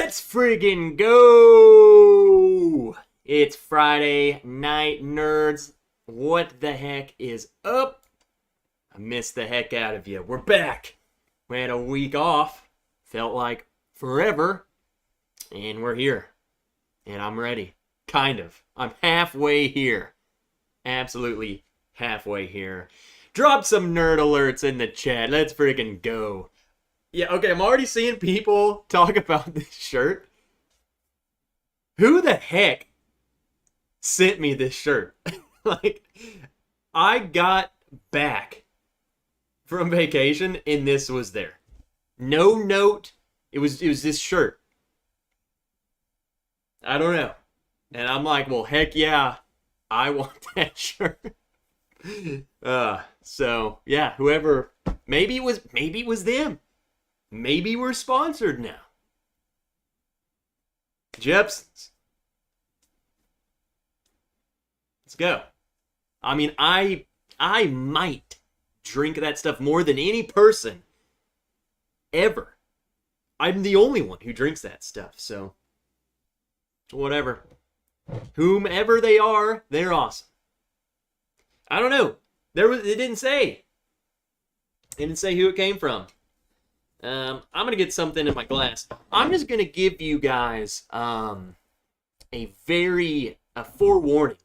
Let's friggin' go! It's Friday night, nerds. What the heck is up? I missed the heck out of you. We're back. We had a week off. Felt like forever. And we're here. And I'm ready. Kind of. I'm halfway here. Absolutely halfway here. Drop some nerd alerts in the chat. Let's friggin' go. Yeah, okay, I'm already seeing people talk about this shirt. Who the heck sent me this shirt? Like, I got back from vacation and this was there. No note. It was this shirt. I don't know. And I'm like, well, heck yeah, I want that shirt. So yeah, whoever, maybe it was them. Maybe we're sponsored now. Jepsons. Let's go. I mean, I might drink that stuff more than any person ever. I'm the only one who drinks that stuff, so whatever. Whomever they are, they're awesome. I don't know. It didn't say. It didn't say who it came from. I'm going to get something in my glass. I'm just going to give you guys a forewarning.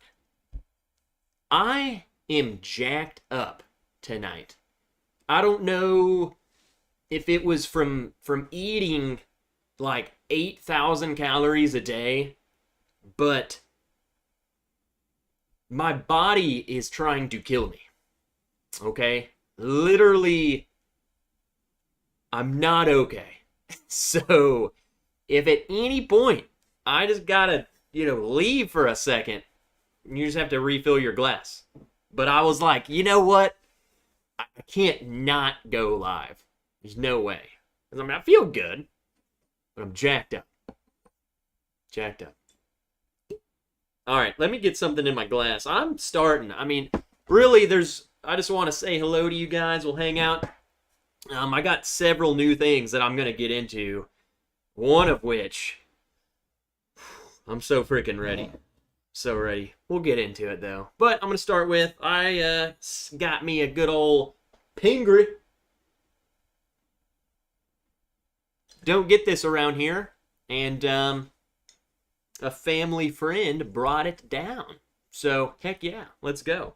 I am jacked up tonight. I don't know if it was from eating like 8,000 calories a day, but my body is trying to kill me. Okay? Literally, I'm not okay. So, if at any point I just gotta, leave for a second, you just have to refill your glass. But I was like, you know what? I can't not go live. There's no way. I mean, I feel good, but I'm jacked up. Jacked up. All right, let me get something in my glass. I'm starting. I mean, really, I just want to say hello to you guys. We'll hang out. I got several new things that I'm going to get into. One of which, I'm so freaking ready. So ready. We'll get into it, though. But I'm going to start with, I got me a good old Pingry. Don't get this around here. And a family friend brought it down. So, heck yeah, let's go.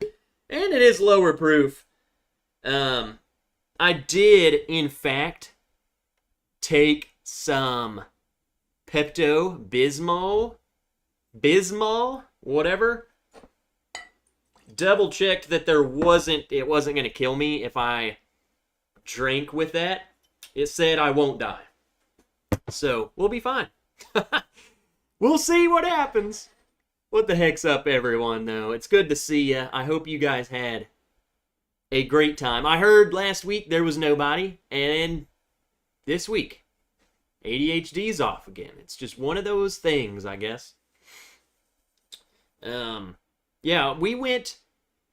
And it is lower proof. I did, in fact, take some Pepto-Bismol, whatever. Double checked that it wasn't going to kill me if I drank with that. It said I won't die. So, we'll be fine. We'll see what happens. What the heck's up, everyone, though? It's good to see you. I hope you guys had a great time. I heard last week there was nobody, and this week, ADHD's off again. It's just one of those things, I guess. Yeah, we went,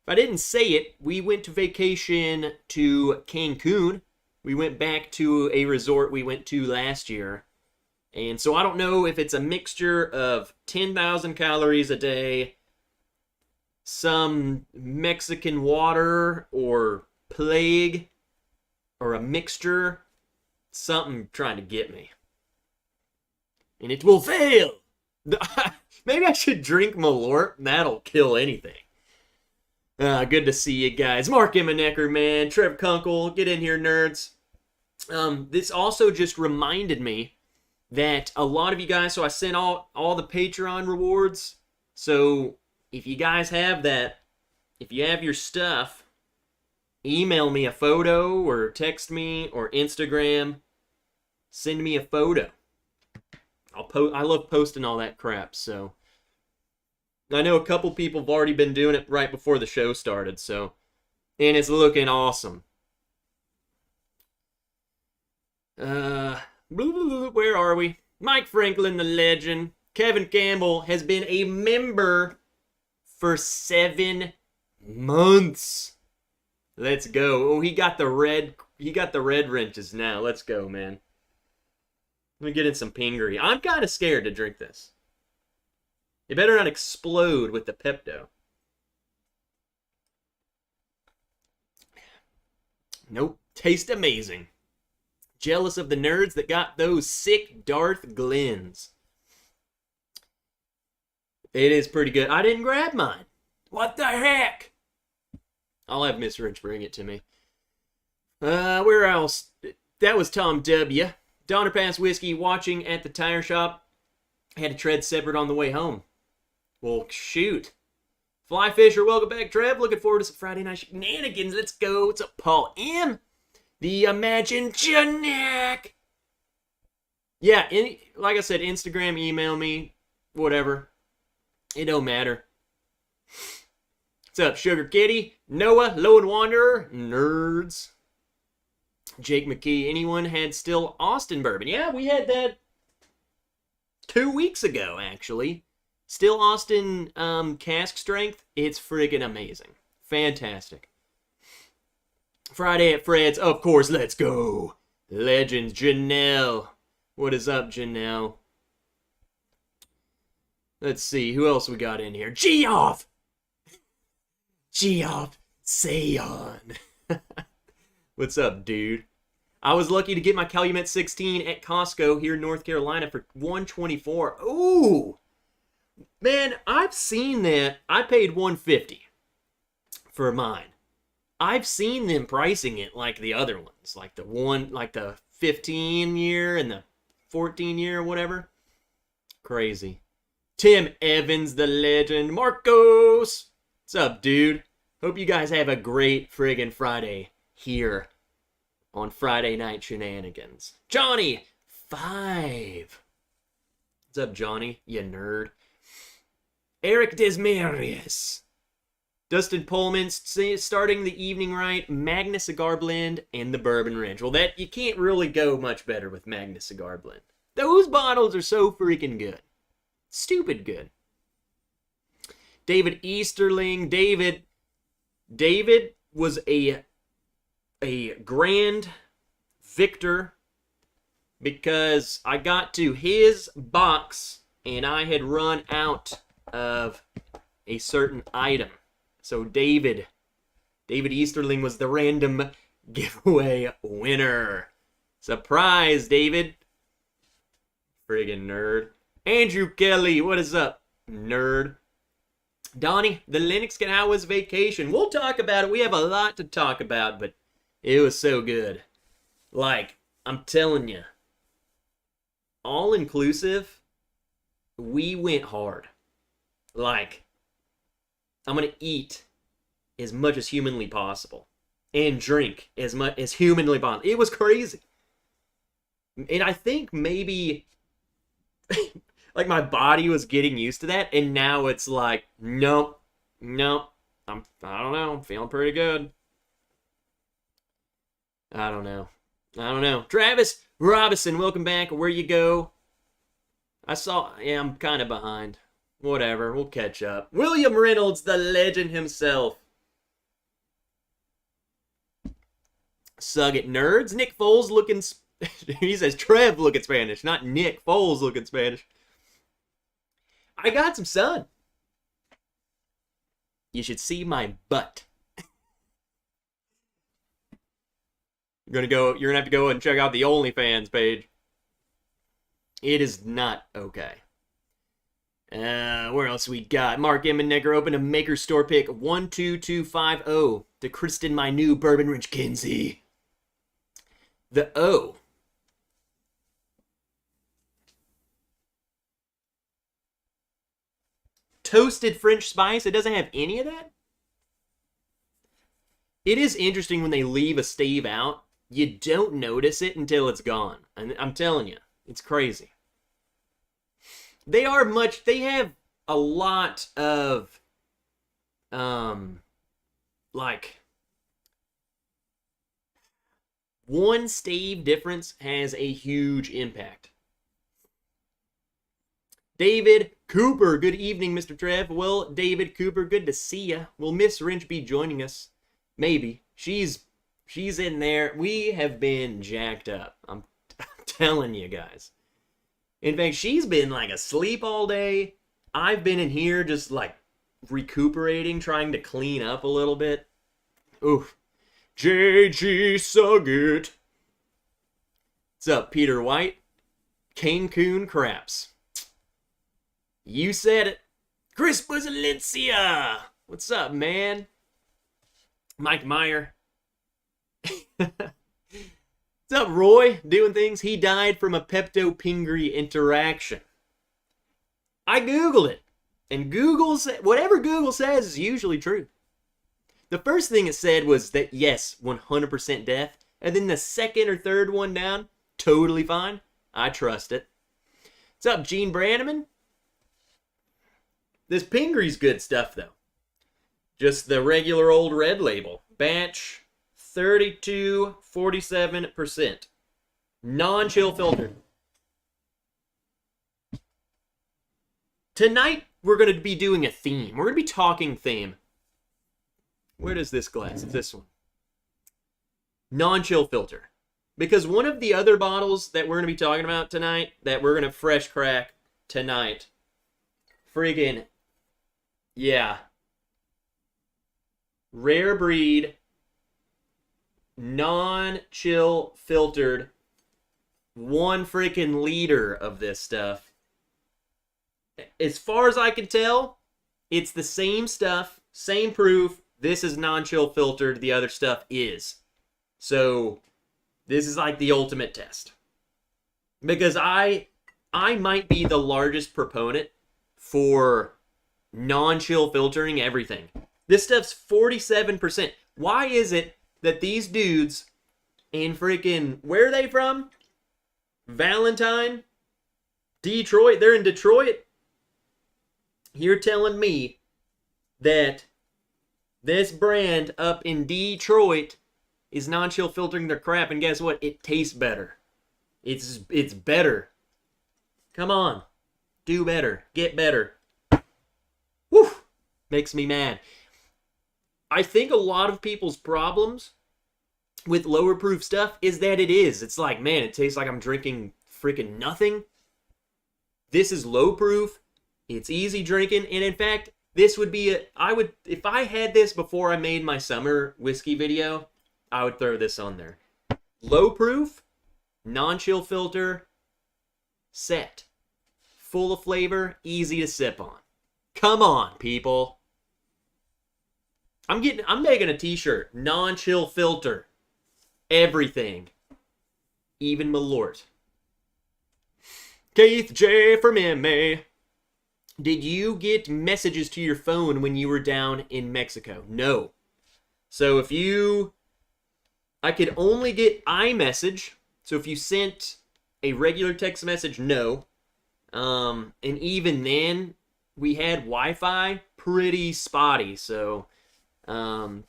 if I didn't say it, we went to vacation to Cancun. We went back to a resort we went to last year. And so I don't know if it's a mixture of 10,000 calories a day, some Mexican water, or plague, or a mixture. Something trying to get me. And it will fail! Maybe I should drink Malort. That'll kill anything. Good to see you guys. Mark Emmenecker, man. Trev Kunkel. Get in here, nerds. This also just reminded me that a lot of you guys, so I sent all the Patreon rewards. So if you guys have that, if you have your stuff, email me a photo or text me or Instagram. Send me a photo. I love posting all that crap, so. I know a couple people have already been doing it right before the show started, so. And it's looking awesome. Where are we? Mike Franklin, the legend. Kevin Campbell has been a member for 7 months. Let's go. Oh, he got the red wrenches now. Let's go, man. Let me get in some Pingree. I'm kind of scared to drink this. It better not explode with the Pepto. Nope. Taste amazing. Jealous of the nerds that got those sick Darth Glens. It is pretty good. I didn't grab mine. What the heck? I'll have Miss Rich bring it to me. Where else? That was Tom W. Donner Pass Whiskey watching at the tire shop. Had to tread separate on the way home. Well, shoot. Fly Fisher, welcome back, Trev. Looking forward to some Friday night shenanigans. Let's go. What's up, Paul M? The Imagine Janak. Yeah, like I said, Instagram, email me, whatever. It don't matter. What's up, Sugar Kitty? Noah, Lone Wanderer, nerds. Jake McKee, anyone had still Austin bourbon? Yeah, we had that 2 weeks ago, actually. Still Austin cask strength. It's friggin' amazing. Fantastic. Friday at Fred's, of course, let's go. Legends, Janelle. What is up, Janelle? Let's see, who else we got in here? Geoff! Geoff Sayon. What's up, dude? I was lucky to get my Calumet 16 at Costco here in North Carolina for $124. Ooh! Man, I've seen that. I paid $150 for mine. I've seen them pricing it like the other ones, like the 15 year and the 14 year or whatever. Crazy. Tim Evans, the legend. Marcos! What's up, dude? Hope you guys have a great friggin' Friday here on Friday Night Shenanigans. Johnny, 5. What's up, Johnny? You nerd. Eric Desmarius. Dustin Pullman starting the evening right. Magna Cigar Blend and the Bourbon Ranch. Well, that you can't really go much better with Magna Cigar Blend. Those bottles are so freaking good. Stupid good. David Easterling. David was a grand victor because I got to his box and I had run out of a certain item. So David Easterling was the random giveaway winner. Surprise, David. Friggin' nerd. Andrew Kelly, what is up, nerd? Donnie, the Linux can how was vacation? We'll talk about it. We have a lot to talk about, but it was so good. Like, I'm telling you, all inclusive, we went hard. Like, I'm going to eat as much as humanly possible and drink as much as humanly possible. It was crazy. And I think maybe like my body was getting used to that, and now it's like, nope. I don't know. I'm feeling pretty good. I don't know. Travis Robinson, welcome back. Where you go? I'm kind of behind. Whatever, we'll catch up. William Reynolds, the legend himself. Sug it, nerds. Nick Foles looking... he says Trev looking Spanish, not Nick Foles looking Spanish. I got some sun. You should see my butt. You're gonna have to go and check out the OnlyFans page. It is not okay. Where else we got? Mark Emmenegger opened a Maker Store pick 12250 to Kristen, my new Bourbon Ridge Kinsey. The O. Toasted French spice. It doesn't have any of that? It is interesting when they leave a stave out. You don't notice it until it's gone. And I'm telling you, it's crazy. They have a lot of, like, one stave difference has a huge impact. David Cooper, good evening, Mr. Trev. Well, David Cooper, good to see ya. Will Miss Wrench be joining us? Maybe. She's in there. We have been jacked up. I'm telling you guys. In fact, she's been like asleep all day. I've been in here just like recuperating, trying to clean up a little bit. Oof. JG Suggett. What's up, Peter White? Cancun Craps. You said it. Chris Valencia. What's up, man? Mike Meyer. What's up, Roy? Doing things? He died from a Pepto-Pingri interaction. I Googled it. And Google said, whatever Google says is usually true. The first thing it said was that, yes, 100% death. And then the second or third one down, totally fine. I trust it. What's up, Gene Branneman? This Pingri's good stuff, though. Just the regular old red label. Batch 32, 47%. Non-chill filtered. Tonight, we're going to be doing a theme. We're going to be talking theme. Where does this glass? It's this one. Non-chill filter. Because one of the other bottles that we're going to be talking about tonight, that we're going to fresh crack tonight, friggin', yeah. Rare breed, non-chill filtered, 1 freaking liter of this stuff. As far as I can tell, it's the same stuff, same proof. This is non-chill filtered, the other stuff is. So, this is like the ultimate test. Because I might be the largest proponent for non-chill filtering everything. This stuff's 47%. Why is it that these dudes in freaking, where are they from? Valentine? Detroit? They're in Detroit? You're telling me that this brand up in Detroit is non-chill filtering their crap, and guess what? It tastes better. It's better. Come on. Do better. Get better. Whew. Makes me mad. I think a lot of people's problems with lower proof stuff is that it is. It's like, man, it tastes like I'm drinking freaking nothing. This is low proof. It's easy drinking. And in fact, this would be if I had this before I made my summer whiskey video, I would throw this on there. Low proof, non-chill filter, set. Full of flavor, easy to sip on. Come on, people. I'm making a t-shirt. Non-chill filter. Everything. Even Malort. Keith J. from MA. Did you get messages to your phone when you were down in Mexico? No. So I could only get iMessage. So if you sent a regular text message, no. And even then, we had Wi-Fi pretty spotty. So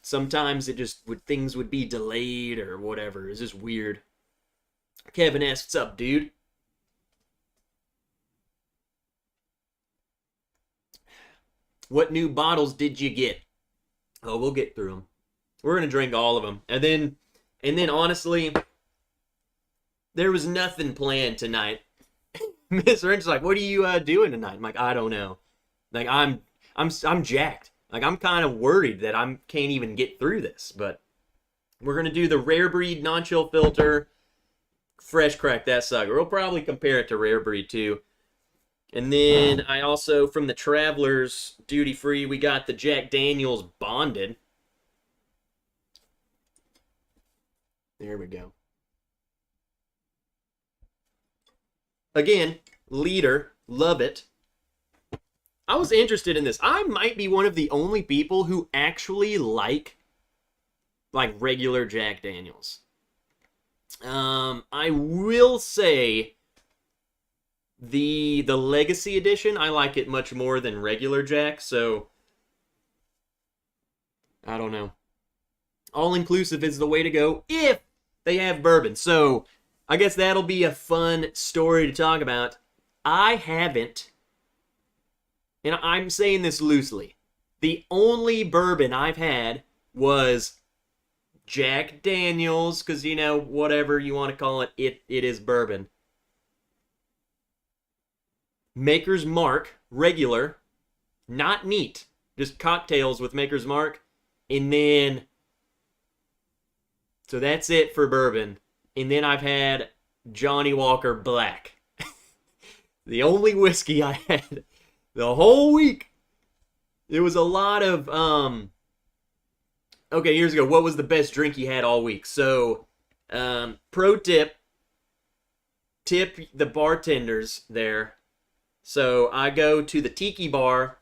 sometimes things would be delayed or whatever. It's just weird. Kevin asks, what's up, dude? What new bottles did you get? Oh, we'll get through them. We're going to drink all of them. And then honestly, there was nothing planned tonight. Miss Wrench's like, what are you doing tonight? I'm like, I don't know. Like, I'm jacked. Like, I'm kind of worried that I can't even get through this. But we're going to do the Rare Breed non-chill filter. Fresh crack that sucker. We'll probably compare it to Rare Breed too. And then I also, from the Travelers Duty Free, we got the Jack Daniels Bonded. There we go. Again, liter, love it. I was interested in this. I might be one of the only people who actually like regular Jack Daniels. I will say the Legacy Edition, I like it much more than regular Jack, so I don't know. All-inclusive is the way to go if they have bourbon. So I guess that'll be a fun story to talk about. I haven't, and I'm saying this loosely, the only bourbon I've had was Jack Daniels, because, whatever you want to call it, it is bourbon. Maker's Mark, regular, not neat, just cocktails with Maker's Mark. And then, so that's it for bourbon. And then I've had Johnny Walker Black. The only whiskey I had the whole week. It was a lot of, okay, here's go. What was the best drink you had all week? So, pro tip the bartenders there. So I go to the tiki bar,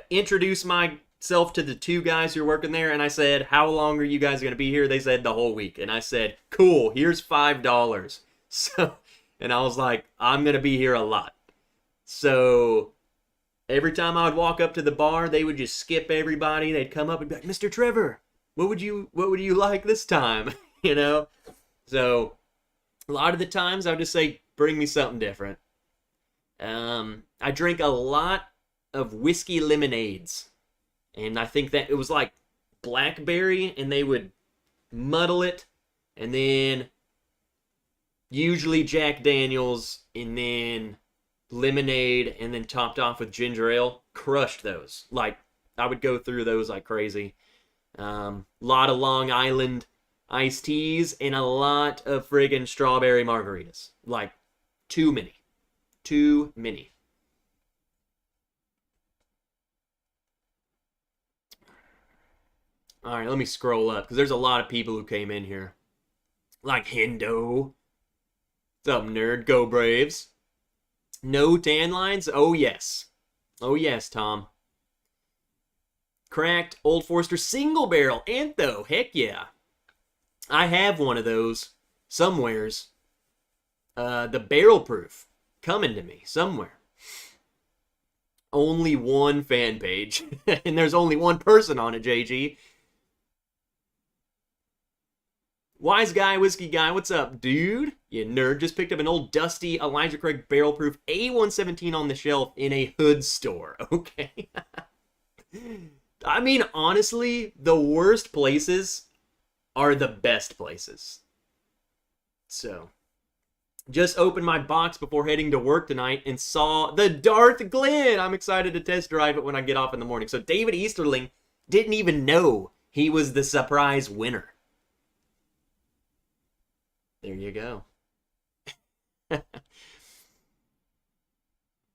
introduce myself to the two guys who are working there, and I said, how long are you guys going to be here? They said the whole week. And I said, cool, here's $5. So, and I was like, I'm going to be here a lot. So every time I would walk up to the bar, they would just skip everybody. They'd come up and be like, Mr. Trevor, what would you like this time? You know? So a lot of the times I would just say, bring me something different. I drink a lot of whiskey lemonades. And I think that it was like blackberry, and they would muddle it, and then usually Jack Daniels, and then lemonade, and then topped off with ginger ale. Crushed those. Like, I would go through those like crazy. Lot of Long Island iced teas, and a lot of friggin' strawberry margaritas. Like, too many. Too many. All right, let me scroll up, because there's a lot of people who came in here. Like Hendo. What's up, nerd? Go Braves. No tan lines? Oh, yes. Oh, yes, Tom. Cracked Old Forester single barrel. Antho. Heck yeah. I have one of those somewheres. The barrel proof. Coming to me somewhere. Only one fan page. And there's only one person on it, JG. Wise Guy, Whiskey Guy, what's up, dude? You nerd, just picked up an old dusty Elijah Craig barrel proof A117 on the shelf in a hood store. Okay. I mean, honestly, the worst places are the best places. So, just opened my box before heading to work tonight and saw the Darth Glen. I'm excited to test drive it when I get off in the morning. So David Easterling didn't even know he was the surprise winner. There you go.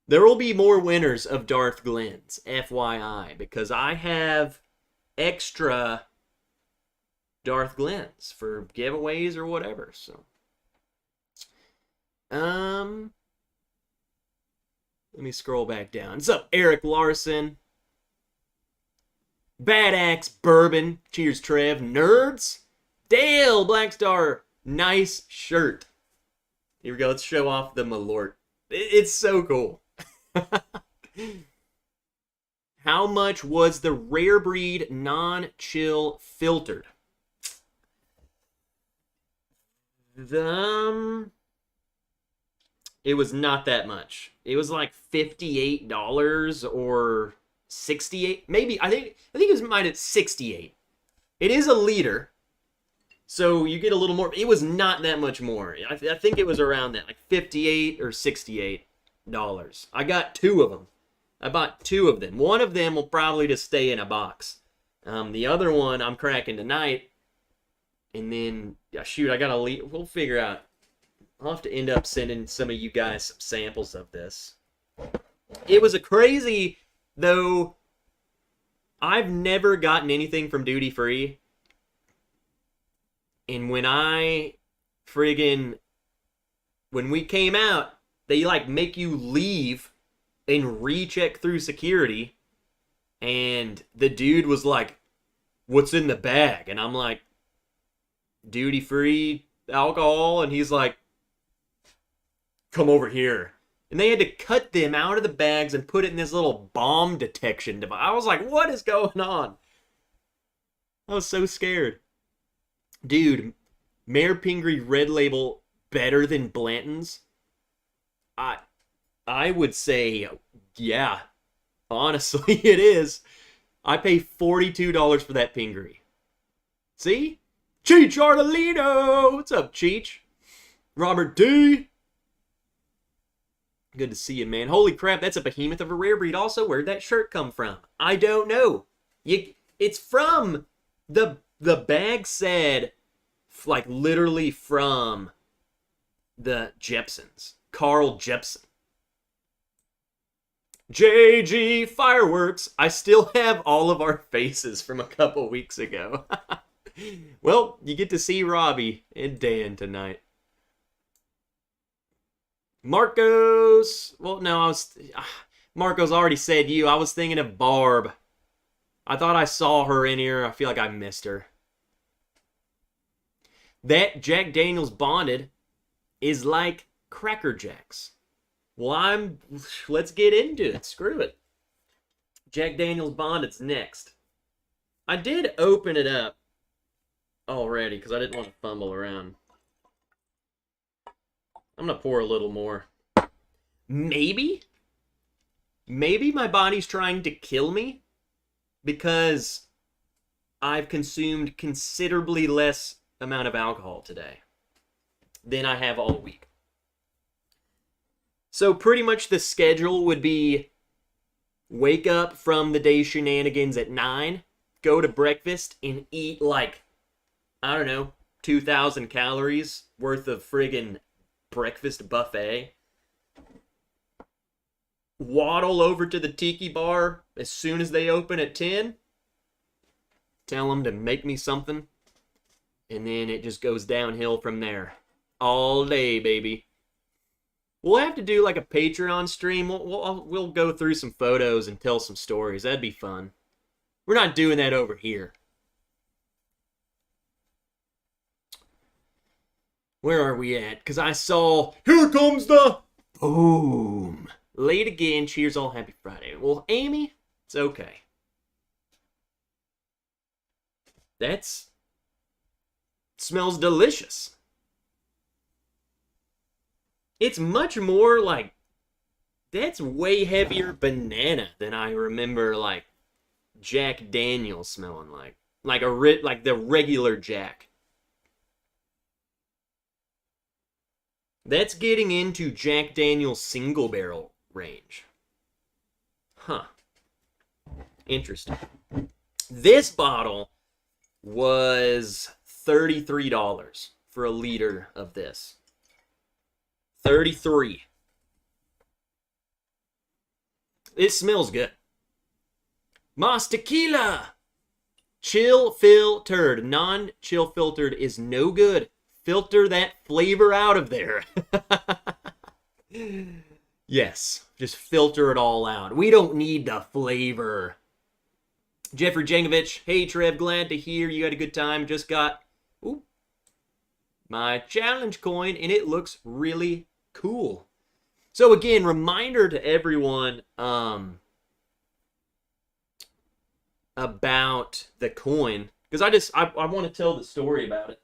There will be more winners of Darth Glens, FYI, because I have extra Darth Glens for giveaways or whatever. So, let me scroll back down. What's up, Eric Larson? Bad Axe Bourbon. Cheers, Trev. Nerds. Dale Blackstar. Nice shirt. Here we go. Let's show off the Malort. It's so cool. How much was the Rare Breed non-chill filtered? It was not that much. It was like $58 or $68. Maybe I think it was mine at $68. It is a liter. So you get a little more. It was not that much more. I think it was around that, like $58 or $68. I got two of them. I bought two of them. One of them will probably just stay in a box. The other one I'm cracking tonight. And then, shoot, I gotta leave. We'll figure out. I'll have to end up sending some of you guys some samples of this. It was a crazy, though. I've never gotten anything from duty free. And when we came out, they like make you leave and recheck through security. And the dude was like, what's in the bag? And I'm like, duty free alcohol. And he's like, come over here. And they had to cut them out of the bags and put it in this little bomb detection device. I was like, what is going on? I was so scared. Dude, Mayor Pingree Red Label better than Blanton's? I would say, yeah. Honestly, it is. I pay $42 for that Pingree. See? Cheech Artolino! What's up, Cheech? Robert D. Good to see you, man. Holy crap, that's a behemoth of a rare breed also. Where'd that shirt come from? I don't know. It's from the bag said, like, literally from the Jepsons. Carl Jepsen. JG Fireworks. I still have all of our faces from a couple weeks ago. Well, you get to see Robbie and Dan tonight. Marcos. Well, no, Marcos already said you. I was thinking of Barb. I thought I saw her in here. I feel like I missed her. That Jack Daniels Bonded is like Cracker Jacks. Well, let's get into it. Screw it. Jack Daniels Bonded's next. I did open it up already because I didn't want to fumble around. I'm going to pour a little more. Maybe my body's trying to kill me because I've consumed considerably less amount of alcohol today than I have all week. So pretty much the schedule would be wake up from the day Shenanigans at 9, go to breakfast, and eat like, I don't know, 2,000 calories worth of friggin' breakfast buffet. Waddle over to the tiki bar as soon as they open at 10. Tell them to make me something. And then it just goes downhill from there. All day, baby. We'll have to do like a Patreon stream. We'll go through some photos and tell some stories. That'd be fun. We're not doing that over here. Where are we at? Because I saw... Here comes the... Boom. Late again. Cheers all. Happy Friday. Well, Amy, it's okay. That's... Smells delicious. It's much more like... That's way heavier banana than I remember, like, Jack Daniels smelling like. Like the regular Jack. That's getting into Jack Daniels single barrel range. Huh. Interesting. This bottle was $33 for a liter of this. 33. It smells good. Mas Tequila. Chill filtered. Non-chill filtered is no good. Filter that flavor out of there. Yes, just filter it all out. We don't need the flavor. Jeffrey Jankovic, hey Trev, glad to hear you had a good time. Just got my challenge coin, and it looks really cool. So again, reminder to everyone about the coin, because I want to tell the story about it.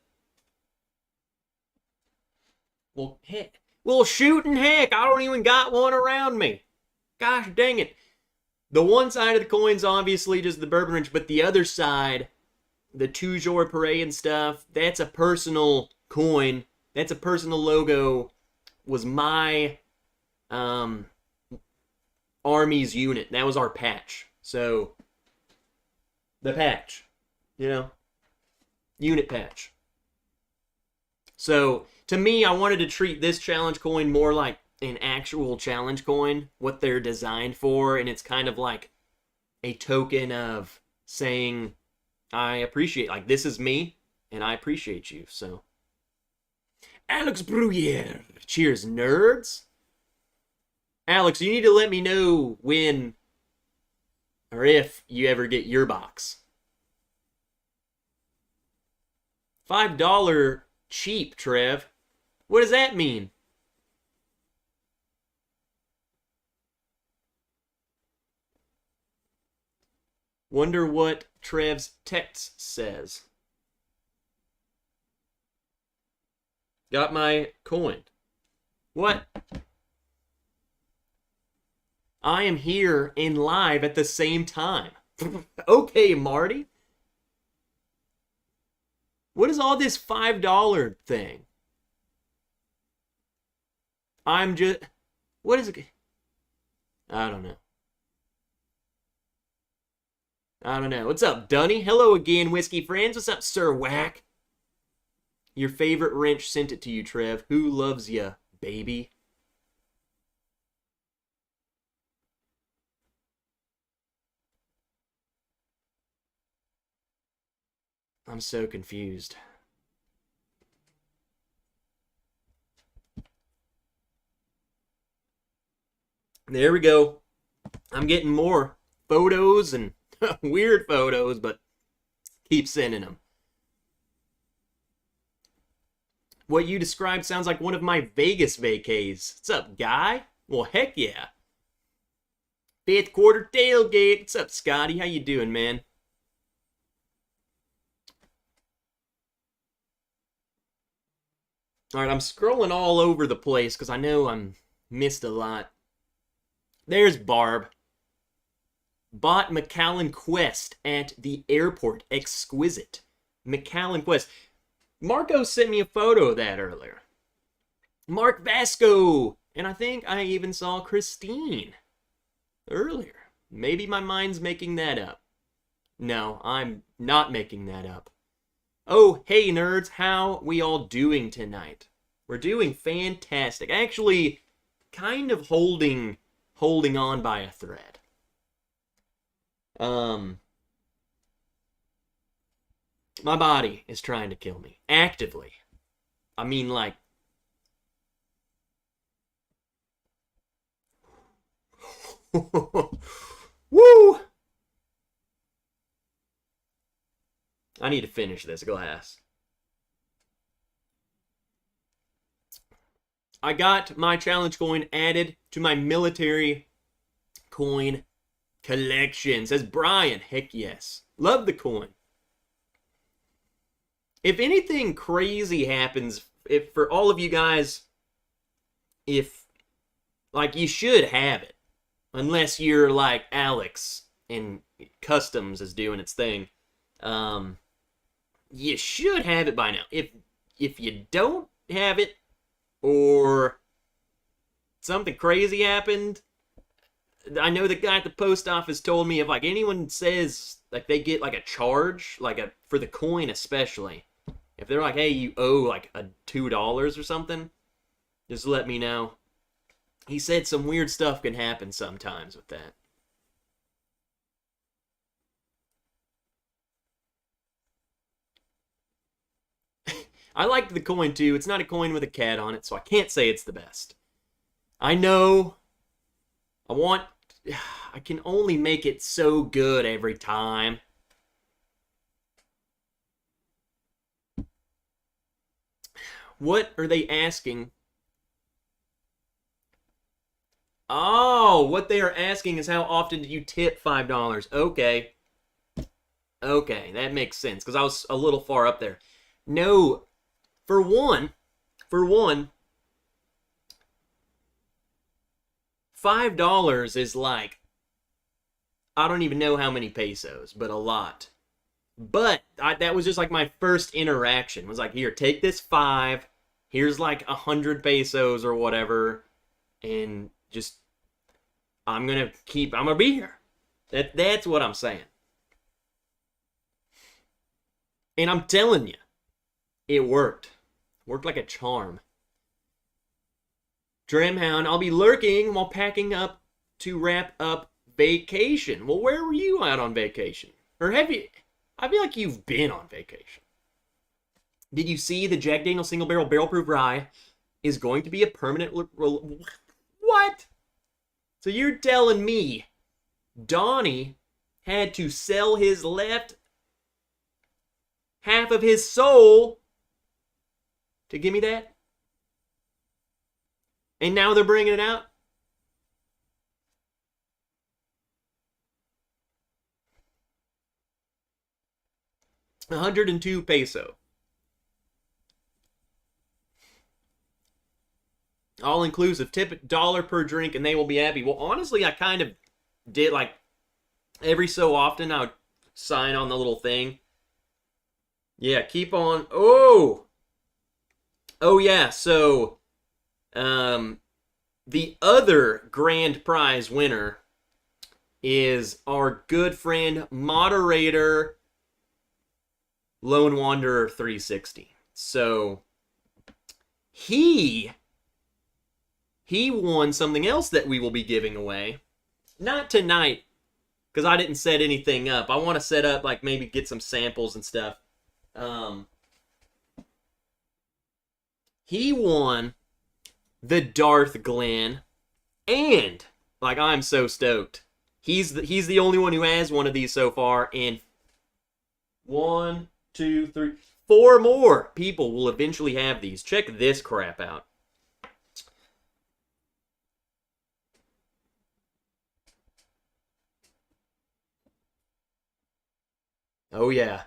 Well, heck. Well, shooting heck, I don't even got one around me. Gosh dang it. The one side of the coin's obviously just the bourbon range, but the other side, the Toujours Parade and stuff, that's a personal coin. That's a personal logo. Was my Army's unit. That was our patch. So, the patch. You know? Unit patch. So, to me, I wanted to treat this challenge coin more like an actual challenge coin, what they're designed for, and it's kind of like a token of saying, I appreciate, like, this is me, and I appreciate you, so. Alex Bruyere. Cheers, nerds. Alex, you need to let me know when or if you ever get your box. $5 cheap, Trev. What does that mean? Wonder what Trev's text says. Got my coin. What? I am here and live at the same time. Okay, Marty. What is all this $5 thing? What is it? I don't know. I don't know. What's up, Dunny? Hello again, whiskey friends. What's up, Sir Whack? Your favorite wrench sent it to you, Trev. Who loves ya, baby? I'm so confused. There we go. I'm getting more photos and weird photos, but keep sending them. What you described sounds like one of my Vegas vacays. What's up, guy? Well, heck yeah. Fifth quarter tailgate. What's up, Scotty? How you doing, man? All right, I'm scrolling all over the place because I know I'm missed a lot. There's Barb. Bought Macallan Quest at the airport. Exquisite. Macallan Quest. Marco sent me a photo of that earlier. Mark Vasco. And I think I even saw Christine earlier. Maybe my mind's making that up. No, I'm not making that up. Oh, hey nerds, how we all doing tonight? We're doing fantastic. Actually, kind of holding on by a thread. My body is trying to kill me. Actively. I mean, like... Woo! I need to finish this glass. I got my challenge coin added to my military coin collection. Says Brian. Heck yes. Love the coin. If anything crazy happens, if for all of you guys, if, like, you should have it. Unless you're like Alex and Customs is doing its thing. You should have it by now. If you don't have it, or something crazy happened, I know the guy at the post office told me if like anyone says like they get like a charge, like for the coin especially, if they're like, hey, you owe like a $2 or something, just let me know. He said some weird stuff can happen sometimes with that. I liked the coin too. It's not a coin with a cat on it, so I can't say it's the best. I know. I can only make it so good every time. What are they asking? Oh, what they are asking is how often do you tip $5? Okay. Okay, that makes sense, because I was a little far up there. No, for one, $5 is like, I don't even know how many pesos, but a lot. But that was just like my first interaction. It was like, here, take this 5. Here's like 100 pesos or whatever, and just I'm gonna be here. That's what I'm saying. And I'm telling you, it worked. Worked like a charm. Dremhound, I'll be lurking while packing up to wrap up vacation. Well, where were you out on vacation? Or have you? I feel like you've been on vacation. Did you see the Jack Daniel's Single Barrel Barrel Proof Rye is going to be a permanent... What? So you're telling me Donnie had to sell his left half of his soul to give me that? And now they're bringing it out? $102 peso. All inclusive. Tip $1 per drink and they will be happy. Well, honestly, I kind of did, like, every so often I would sign on the little thing. Yeah, keep on. Oh! Oh, yeah, so, the other grand prize winner is our good friend, moderator, Lone Wanderer 360. So he won something else that we will be giving away. Not tonight, because I didn't set anything up. I want to set up, like, maybe get some samples and stuff. He won the Darth Glenn, and, like, I'm so stoked. He's the only one who has one of these so far, and 1, 2, 3, 4 more people will eventually have these. Check this crap out. Oh yeah.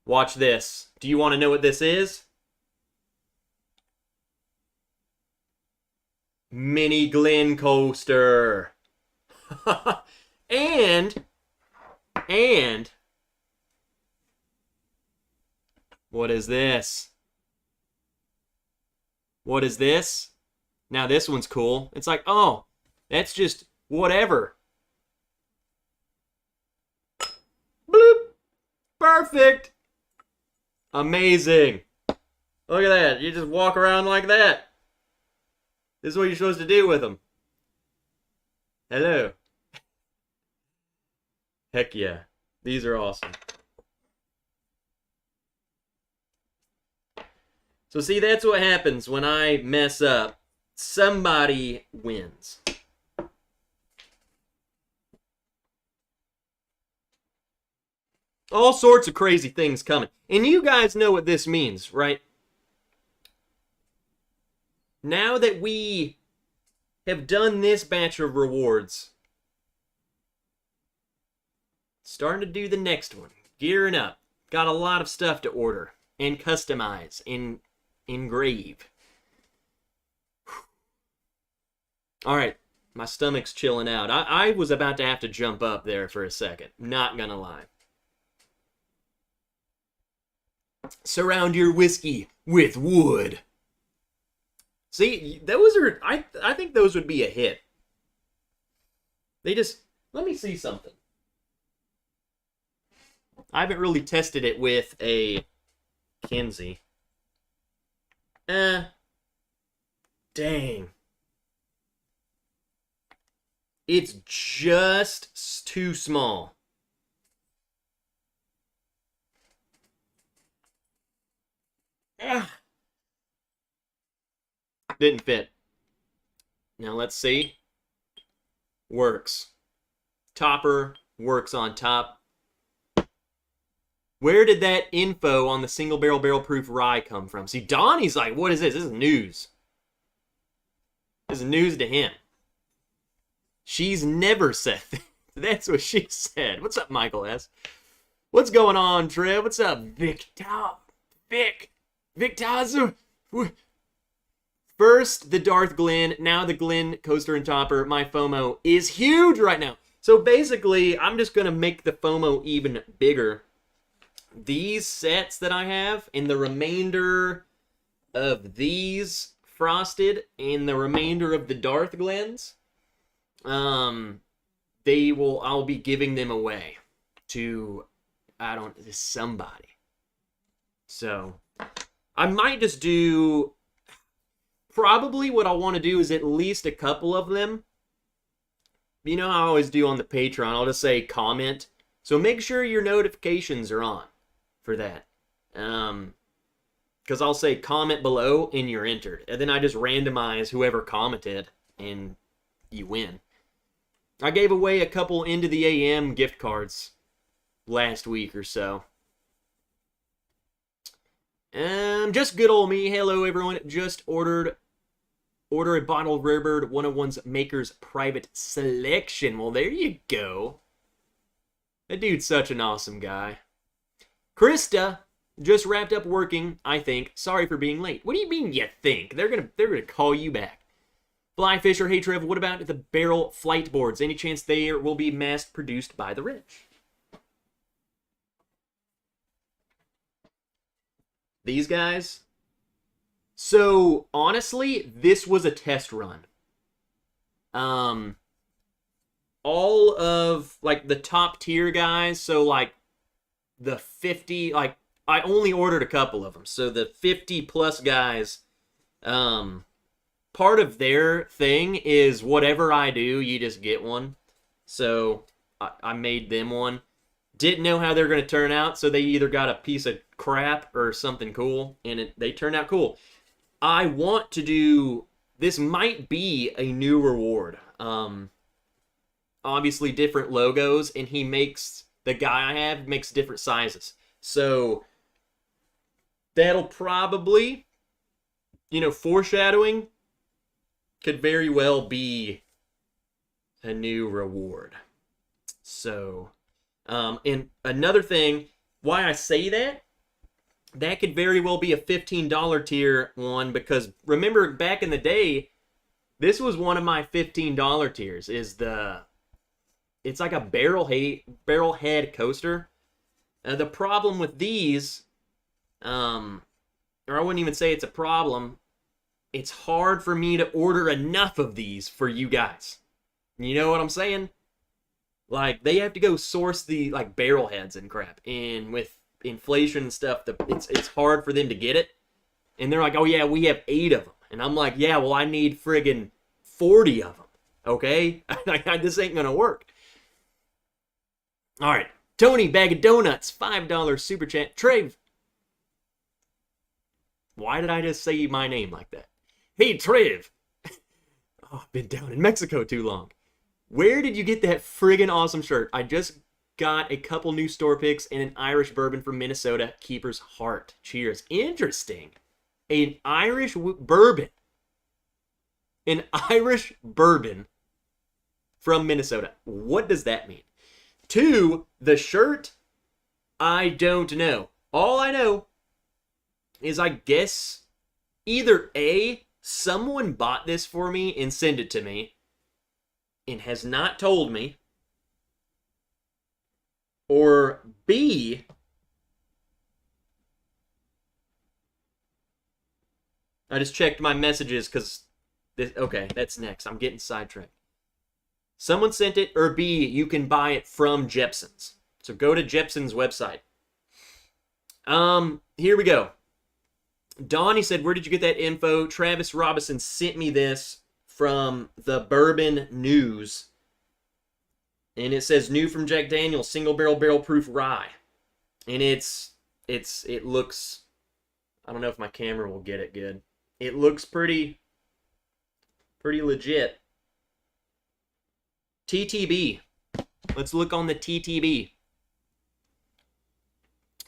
Watch this. Do you want to know what this is? Mini Glen coaster. and what is this? What is this? Now this one's cool. It's like, oh, that's just whatever. Bloop. Perfect. Amazing. Look at that. You just walk around like that. This is what you're supposed to do with them. Hello. Heck yeah. These are awesome. So see, that's what happens when I mess up. Somebody wins. All sorts of crazy things coming. And you guys know what this means, right? Now that we have done this batch of rewards, starting to do the next one. Gearing up. Got a lot of stuff to order and customize and engrave. Alright, my stomach's chilling out. I was about to have to jump up there for a second. Not gonna lie. Surround your whiskey with wood. See, those are, I think those would be a hit. They just, let me see something. I haven't really tested it with a Kinsey. Dang. It's just too small. Didn't fit. Now let's see. Works. Topper works on top. Where did that info on the single barrel proof rye come from? See, Donnie's like, what is this? This is news. This is news to him. She's never said that. That's what she said. What's up, Michael S? What's going on, Trev? What's up, Victor? Victor. First, the Darth Glen, now the Glen coaster and topper. My FOMO is huge right now. So basically, I'm just going to make the FOMO even bigger. These sets that I have, and the remainder of these frosted, and the remainder of the Darth Glens, I'll be giving them away to, somebody. So, I might just do, probably what I want to do is at least a couple of them. You know how I always do on the Patreon, I'll just say comment. So make sure your notifications are on for that. Because I'll say comment below and you're entered. And then I just randomize whoever commented and you win. I gave away a couple Into the AM gift cards last week or so. Just good old me. Hello, everyone. Just order a bottle of Rarebird 101's Maker's Private Selection. Well, there you go. That dude's such an awesome guy. Krista just wrapped up working, I think. Sorry for being late. What do you mean you think? They're gonna call you back. Flyfisher, hey Trev, what about the barrel flight boards? Any chance they will be mass produced by the rich? These guys? So, honestly, this was a test run. Um, all of like the top tier guys, so like the 50, like I only ordered a couple of them. So the 50 plus guys, part of their thing is whatever I do, you just get one. So I made them one. Didn't know how they're going to turn out, so they either got a piece of crap or something cool, and they turned out cool. I want to do, this might be a new reward. Obviously different logos, and the guy I have makes different sizes. So that'll probably, foreshadowing, could very well be a new reward. So, and another thing, why I say that could very well be a $15 tier one, because remember back in the day, this was one of my $15 tiers, it's like a barrel head coaster. The problem with these, or I wouldn't even say it's a problem, it's hard for me to order enough of these for you guys. You know what I'm saying? Like, they have to go source the, like, barrel heads and crap. And with inflation and stuff, it's hard for them to get it. And they're like, oh yeah, we have 8 of them. And I'm like, yeah, well, I need friggin' 40 of them. Okay? This ain't gonna work. Alright. Tony, Bag of Donuts, $5 super chat. Trev. Why did I just say my name like that? Hey, Trev. Oh, I've been down in Mexico too long. Where did you get that friggin' awesome shirt? I just got a couple new store picks and an Irish bourbon from Minnesota. Keeper's Heart. Cheers. Interesting. An Irish bourbon. An Irish bourbon from Minnesota. What does that mean? 2, the shirt, I don't know. All I know is I guess either A, someone bought this for me and sent it to me and has not told me, or B, I just checked my messages because okay, that's next. I'm getting sidetracked. Someone sent it, or B, you can buy it from Jepson's. So go to Jepson's website. Here we go. Donnie said, where did you get that info? Travis Robinson sent me this from the Bourbon News. And it says, new from Jack Daniel's, single barrel proof rye. And it looks, I don't know if my camera will get it good. It looks pretty legit. TTB. Let's look on the TTB.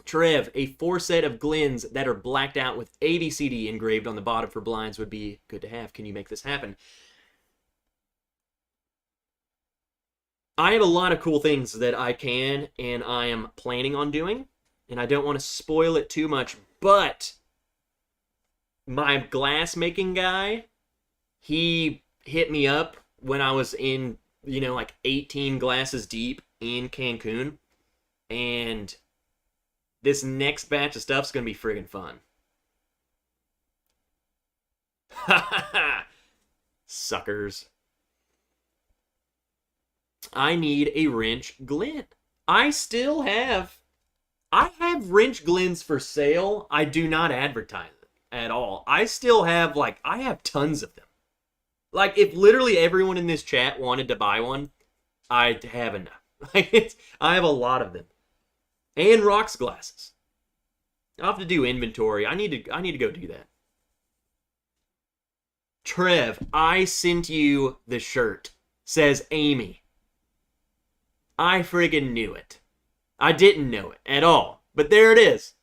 Trev, a 4 set of Glens that are blacked out with ABCD engraved on the bottom for blinds would be good to have. Can you make this happen? I have a lot of cool things that I can and I am planning on doing, and I don't want to spoil it too much, but my glass making guy, he hit me up when I was in, like 18 glasses deep in Cancun, and this next batch of stuff's gonna be friggin' fun. Ha ha ha! Suckers. I need a wrench Glen. I have wrench Glens for sale. I do not advertise it at all. I still have, I have tons of them. Like, if literally everyone in this chat wanted to buy one, I'd have enough. I have a lot of them. And rocks glasses. I'll have to do inventory. I need to go do that. Trev, I sent you the shirt. Says Amy. I friggin' knew it. I didn't know it at all. But there it is.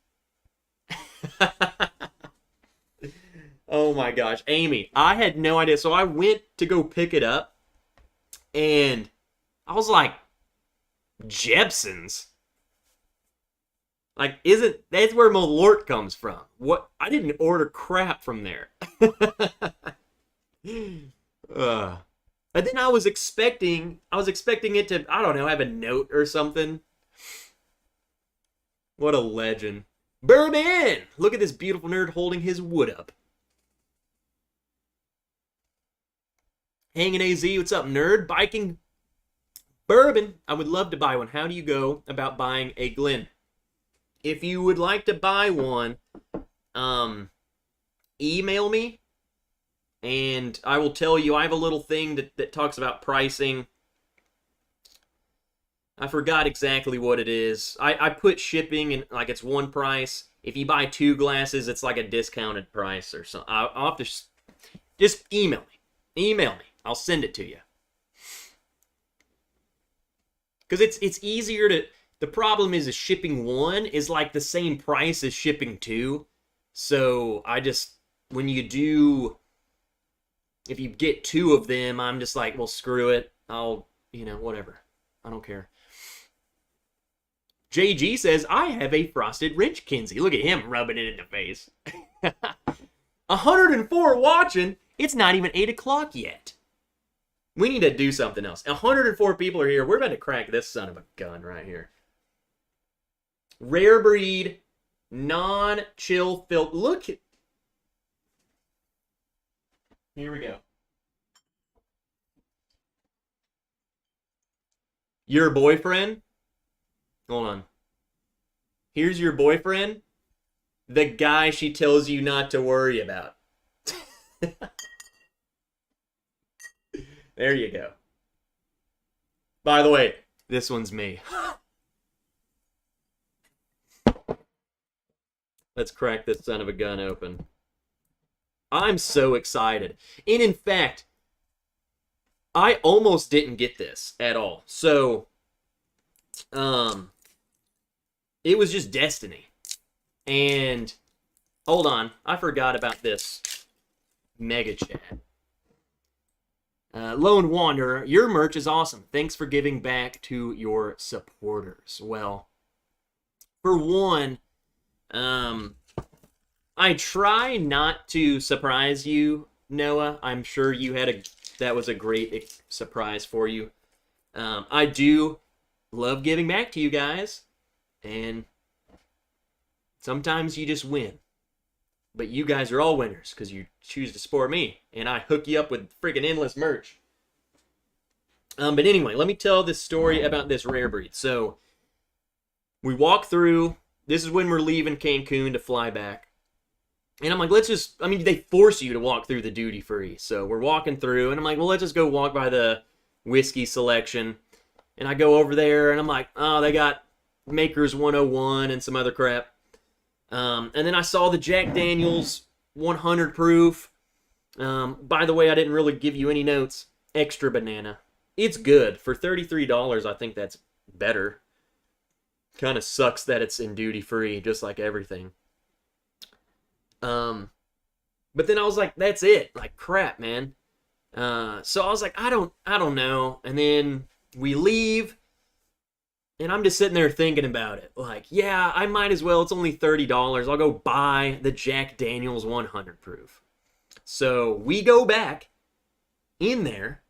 Oh my gosh. Amy, I had no idea. So I went to go pick it up. And I was like, Jepson's? Like, that's where Malort comes from. What? I didn't order crap from there. And then I was expecting it to, I don't know, have a note or something. What a legend. Bourbon! Look at this beautiful nerd holding his wood up. Hanging AZ, what's up, nerd? Biking bourbon. I would love to buy one. How do you go about buying a Glen? If you would like to buy one, email me, and I will tell you. I have a little thing that talks about pricing. I forgot exactly what it is. I put shipping and like it's one price. If you buy 2 glasses, it's like a discounted price or something. I'll have to just email me. Email me. I'll send it to you. Because it's easier to... The problem is shipping 1 is like the same price as shipping 2. So I just... When you do... If you get 2 of them, I'm just like, well, screw it. I'll, whatever. I don't care. JG says, I have a frosted wrench, Kinsey. Look at him rubbing it in the face. 104 watching. It's not even 8 o'clock yet. We need to do something else. 104 people are here. We're about to crack this son of a gun right here. Rare breed, non-chill filter. Look. Here we go. Your boyfriend? Hold on. Here's your boyfriend. The guy she tells you not to worry about. There you go. By the way, this one's me. Let's crack this son of a gun open. I'm so excited. And in fact, I almost didn't get this at all. So, it was just destiny. And, hold on, I forgot about this mega chat. Lone Wanderer, your merch is awesome. Thanks for giving back to your supporters. Well, for one, I try not to surprise you, Noah. I'm sure you had that was a great surprise for you. I do love giving back to you guys, and sometimes you just win. But you guys are all winners because you choose to support me, and I hook you up with friggin' endless merch. But anyway, let me tell this story about this rare breed. So, we walk through. This is when we're leaving Cancun to fly back. And I'm like, they force you to walk through the duty free. So we're walking through, and I'm like, well, let's just go walk by the whiskey selection. And I go over there, and I'm like, oh, they got Maker's 101 and some other crap. And then I saw the Jack Daniels 100 proof. By the way, I didn't really give you any notes. Extra banana. It's good. For $33, I think that's better. Kind of sucks that it's in duty free, just like everything. But then I was like, that's it. Like, crap, man. So I was like, I don't know. And then we leave, and I'm just sitting there thinking about it. Like, yeah, I might as well. It's only $30. I'll go buy the Jack Daniels 100 proof. So we go back in there,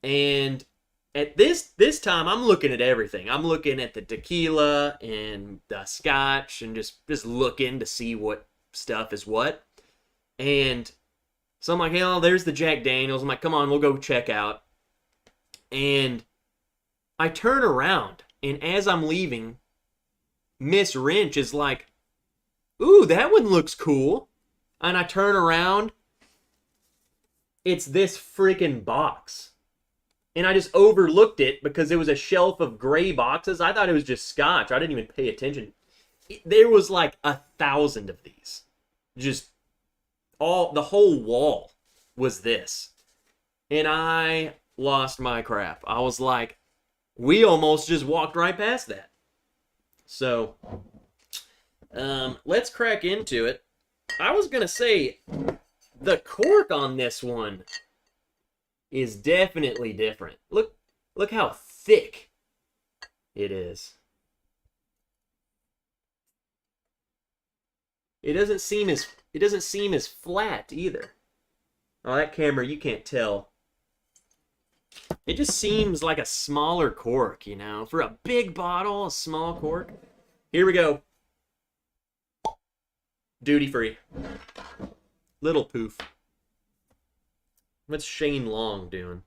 and at this time, I'm looking at everything. I'm looking at the tequila and the scotch, and just looking to see what stuff is what. And so I'm like, hell, there's the Jack Daniels. I'm like, come on, we'll go check out. And I turn around, and as I'm leaving, Miss Wrench is like, ooh, that one looks cool. And I turn around, it's this freaking box. And I just overlooked it because it was a shelf of gray boxes. I thought it was just scotch. I didn't even pay attention. There was like 1,000 of these. Just the whole wall was this. And I lost my crap. I was like, we almost just walked right past that. So, let's crack into it. I was going to say, the cork on this one is definitely different. Look how thick it is. It doesn't seem as flat either. Oh, that camera, you can't tell. It just seems like a smaller cork, you know? For a big bottle, a small cork. Here we go. Duty free. Little poof. What's Shane Long doing?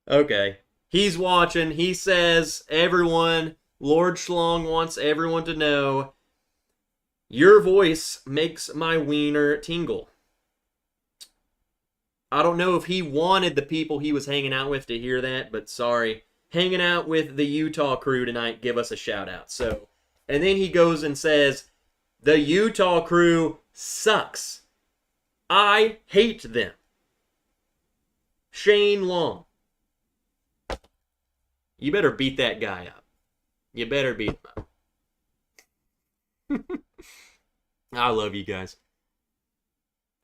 Okay. He's watching. He says, everyone, Lord Schlong wants everyone to know, your voice makes my wiener tingle. I don't know if he wanted the people he was hanging out with to hear that, but sorry. Hanging out with the Utah crew tonight, give us a shout out. So, and then he goes and says, the Utah crew sucks. I hate them. Shane Long. You better beat that guy up. You better beat him up. I love you guys.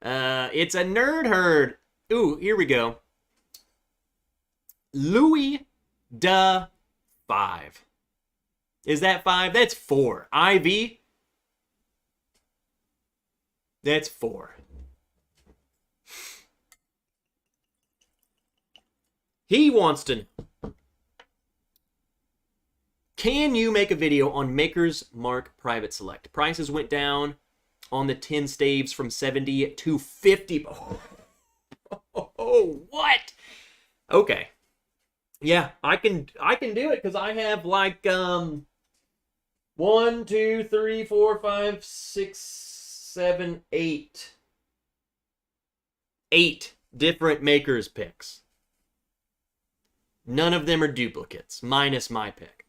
It's a nerd herd. Ooh, here we go. Louis da 5. Is that 5? That's 4. IV? That's 4. He wants to know, can you make a video on Maker's Mark Private Select? Prices went down on the 10 staves from 70 to 50. Oh, what? Okay. Yeah, I can do it because I have like 1, 2, 3, 4, 5, 6, 7, 8. 8 different Maker's picks. None of them are duplicates, minus my pick.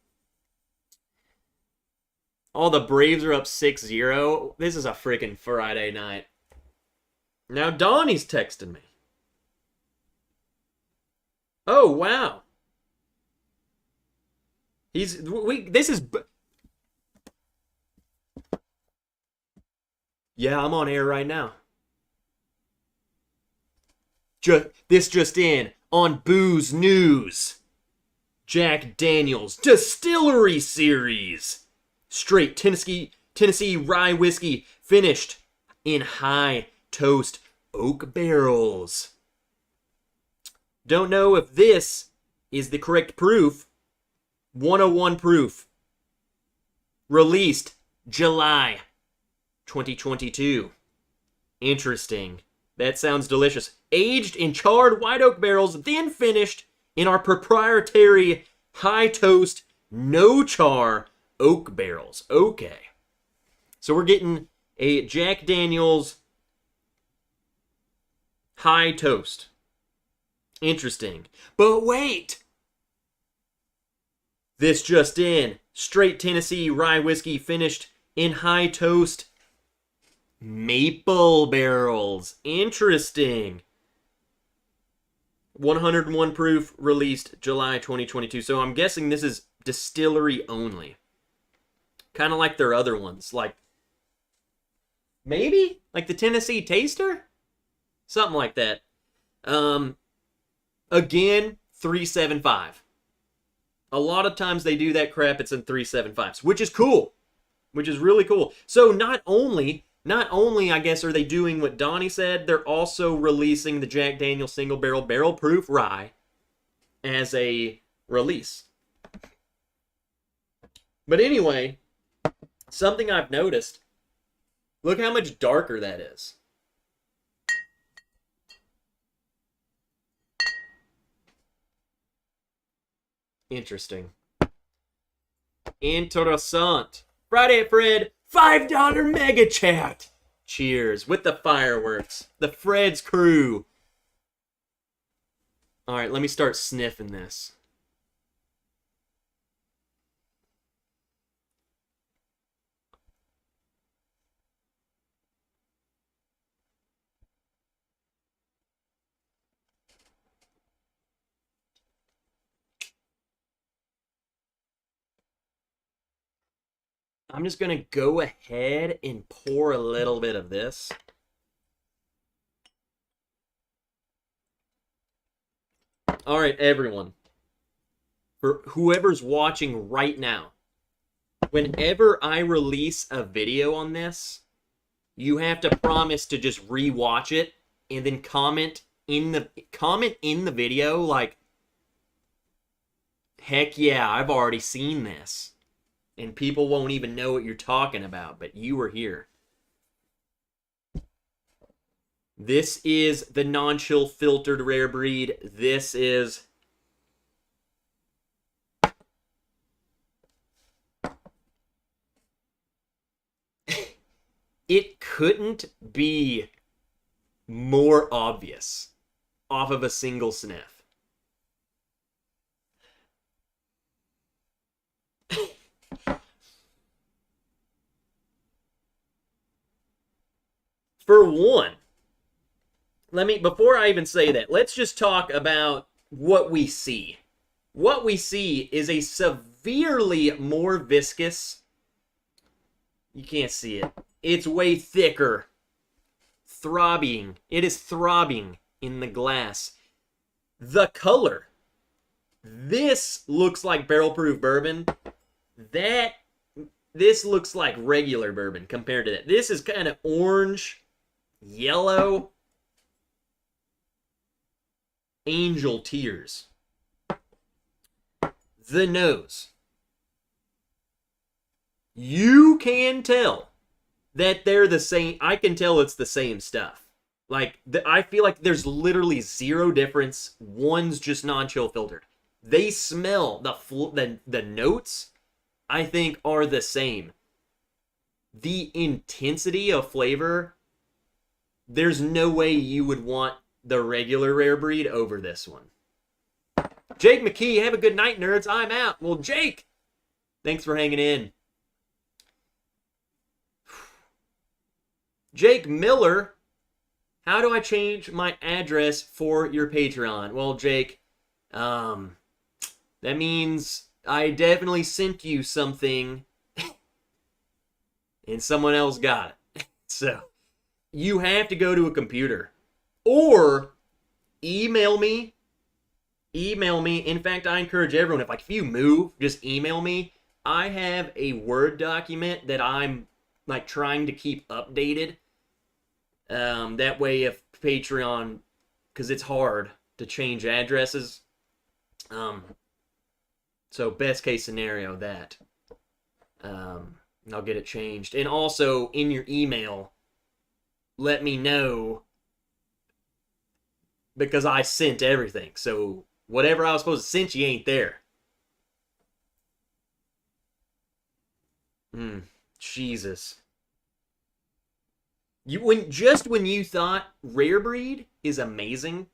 Oh, the Braves are up 6-0. This is a freaking Friday night. Now Donnie's texting me. Oh, wow. This is... Yeah, I'm on air right now. This just in on Booze News. Jack Daniel's Distillery Series. Straight Tennessee rye whiskey finished in high toast oak barrels. Don't know if this is the correct proof. 101 proof. Released July 2022. Interesting. That sounds delicious. Aged in charred white oak barrels, then finished in our proprietary high toast, no char oak barrels. Okay. So we're getting a Jack Daniel's high toast. Interesting. But wait! This just in. Straight Tennessee rye whiskey finished in high toast maple barrels. Interesting. 101 proof, released July 2022. So I'm guessing this is distillery only. Kind of like their other ones. Like, maybe? Like the Tennessee Taster? Something like that. Again, 375. A lot of times they do that crap, it's in 375s, which is cool. Which is really cool. So not only, I guess, are they doing what Donnie said, they're also releasing the Jack Daniel's Single Barrel Proof Rye as a release. But anyway, something I've noticed, look how much darker that is. Interesting. Interessant. Friday at Fred, $5 mega chat. Cheers with the fireworks. The Fred's crew. All right, let me start sniffing this. I'm just going to go ahead and pour a little bit of this. All right, everyone. For whoever's watching right now, whenever I release a video on this, you have to promise to just re-watch it and then comment in the video like, heck yeah, I've already seen this. And people won't even know what you're talking about, but you were here. This is the non-chill filtered rare breed. This is... It couldn't be more obvious off of a single sniff. For one, before I even say that, let's just talk about what we see. What we see is a severely more viscous, you can't see it, it's way thicker, throbbing, it is throbbing in the glass. The color, this looks like barrel-proof bourbon, this looks like regular bourbon compared to that. This is kind of orange, yellow, angel tears. The nose. You can tell that they're the same. I can tell it's the same stuff. Like, I feel like there's literally zero difference. One's just non-chill filtered. They smell, the notes, I think, are the same. The intensity of flavor, there's no way you would want the regular rare breed over this one. Jake McKee, have a good night, nerds. I'm out. Well, Jake, thanks for hanging in. Jake Miller, how do I change my address for your Patreon? Well, Jake, that means I definitely sent you something and someone else got it. So you have to go to a computer or email me. In fact, I encourage everyone, if you move, just email me. I have a Word document that I'm like trying to keep updated. That way, if Patreon, because it's hard to change addresses. So best case scenario that I'll get it changed. And also in your email, let me know, because I sent everything. So whatever I was supposed to send you ain't there. Jesus. When you thought rare breed is amazing,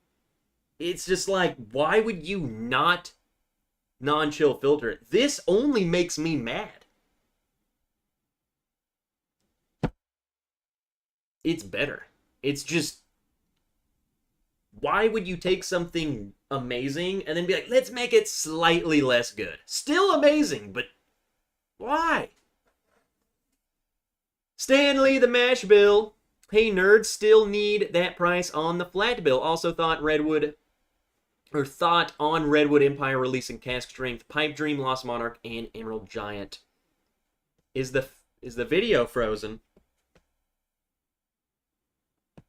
it's just like, why would you not non-chill filter it? This only makes me mad. It's better. It's just, why would you take something amazing and then be like, let's make it slightly less good? Still amazing, but why? Stanley the Mash Bill. Hey, nerds, still need that price on the flat bill. Also thought on Redwood Empire releasing Cask Strength, Pipe Dream, Lost Monarch, and Emerald Giant. Is the video frozen?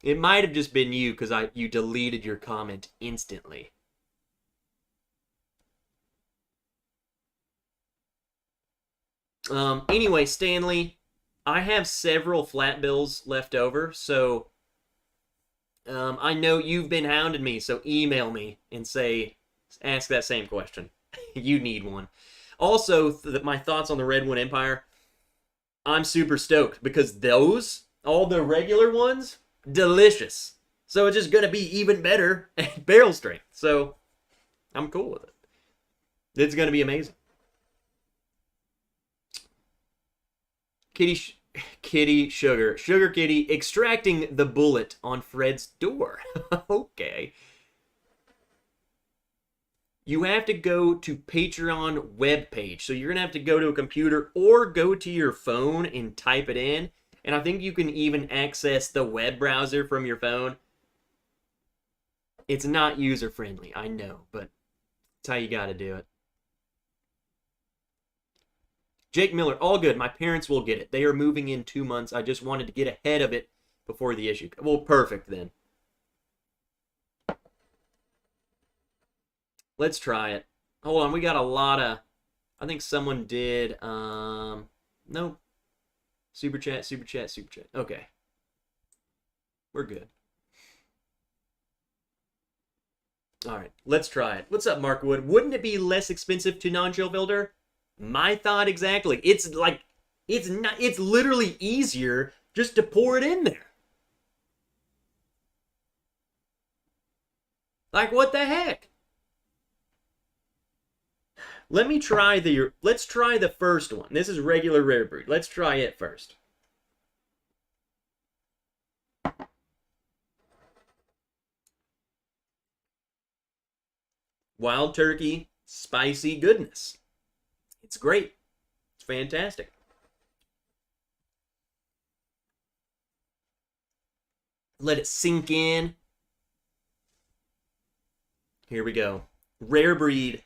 It might have just been you, because you deleted your comment instantly. Anyway, Stanley, I have several flat bills left over, so I know you've been hounding me, so email me and ask that same question. You need one. Also, my thoughts on the Redwood Empire, I'm super stoked, because all the regular ones, delicious. So it's just going to be even better at barrel strength. So I'm cool with it. It's going to be amazing. Kitty Sugar Kitty extracting the bullet on Fred's door. Okay. You have to go to Patreon webpage. So you're going to have to go to a computer or go to your phone and type it in. And I think you can even access the web browser from your phone. It's not user-friendly, I know, but it's how you got to do it. Jake Miller, all good. My parents will get it. They are moving in 2 months. I just wanted to get ahead of it before the issue. Well, perfect then. Let's try it. Hold on, we got a lot of... I think someone did... Nope. Super chat. Okay. We're good. All right, let's try it. What's up, Mark Wood? Wouldn't it be less expensive to non-chill filter? My thought exactly. It's like, it's not, it's literally easier just to pour it in there. Like, what the heck? Let's try the first one. This is regular rare breed. Let's try it first. Wild turkey, spicy goodness. It's great. It's fantastic. Let it sink in. Here we go. Rare breed,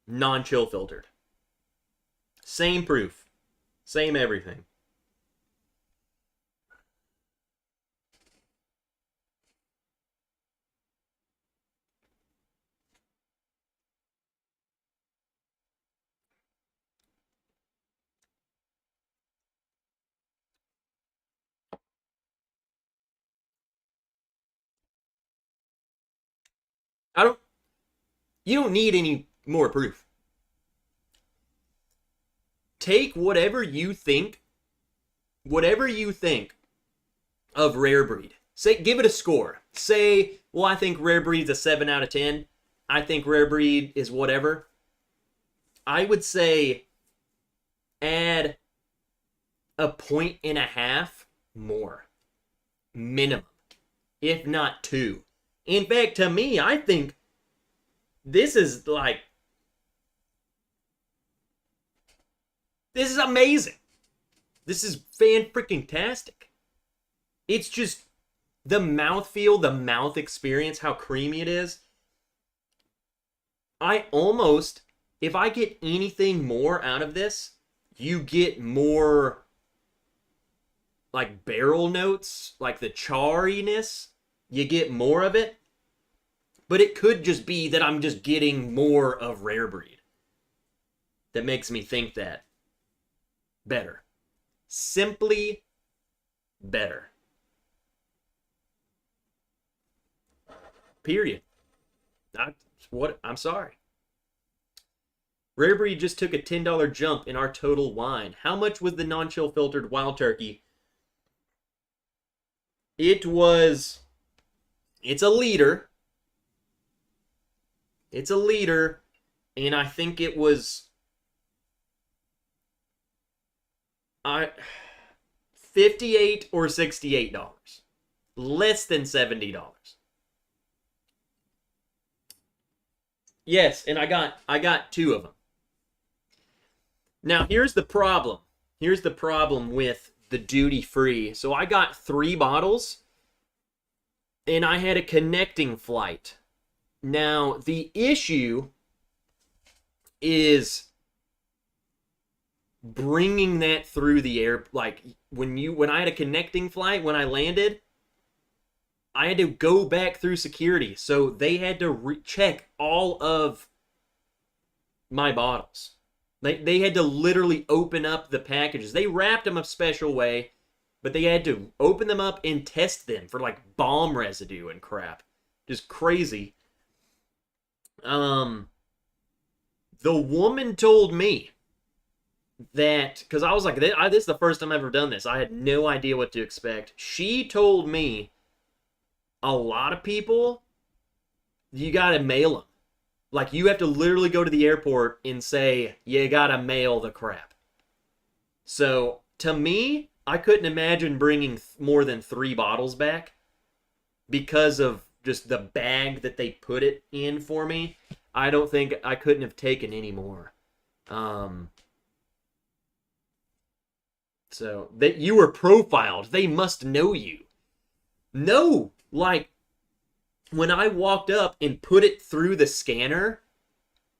non-chill filtered. Same proof. Same everything. You don't need any more proof. Take whatever you think of rare breed. Say, give it a score. Say, well, I think rare breed's a 7 out of 10. I think rare breed is whatever. I would say add 1.5 points more. Minimum. If not 2. In fact, to me, I think this is amazing. This is fan-freaking-tastic. It's just the mouthfeel, the mouth experience, how creamy it is. If I get anything more out of this, you get more like barrel notes, like the charriness. You get more of it. But it could just be that I'm just getting more of rare breed. That makes me think that. Better. Simply better. Period. I'm sorry. Rare breed just took a $10 jump in our total wine. How much was the non-chill filtered wild turkey? It's a liter. It's a liter, and I think it was $58 or $68. Less than $70. Yes, and I got 2 of them. Now, here's the problem. Here's the problem with the duty free. So I got 3 bottles, and I had a connecting flight. Now, the issue is bringing that through the air. Like, when I had a connecting flight, when I landed, I had to go back through security. So they had to check all of my bottles. They had to literally open up the packages. They wrapped them a special way, but they had to open them up and test them for, like, bomb residue and crap. Just crazy. The woman told me that, because I was like, this is the first time I've ever done this. I had no idea what to expect. She told me a lot of people, you gotta mail them. Like, you have to literally go to the airport and say, you gotta mail the crap. So, to me, I couldn't imagine bringing more than 3 bottles back because of just the bag that they put it in for me. I don't think I couldn't have taken any more. So that you were profiled, they must know you. No, like when I walked up and put it through the scanner,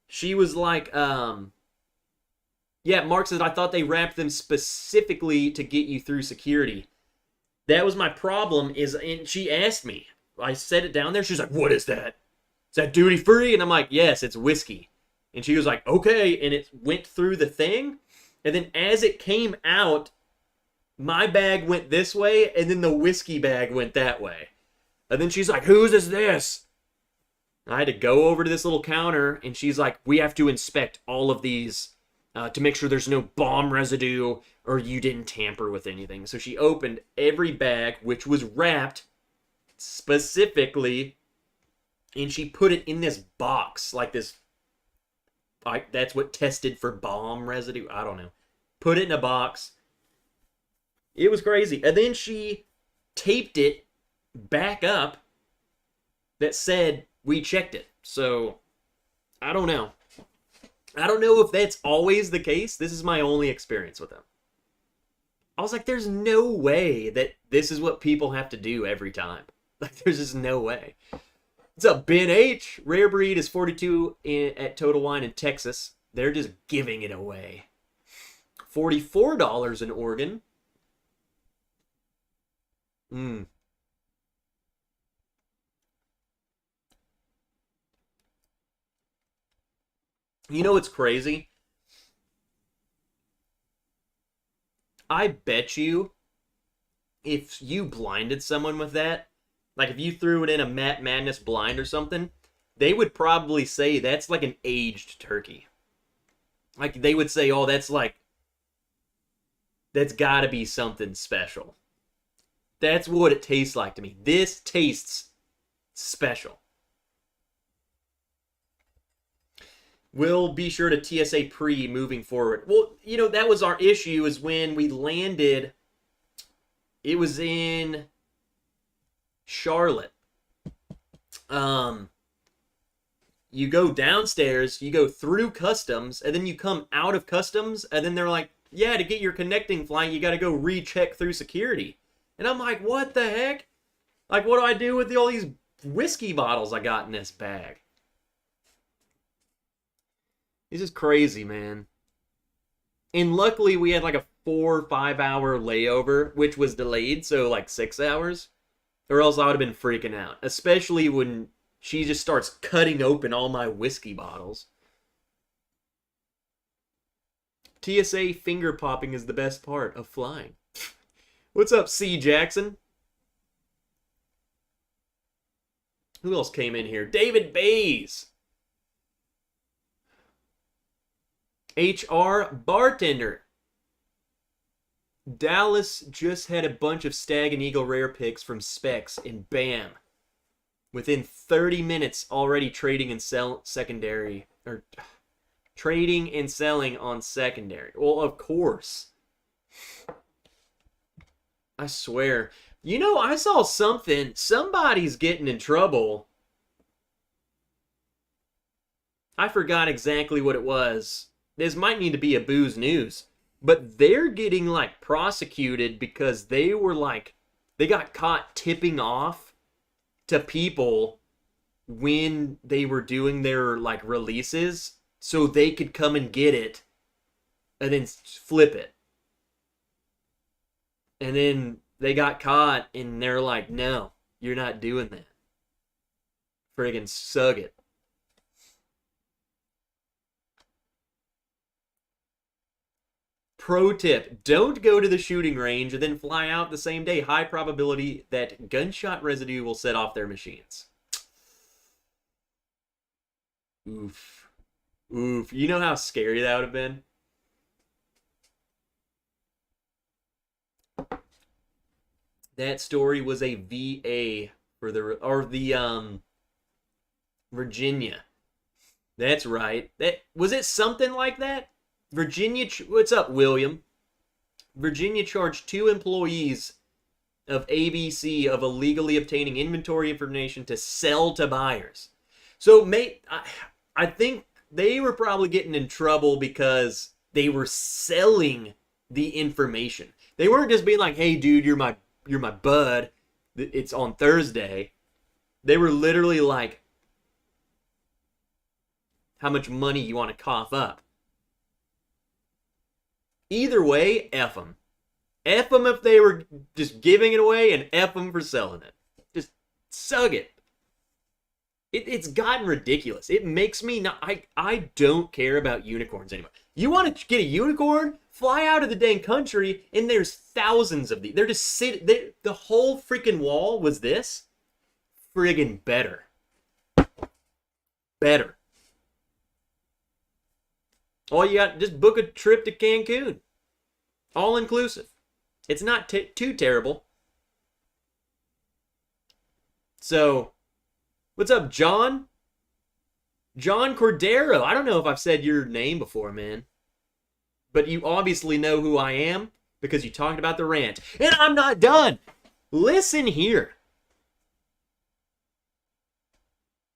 she was like, yeah, Mark said, I thought they wrapped them specifically to get you through security. That was my problem, and she asked me. I set it down there. She's like, what is that? Is that duty free? And I'm like, yes, it's whiskey. And she was like, okay. And it went through the thing. And then as it came out, my bag went this way, and then the whiskey bag went that way. And then she's like, whose is this? I had to go over to this little counter, and she's like, we have to inspect all of these to make sure there's no bomb residue or you didn't tamper with anything. So she opened every bag, which was wrapped specifically, and she put it in this box, like this. That's what tested for bomb residue. I don't know. Put it in a box. It was crazy. And then she taped it back up that said we checked it. So, I don't know. I don't know if that's always the case. This is my only experience with them. I was like, there's no way that this is what people have to do every time. Like, there's just no way. What's up, Ben H? Rare Breed is 42 at Total Wine in Texas. They're just giving it away. $44 in Oregon. You know what's crazy? I bet you if you blinded someone with that, like if you threw it in a Matt Madness blind or something, they would probably say that's like an aged turkey. Like they would say, oh, that's gotta be something special. That's what it tastes like to me. This tastes special. We'll be sure to TSA pre moving forward. Well, you know, that was our issue is when we landed, it was in Charlotte. You go downstairs, you go through customs, and then you come out of customs, and then they're like, yeah, to get your connecting flight, you got to go recheck through security. And I'm like, what the heck? Like, what do I do with all these whiskey bottles I got in this bag? This is crazy, man. And luckily, we had like a 4 or 5 hour layover, which was delayed, so like 6 hours. Or else I would have been freaking out. Especially when she just starts cutting open all my whiskey bottles. TSA finger popping is the best part of flying. What's up, C. Jackson? Who else came in here? David Bays. HR Bartender. Dallas just had a bunch of Stag and Eagle rare picks from Specs, and bam. Within 30 minutes, already trading and secondary. Or trading and selling on secondary. Well, of course. I swear. You know, I saw something. Somebody's getting in trouble. I forgot exactly what it was. This might need to be a booze news. But they're getting, like, prosecuted because they were, like, they got caught tipping off to people when they were doing their, like, releases so they could come and get it and then flip it. And then they got caught and they're like, no, you're not doing that. Friggin' sug it. Pro tip, don't go to the shooting range and then fly out the same day. High probability that gunshot residue will set off their machines. Oof. Oof. You know how scary that would have been? That story was a VA for the Virginia. That's right. Was it something like that? Virginia, what's up, William? Virginia charged 2 employees of ABC of illegally obtaining inventory information to sell to buyers. So, mate, I think they were probably getting in trouble because they were selling the information. They weren't just being like, "Hey, dude, you're my bud. It's on Thursday." They were literally like, "How much money you want to cough up?" Either way, F them. F them if they were just giving it away, and F them for selling it. Just sug it. It's gotten ridiculous. It makes me not... I don't care about unicorns anymore. You want to get a unicorn? Fly out of the dang country, and there's thousands of these. They're just sitting... The whole freaking wall was this. Friggin' better. better. All you got, just book a trip to Cancun. All inclusive. It's not too terrible. So, what's up, John? John Cordero. I don't know if I've said your name before, man. But you obviously know who I am because you talked about the rant. And I'm not done. Listen here.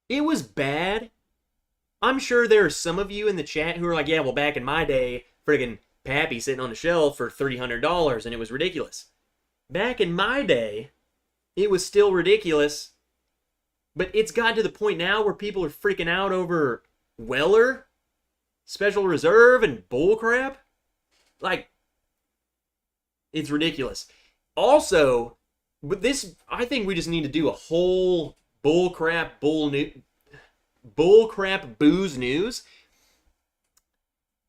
It was bad. I'm sure there are some of you in the chat who are like, yeah, well, back in my day, friggin' Pappy sitting on the shelf for $300 and it was ridiculous. Back in my day, it was still ridiculous. But it's gotten to the point now where people are freaking out over Weller, Special Reserve, and bullcrap. Like, it's ridiculous. Also, with this, I think we just need to do a whole bullcrap booze news.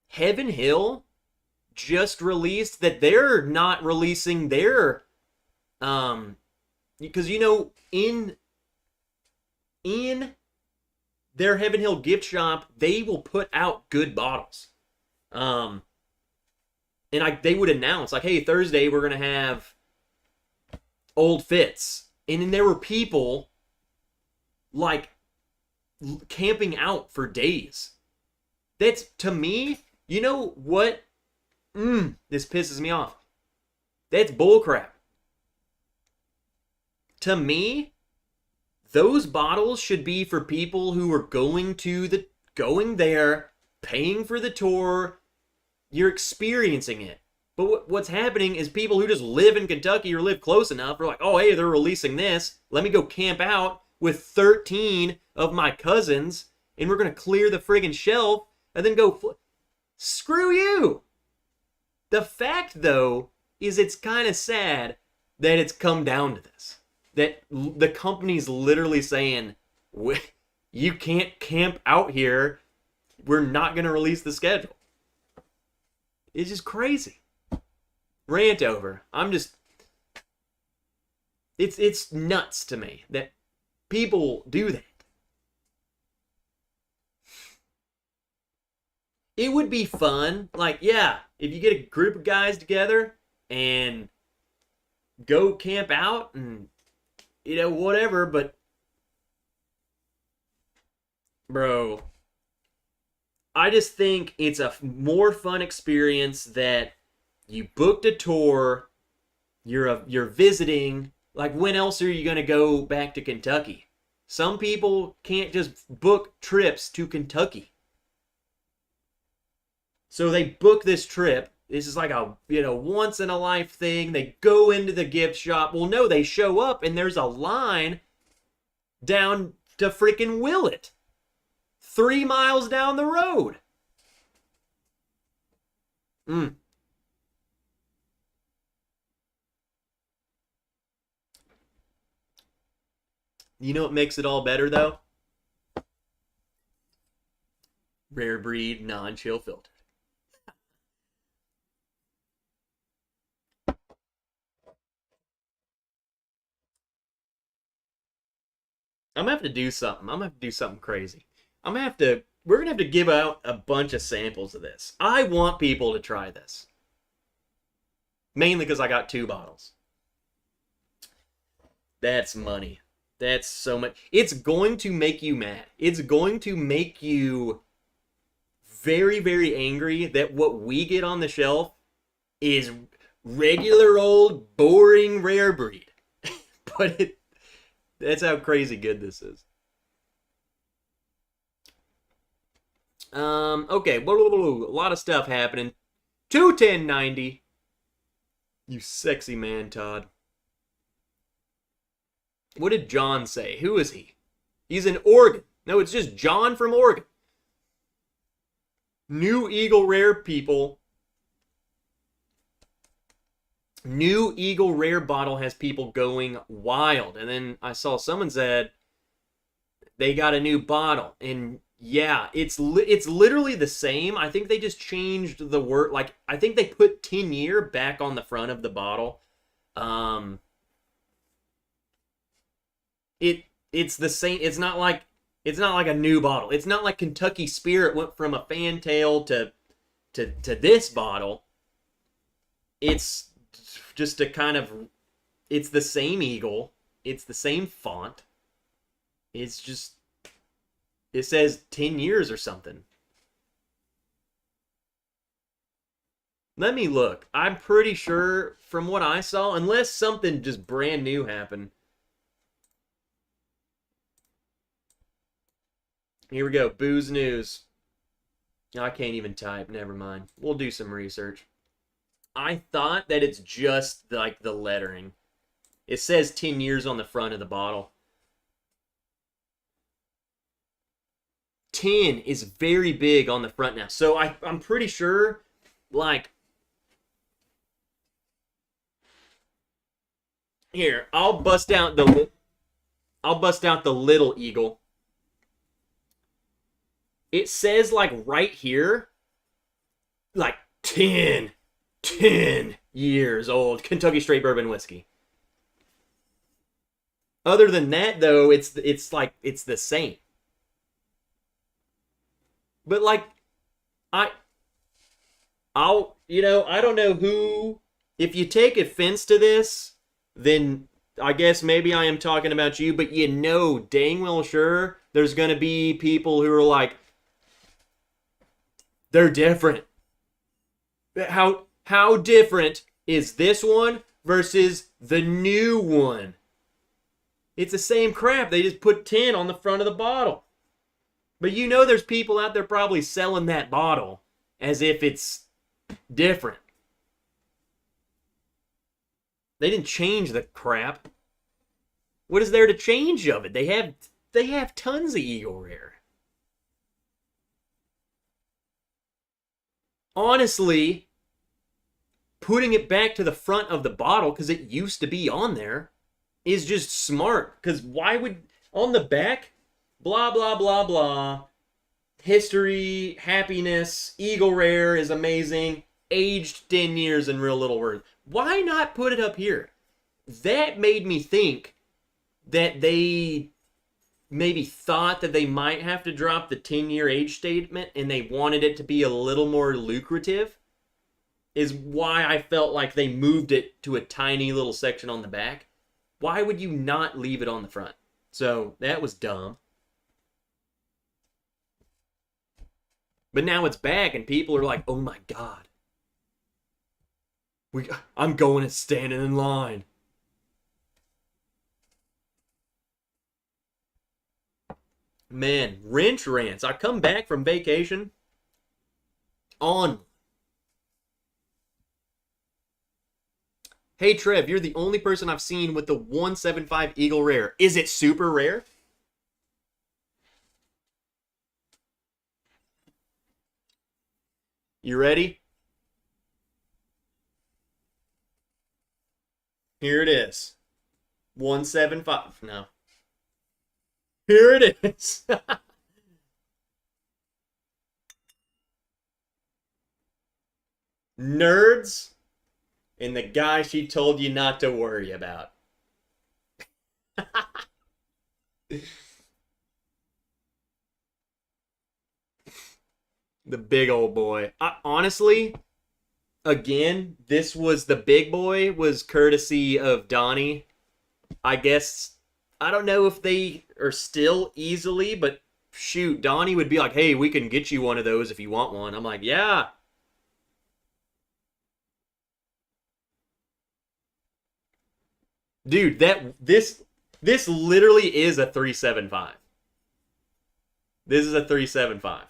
Heaven Hill just released that they're not releasing their, because in their Heaven Hill gift shop, they will put out good bottles. And they would announce, like, hey, Thursday we're going to have Old Fitz. And then there were people, like, camping out for days. That's, to me, you know what? This pisses me off. That's bullcrap. To me, those bottles should be for people who are going there, paying for the tour. You're experiencing it. But what's happening is people who just live in Kentucky or live close enough are like, oh, hey, they're releasing this. Let me go camp out with 13 of my cousins, and we're going to clear the friggin' shelf and then go... Screw you! The fact, though, is it's kind of sad that it's come down to this. That the company's literally saying, you can't camp out here. We're not going to release the schedule. It's just crazy. Rant over. It's nuts to me that people do that. It would be fun, like, yeah, if you get a group of guys together and go camp out and, whatever, but, bro, I just think it's a more fun experience that you booked a tour, you're visiting. Like, when else are you going to go back to Kentucky? Some people can't just book trips to Kentucky. So they book this trip. This is like a, once in a life thing. They go into the gift shop. Well, no, they show up and there's a line down to freaking Willett. 3 miles down the road. You know what makes it all better, though? Rare breed, non-chill filter. I'm gonna have to do something. I'm gonna have to do something crazy. We're gonna have to give out a bunch of samples of this. I want people to try this. Mainly because I got 2 bottles. That's money. That's so much. It's going to make you mad. It's going to make you very, very angry that what we get on the shelf is regular old boring rare breed. But that's how crazy good this is. Okay, a lot of stuff happening. 21090. You sexy man, Todd. What did John say? Who is he? He's in Oregon. No, it's just John from Oregon. New Eagle Rare people. New Eagle Rare bottle has people going wild. And then I saw someone said they got a new bottle. And yeah, it's literally the same. I think they just changed the word. Like, I think they put 10-year back on the front of the bottle. It's the same. It's not like It's not like a new bottle. It's not like Kentucky Spirit went from a fantail to this bottle. It's just a kind of, it's the same eagle. It's the same font. It's just, it says 10 years or something. Let me look. I'm pretty sure from what I saw, unless something just brand new happened. Here we go. Booze News. I can't even type. Never mind. We'll do some research. I thought that it's just like the lettering. It says 10 years on the front of the bottle. 10 is very big on the front now. So I'm pretty sure, like, here, I'll bust out the little eagle. It says, like, right here, like, 10 years old Kentucky Straight Bourbon Whiskey. Other than that, though, it's like, it's the same. But, like, I'll, you know, I don't know who, if you take offense to this, then I guess maybe I am talking about you, but you know dang well sure there's going to be people who are like, they're different. How different is this one versus the new one? It's the same crap. They just put 10 on the front of the bottle. But you know there's people out there probably selling that bottle as if it's different. They didn't change the crap. What is there to change of it? They have tons of Eagle Rare. Honestly, putting it back to the front of the bottle because it used to be on there is just smart. Because why would, on the back, blah, blah, blah, blah, history, happiness, Eagle Rare is amazing, aged 10 years and real little worth. Why not put it up here? That made me think that they maybe thought that they might have to drop the 10-year age statement and they wanted it to be a little more lucrative, is why I felt like they moved it to a tiny little section on the back. Why would you not leave it on the front? So that was dumb. But now it's back and people are like, oh my God. I'm going and standing in line. Man, wrench rants. I come back from vacation on. Hey Trev, you're the only person I've seen with the 175 Eagle Rare. Is it super rare? You ready? Here it is. 175. No. Here it is. Nerds and the guy she told you not to worry about. The big old boy. Honestly, again, this was the big boy was courtesy of Donnie. I guess, I don't know if they are still easily, but shoot, Donnie would be like, hey, we can get you one of those if you want one. I'm like, yeah. Dude, this literally is a 375. This is a 375.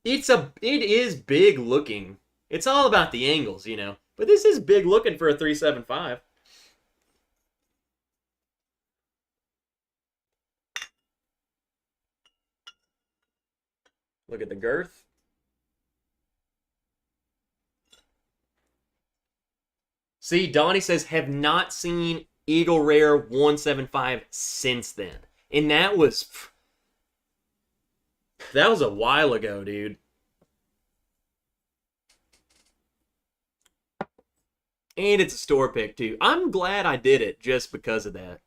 It is big looking. It's all about the angles, you know. But this is big looking for a 375. Look at the girth. See, Donnie says, have not seen Eagle Rare 175 since then. And that was a while ago, dude. And it's a store pick, too. I'm glad I did it just because of that.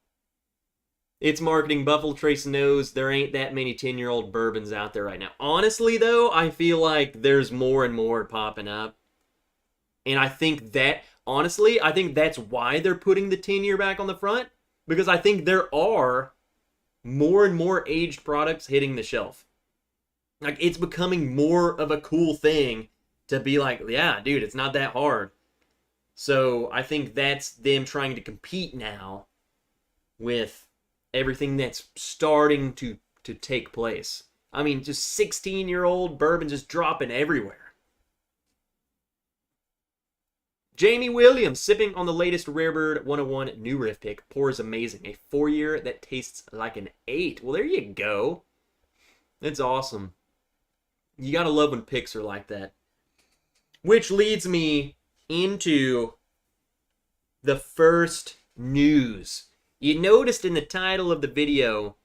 It's marketing. Buffalo Trace knows there ain't that many 10-year-old bourbons out there right now. Honestly, though, I feel like there's more and more popping up. And I think that, honestly, I think that's why they're putting the 10-year back on the front. Because I think there are more and more aged products hitting the shelf. Like, it's becoming more of a cool thing to be like, yeah, dude, it's not that hard. So I think that's them trying to compete now with everything that's starting to take place. I mean, just 16-year-old bourbon just dropping everywhere. Jamie Williams, sipping on the latest Rarebird 101 new riff pick. Pours amazing. A 4-year that tastes like an 8. Well, there you go. That's awesome. You gotta love when picks are like that. Which leads me into the first news. You noticed in the title of the video,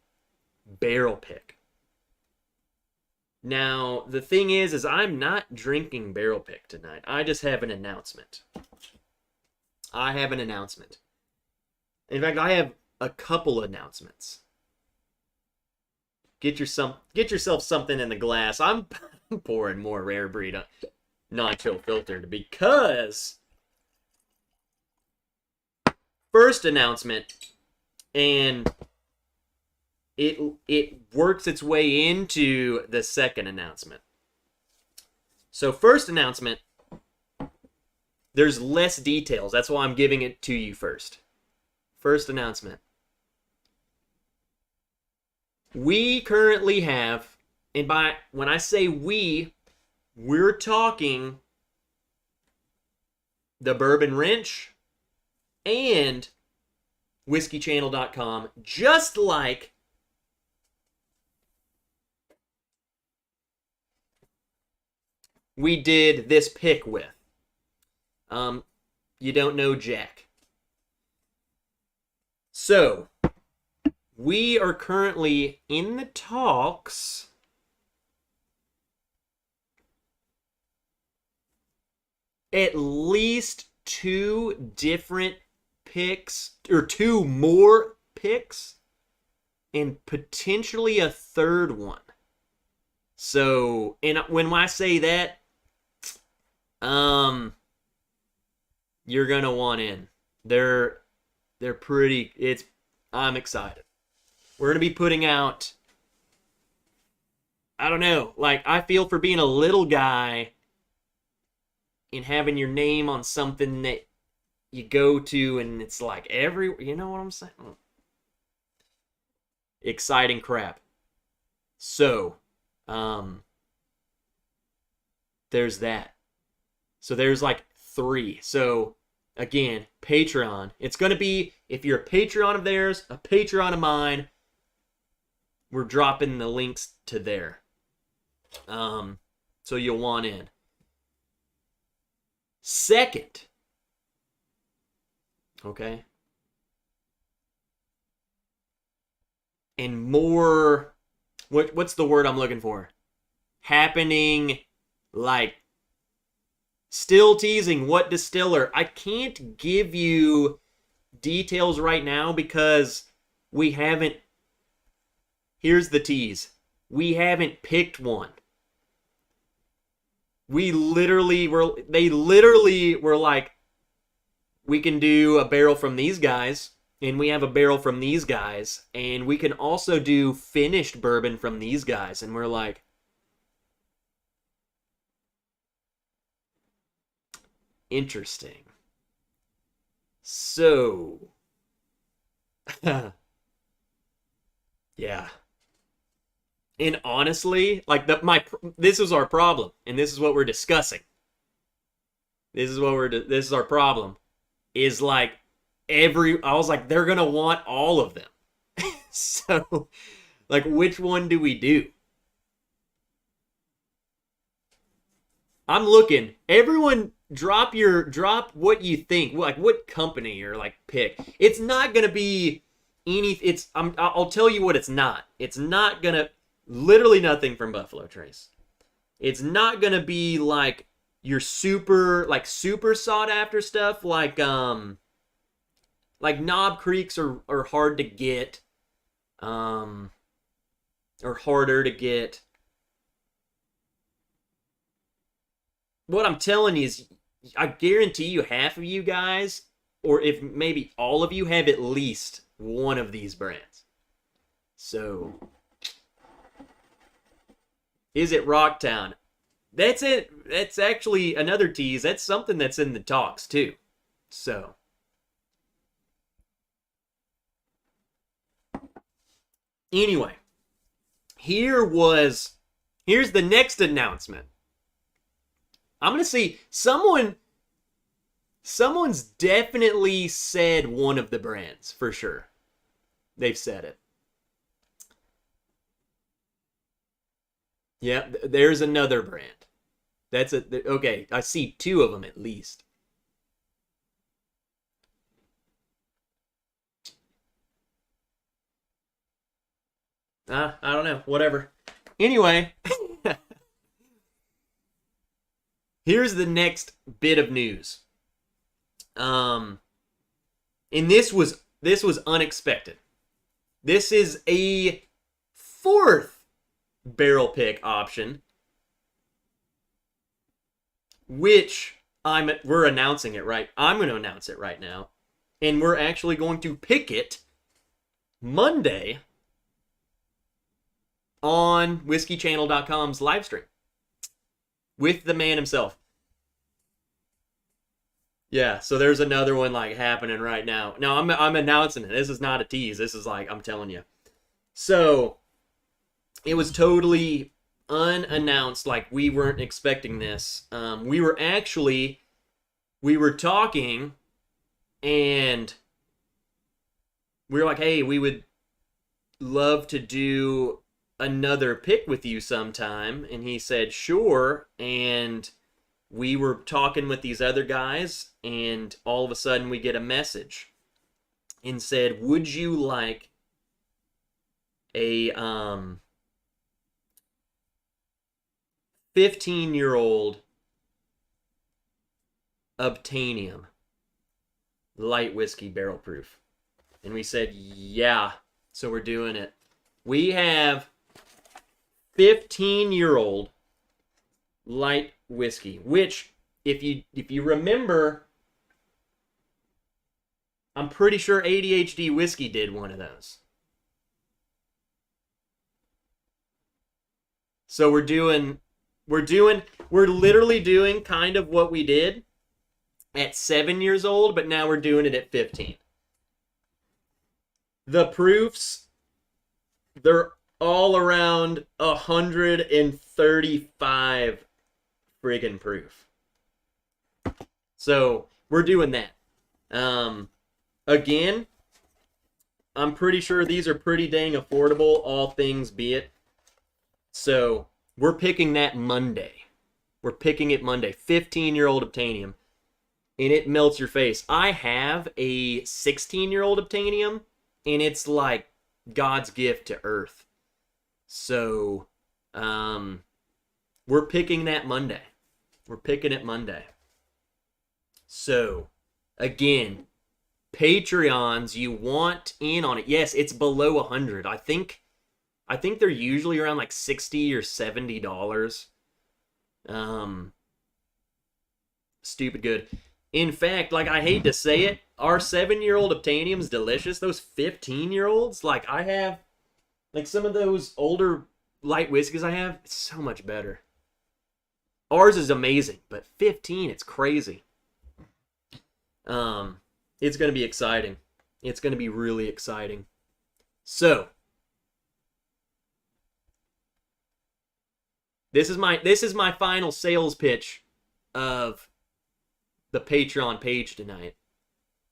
barrel pick. Now, the thing is I'm not drinking barrel pick tonight. I just have an announcement. I have an announcement. In fact, I have a couple announcements. Get yourself something in the glass. I'm pouring more Rare Breed non-chill filtered because first announcement, and it works its way into the second announcement. So first announcement, there's less details. That's why I'm giving it to you first. First announcement. We currently have, and when I say we're talking the Bourbon Wrench and whiskeychannel.com, just like we did this pick with. You don't know Jack. So, we are currently in the talks at least 2 different picks, or 2 more picks, and potentially a third one. So, and when I say that, you're gonna want in. They're pretty. I'm excited. We're gonna be putting out. I don't know. Like, I feel for being a little guy and having your name on something that you go to and it's like you know what I'm saying? Exciting crap. So, there's that. So there's like 3. So again, Patreon. It's going to be, if you're a Patreon of theirs, a Patreon of mine, we're dropping the links to there. So you'll want in. Second. Okay. And more, what's the word I'm looking for? Happening, like, still teasing what distiller. I can't give you details right now because we haven't, here's the tease. We haven't picked one. They literally were like, we can do a barrel from these guys, and we have a barrel from these guys, and we can also do finished bourbon from these guys. And we're like, interesting. So, yeah. And honestly, like this is our problem, and this is what we're discussing. This is our problem. Is like I was like, they're gonna want all of them. So, like, which one do we do? I'm looking. Everyone, drop what you think. Like, what company or like pick. It's not gonna be any. I'll tell you what it's not. It's not gonna. Literally nothing from Buffalo Trace. It's not gonna be like your super sought after stuff like Knob Creeks are hard to get. or harder to get. What I'm telling you is, I guarantee you half of you guys, or if maybe all of you, have at least one of these brands. So, is it Rocktown? That's it. That's actually another tease. That's something that's in the talks too. So, anyway, here's the next announcement. I'm gonna see someone's definitely said one of the brands for sure. They've said it. Yeah, there's another brand. That's okay. I see two of them at least. I don't know. Whatever. Anyway, here's the next bit of news. And this was unexpected. This is a fourth barrel pick option, which we're announcing it right. I'm going to announce it right now, and we're actually going to pick it Monday on whiskeychannel.com's live stream with the man himself. Yeah, so there's another one like happening right now. No, I'm announcing it. This is not a tease. This is like, I'm telling you. So it was totally unannounced. Like, we weren't expecting this. We were talking, and we were like, hey, we would love to do another pick with you sometime. And he said, sure. And we were talking with these other guys, and all of a sudden we get a message and said, would you like a 15-year-old Obtainium light whiskey barrel proof? And we said, yeah. So we're doing it. We have 15-year-old light whiskey, which, if you remember, I'm pretty sure ADHD Whiskey did one of those. So we're literally doing kind of what we did at 7 years old, but now we're doing it at 15. The proofs, they're all around 135 friggin' proof. So we're doing that. Again, I'm pretty sure these are pretty dang affordable, all things be it. So we're picking that Monday. We're picking it Monday. 15-year-old Obtainium. And it melts your face. I have a 16-year-old Obtainium, and it's like God's gift to Earth. So, we're picking that Monday. We're picking it Monday. So, again, Patreons, you want in on it. Yes, it's below 100. I think they're usually around like $60 or $70. Stupid good. In fact, like, I hate to say it, our 7-year-old Obtainium's delicious. Those 15-year-olds, like, I have, like, some of those older light whiskeys I have, it's so much better. Ours is amazing, but 15, it's crazy. It's going to be exciting. It's going to be really exciting. So, this is my final sales pitch of the Patreon page tonight.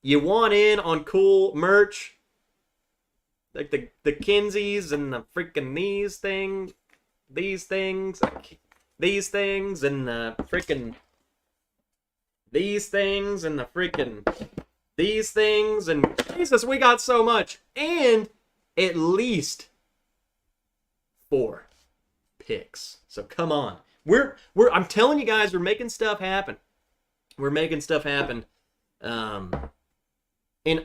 You want in on cool merch, like the Kinseys and the freaking these things, and the freaking these things, and the freaking these things, and Jesus, we got so much, and at least 4 picks. So come on, I'm telling you guys, we're making stuff happen. We're making stuff happen. And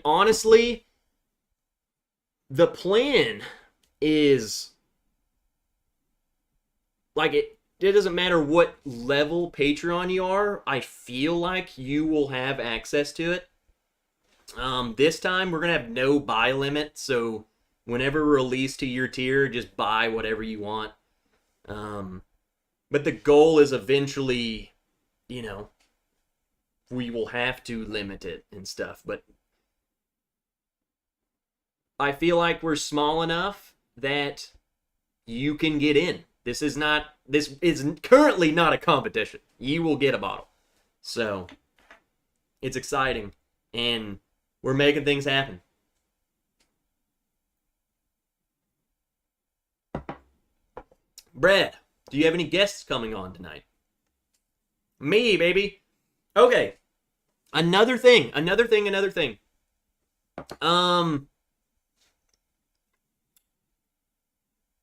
honestly, The plan is like it doesn't matter what level Patreon you are, I feel like you will have access to it. This time we're gonna have no buy limit, so whenever released to your tier, just buy whatever you want. But the goal is eventually, you know, we will have to limit it and stuff. But I feel like we're small enough that you can get in. This is currently not a competition. You will get a bottle. So, it's exciting. And we're making things happen. Brad, do you have any guests coming on tonight? Me, baby. Okay. Another thing.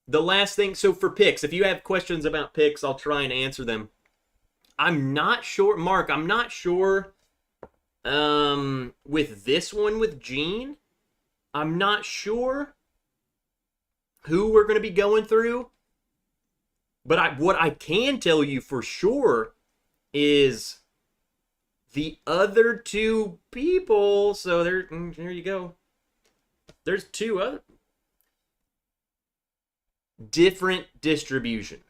The last thing, so for picks, if you have questions about picks, I'll try and answer them. I'm not sure, Mark, I'm not sure with this one with Gene, I'm not sure who we're going to be going through. But what I can tell you for sure is the other two people. So there you go. There's two other different distribution.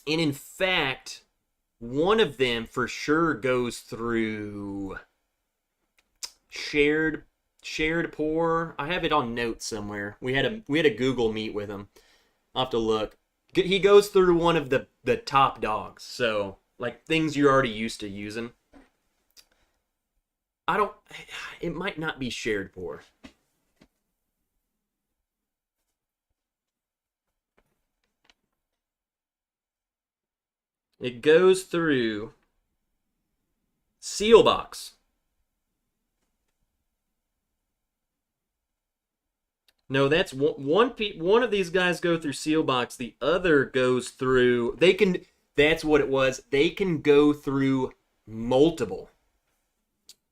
And in fact, one of them for sure goes through shared pour. I have it on notes somewhere. We had a Google meet with him. I'll have to look. He goes through one of the top dogs. So, like, things you're already used to using. It might not be shared pour. It goes through Sealbox. No, that's one of these guys go through Sealbox. The other goes through. That's what it was. They can go through multiple.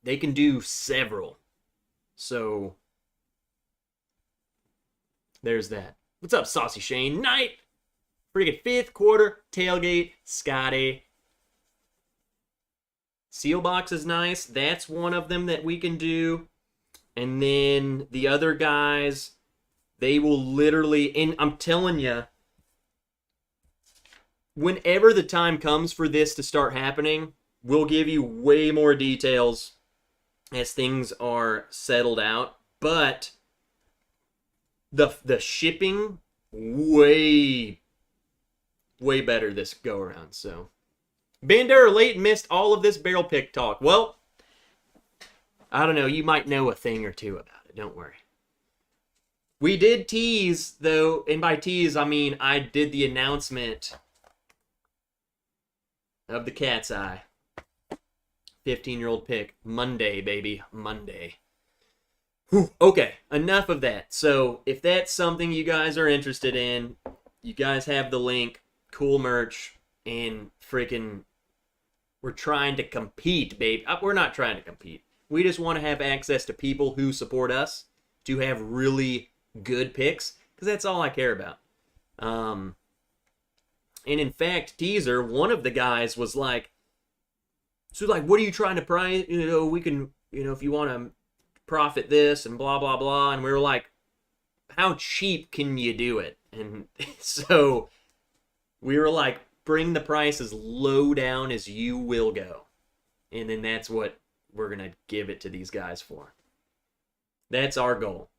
They can do several. So there's that. What's up, Saucy Shane? Night. Friggin' fifth quarter tailgate, Scotty. Sealbox is nice. That's one of them that we can do. And then the other guys, they will literally, and I'm telling you, whenever the time comes for this to start happening, we'll give you way more details as things are settled out. But the shipping, way better this go around. So Bandera late missed all of this barrel pick talk. Well, I don't know, you might know a thing or two about it, don't worry. We did tease though, and by tease I mean I did the announcement of the Cat's Eye 15-year-old pick Monday, baby, Monday. Whew. Okay, enough of that. So if that's something you guys are interested in, you guys have the link. Cool merch, and freaking, we're trying to compete, babe. We're not trying to compete. We just want to have access to people who support us to have really good picks, because that's all I care about. And in fact, Teaser, one of the guys was like, what are you trying to price? We can, if you want to profit this and blah, blah, blah. And we were like, how cheap can you do it? And so we were like, bring the price as low down as you will go. And then that's what we're going to give it to these guys for. That's our goal.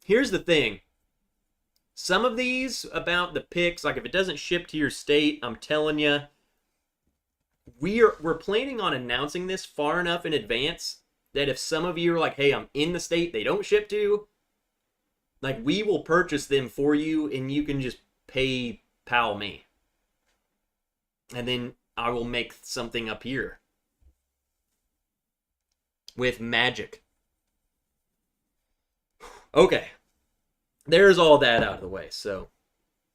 Here's the thing. Some of these about the picks, like if it doesn't ship to your state, I'm telling you, we're planning on announcing this far enough in advance that if some of you are like, hey, I'm in the state they don't ship to, like, we will purchase them for you, and you can just PayPal me. And then I will make something up here. With magic. Okay. There's all that out of the way, so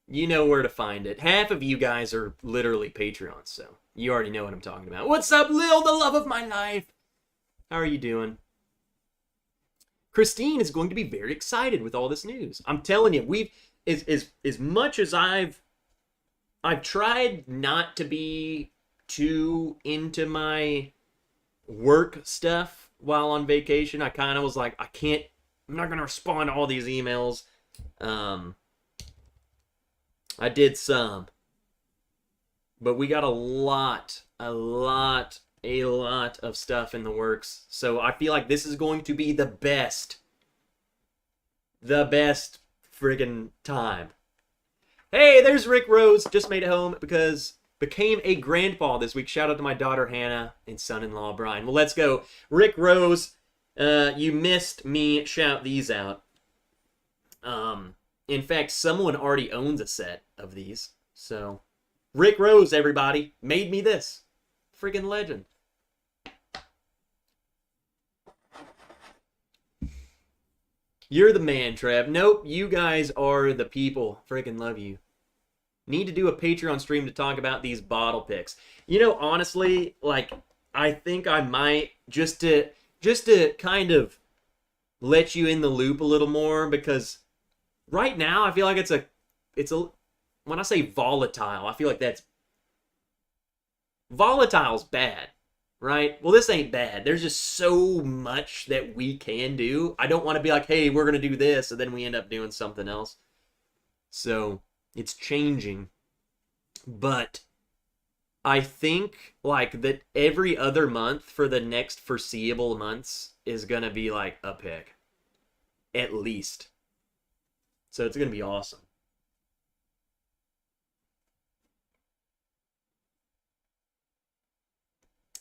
you know where to find it. Half of you guys are literally Patreons, so you already know what I'm talking about. What's up, Lil, the love of my life? How are you doing? Christine is going to be very excited with all this news. I'm telling you, we've as much as I've tried not to be too into my work stuff while on vacation. I kind of was like, I'm not gonna respond to all these emails. I did some, but we got a lot of stuff in the works. So I feel like this is going to be the best friggin' time. Hey, there's Rick Rose. Just made it home because became a grandpa this week. Shout out to my daughter Hannah and son-in-law Brian. Well, let's go. Rick Rose, you missed me shout these out. In fact, someone already owns a set of these. So, Rick Rose, everybody, made me this. Friggin' legend. You're the man, Trev. Nope, you guys are the people. Friggin' love you. Need to do a Patreon stream to talk about these bottle picks. You know, honestly, like, I think I might just to kind of let you in the loop a little more, because right now I feel like it's a when I say volatile, I feel like that's volatile's bad, right? Well, this ain't bad. There's just so much that we can do. I don't want to be like, hey, we're going to do this, and then we end up doing something else. So, it's changing. But I think, like, that every other month for the next foreseeable months is going to be, like, a pick. At least. So, it's going to be awesome.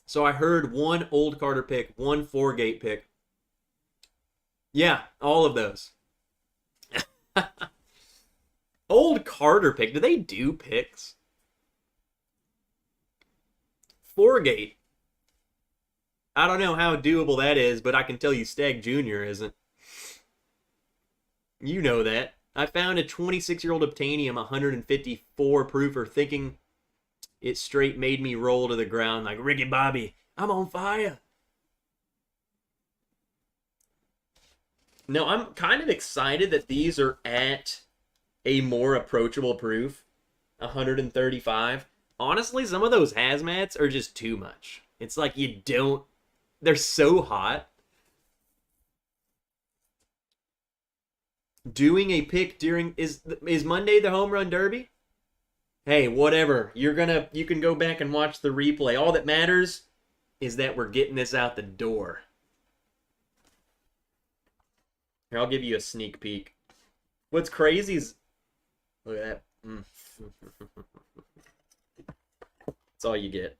So I heard one Old Carter pick, one four-gate pick. Yeah, all of those. Old Carter pick. Do they do picks? Four-gate. I don't know how doable that is, but I can tell you Stag Jr. isn't. You know that. I found a 26-year-old Obtainium 154 proofer thinking it straight made me roll to the ground like, Ricky Bobby, I'm on fire. No, I'm kind of excited that these are at a more approachable proof, 135. Honestly, some of those hazmats are just too much. It's like they're so hot. Doing a pick during, is Monday the home run derby? Hey, whatever. You can go back and watch the replay. All that matters is that we're getting this out the door. Here, I'll give you a sneak peek. What's crazy is, look at that. That's all you get.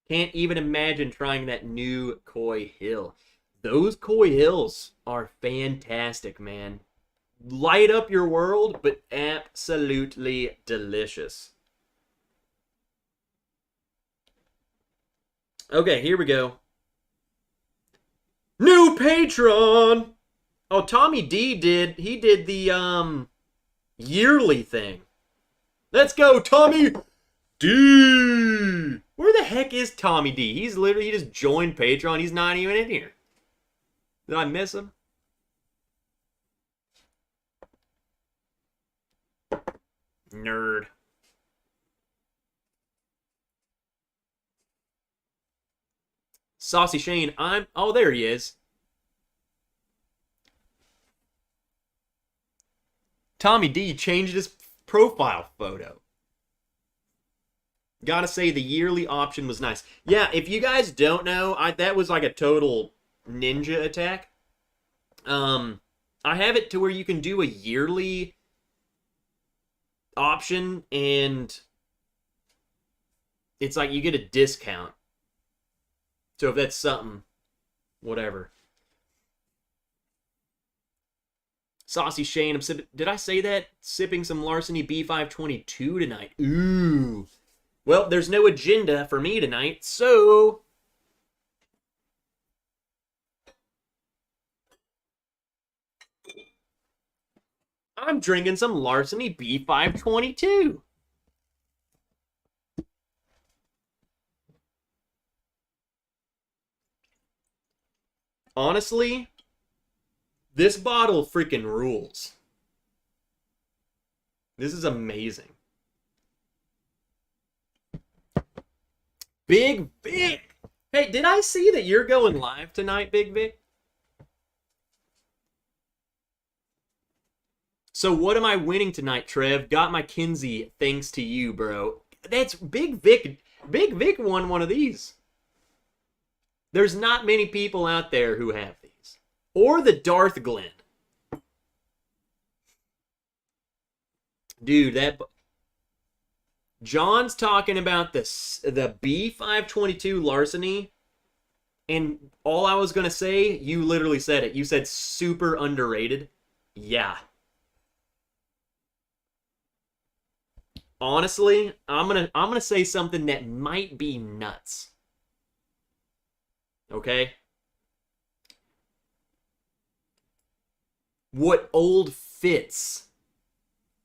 Can't even imagine trying that new Koi Hill. Those Koi Hills are fantastic, man. Light up your world, but absolutely delicious. Okay, here we go. New patron! Oh, Tommy D did the yearly thing. Let's go, Tommy D! Where the heck is Tommy D? He just joined Patreon. He's not even in here. Did I miss him? Nerd. Saucy Shane, oh, there he is. Tommy D changed his profile photo. Gotta say, the yearly option was nice. Yeah, if you guys don't know, that was like a total ninja attack. I have it to where you can do a yearly option, and it's like you get a discount. So if that's something, whatever. Saucy Shane, did I say that? Sipping some Larceny B522 tonight. Ooh. Well, there's no agenda for me tonight, so I'm drinking some Larceny B522. Honestly, this bottle freaking rules. This is amazing. Big Vic. Hey, did I see that you're going live tonight, Big Vic? So what am I winning tonight, Trev? Got my Kinsey thanks to you, bro. That's Big Vic. Big Vic won one of these. There's not many people out there who have these. Or the Darth Glen. Dude, that... John's talking about the B522 Larceny, and all I was going to say, you literally said it. You said super underrated. Yeah. Honestly, I'm gonna say something that might be nuts. Okay? What old Fitz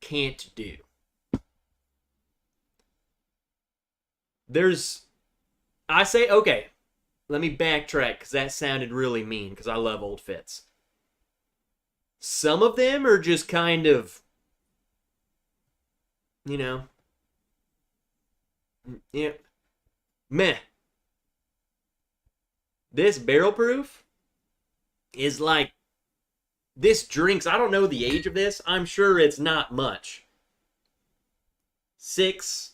can't do. Okay, let me backtrack because that sounded really mean because I love old Fitz. Some of them are just kind of, meh. This barrel proof is like, this drinks, I don't know the age of this. I'm sure it's not much. 6,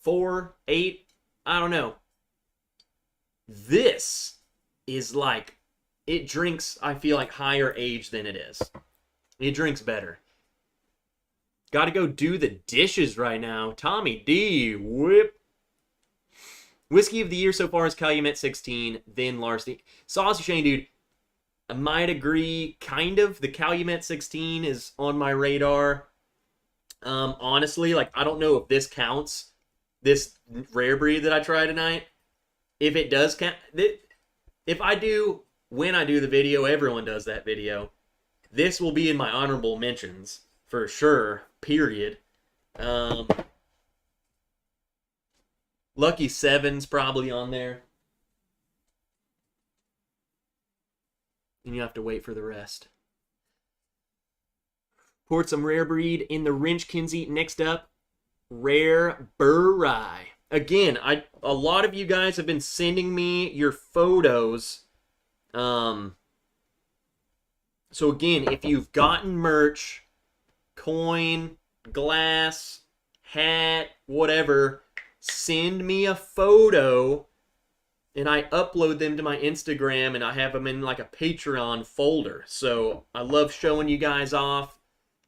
4, 8, I don't know. This is like, it drinks, I feel like, higher age than it is. It drinks better. Got to go do the dishes right now. Tommy D, whip. Whiskey of the year so far is Calumet 16, then Larceny. Saucy Shane, dude, I might agree, kind of. The Calumet 16 is on my radar. Honestly, like, I don't know if this counts. This rare breed that I tried tonight. If it does count, if I do, when I do the video, everyone does that video. This will be in my honorable mentions for sure, period. Lucky 7's probably on there. And you have to wait for the rest. Poured some rare breed in the Wrench Kinsey. Next up, Rare Burrye. Again, a lot of you guys have been sending me your photos. So again, if you've gotten merch, coin, glass, hat, whatever, send me a photo and I upload them to my Instagram and I have them in like a Patreon folder. So I love showing you guys off.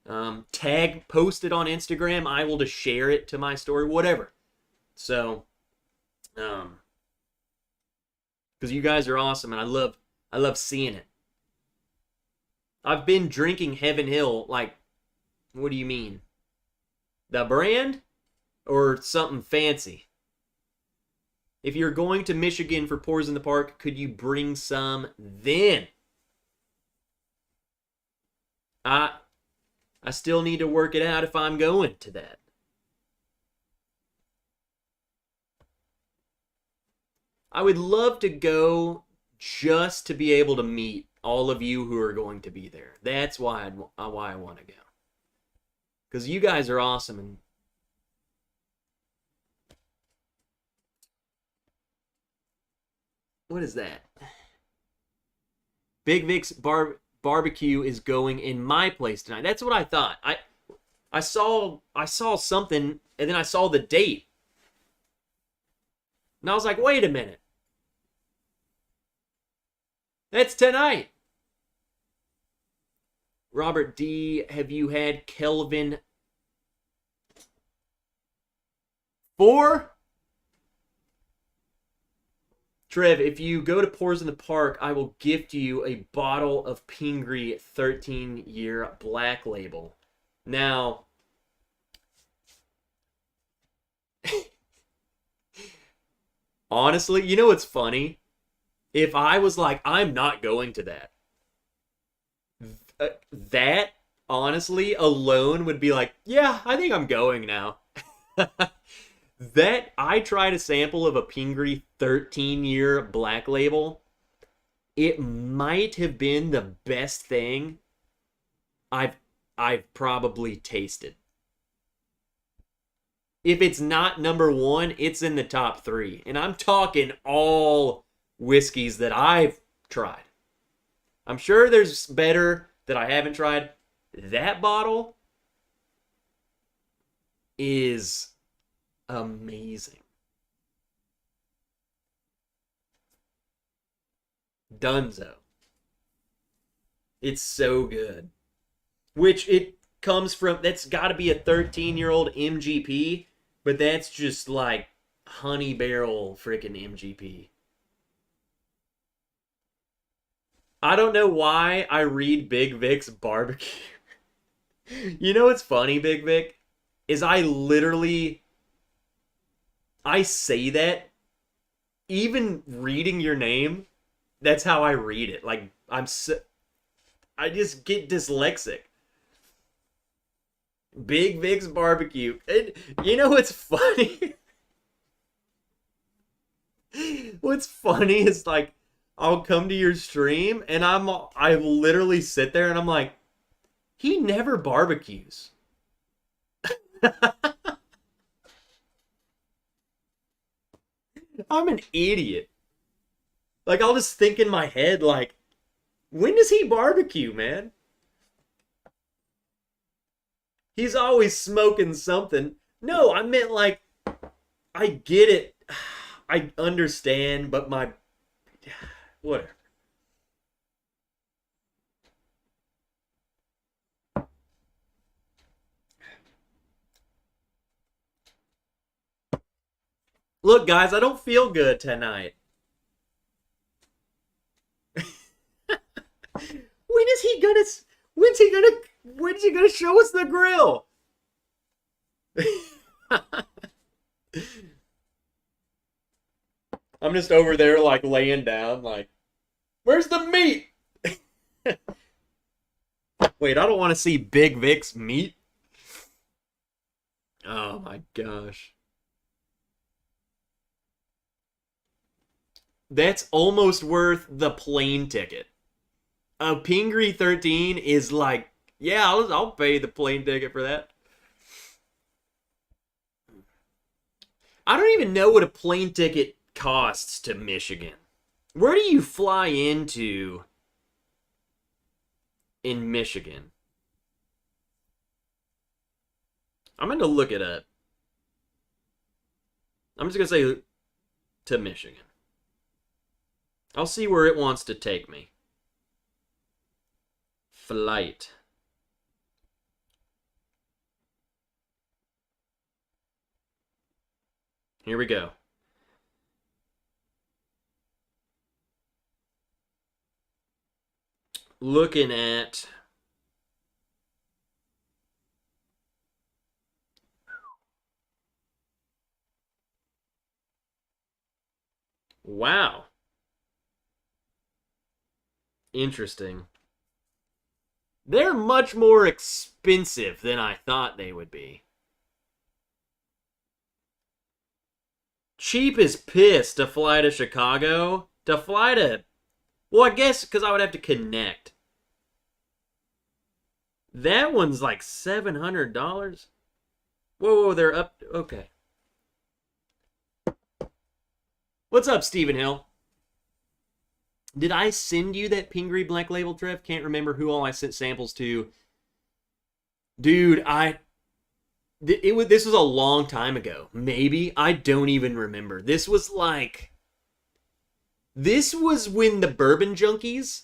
Post it on Instagram. I will just share it to my story, whatever. So, because you guys are awesome and I love seeing it. I've been drinking Heaven Hill, like, what do you mean? The brand? Or something fancy? If you're going to Michigan for Pours in the Park, could you bring some then? I still need to work it out if I'm going to that. I would love to go just to be able to meet all of you who are going to be there. That's why I want to go. Because you guys are awesome. And what is that? Big Vic's barbecue is going in my place tonight. That's what I thought. I saw something and then I saw the date. And I was like, wait a minute. That's tonight. Robert D, have you had Kelvin 4? Trev, if you go to Pours in the Park, I will gift you a bottle of Pingree 13-year Black Label. Now, honestly, you know what's funny? If I was like, I'm not going to that. That honestly alone would be like, yeah, I think I'm going now. That I tried a sample of a Pingree 13-year black label. It might have been the best thing I've I've probably tasted. If it's not number one, it's in the top three. And I'm talking all whiskeys that I've tried. I'm sure there's better that I haven't tried. That bottle is amazing. Dunzo. It's so good. Which it comes from, that's got to be a 13-year-old MGP, but that's just like honey barrel freaking MGP. I don't know why I read Big Vic's barbecue. You know what's funny, Big Vic? Is I say that even reading your name, that's how I read it. Like I just get dyslexic. Big Vic's barbecue. And you know what's funny? What's funny is like I'll come to your stream and I literally sit there and I'm like, he never barbecues. I'm an idiot. Like I'll just think in my head like, when does he barbecue, man? He's always smoking something. No, I meant like, I get it. I understand, but whatever. Look, guys, I don't feel good tonight. When is he gonna? When's he gonna show us the grill? I'm just over there like laying down, like, where's the meat? Wait, I don't want to see Big Vic's meat. Oh my gosh. That's almost worth the plane ticket. A Pingree 13 is like, yeah, I'll pay the plane ticket for that. I don't even know what a plane ticket costs to Michigan. Where do you fly into in Michigan? I'm going to look it up. I'm just going to say to Michigan. I'll see where it wants to take me. Flight. Here we go. Looking at wow. Interesting. They're much more expensive than I thought they would be. Cheap as piss to fly to Chicago. To fly to... Well, I guess because I would have to connect. That one's like $700. Whoa, they're up... Okay. What's up, Stephen Hill? Did I send you that Pingree Black Label, Trev? Can't remember who all I sent samples to. Dude, this was a long time ago. Maybe. I don't even remember. This was when the Bourbon Junkies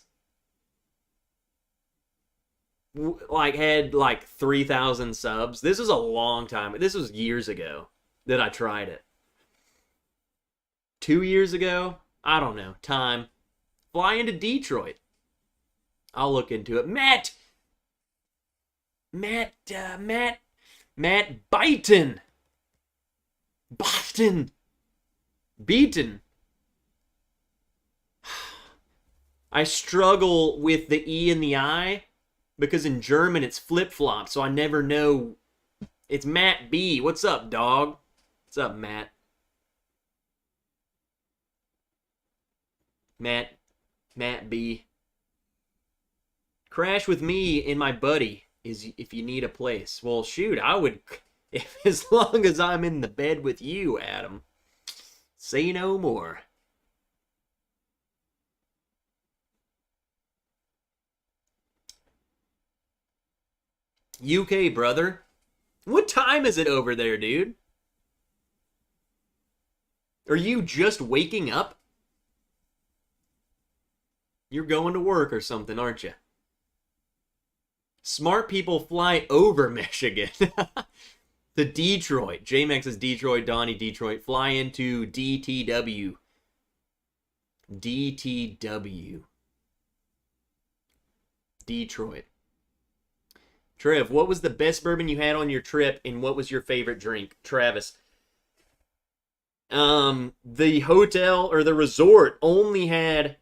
had like 3,000 subs. This was a long time. This was years ago that I tried it. 2 years ago? I don't know. Time. Fly into Detroit. I'll look into it. Matt Byton. Beaton. I struggle with the E and the I. because in German it's flip-flop, so I never know. It's Matt B. What's up, dog? What's up, Matt? Matt B. Crash with me and my buddy is if you need a place. Well, shoot, I would, if, as long as I'm in the bed with you, Adam. Say no more. UK, brother. What time is it over there, dude? Are you just waking up? You're going to work or something, aren't you? Smart people fly over Michigan. To Detroit. J-Max is Detroit, Donnie, Detroit. Fly into DTW. DTW. Detroit. Trev, what was the best bourbon you had on your trip, and what was your favorite drink? Travis. The hotel or the resort only had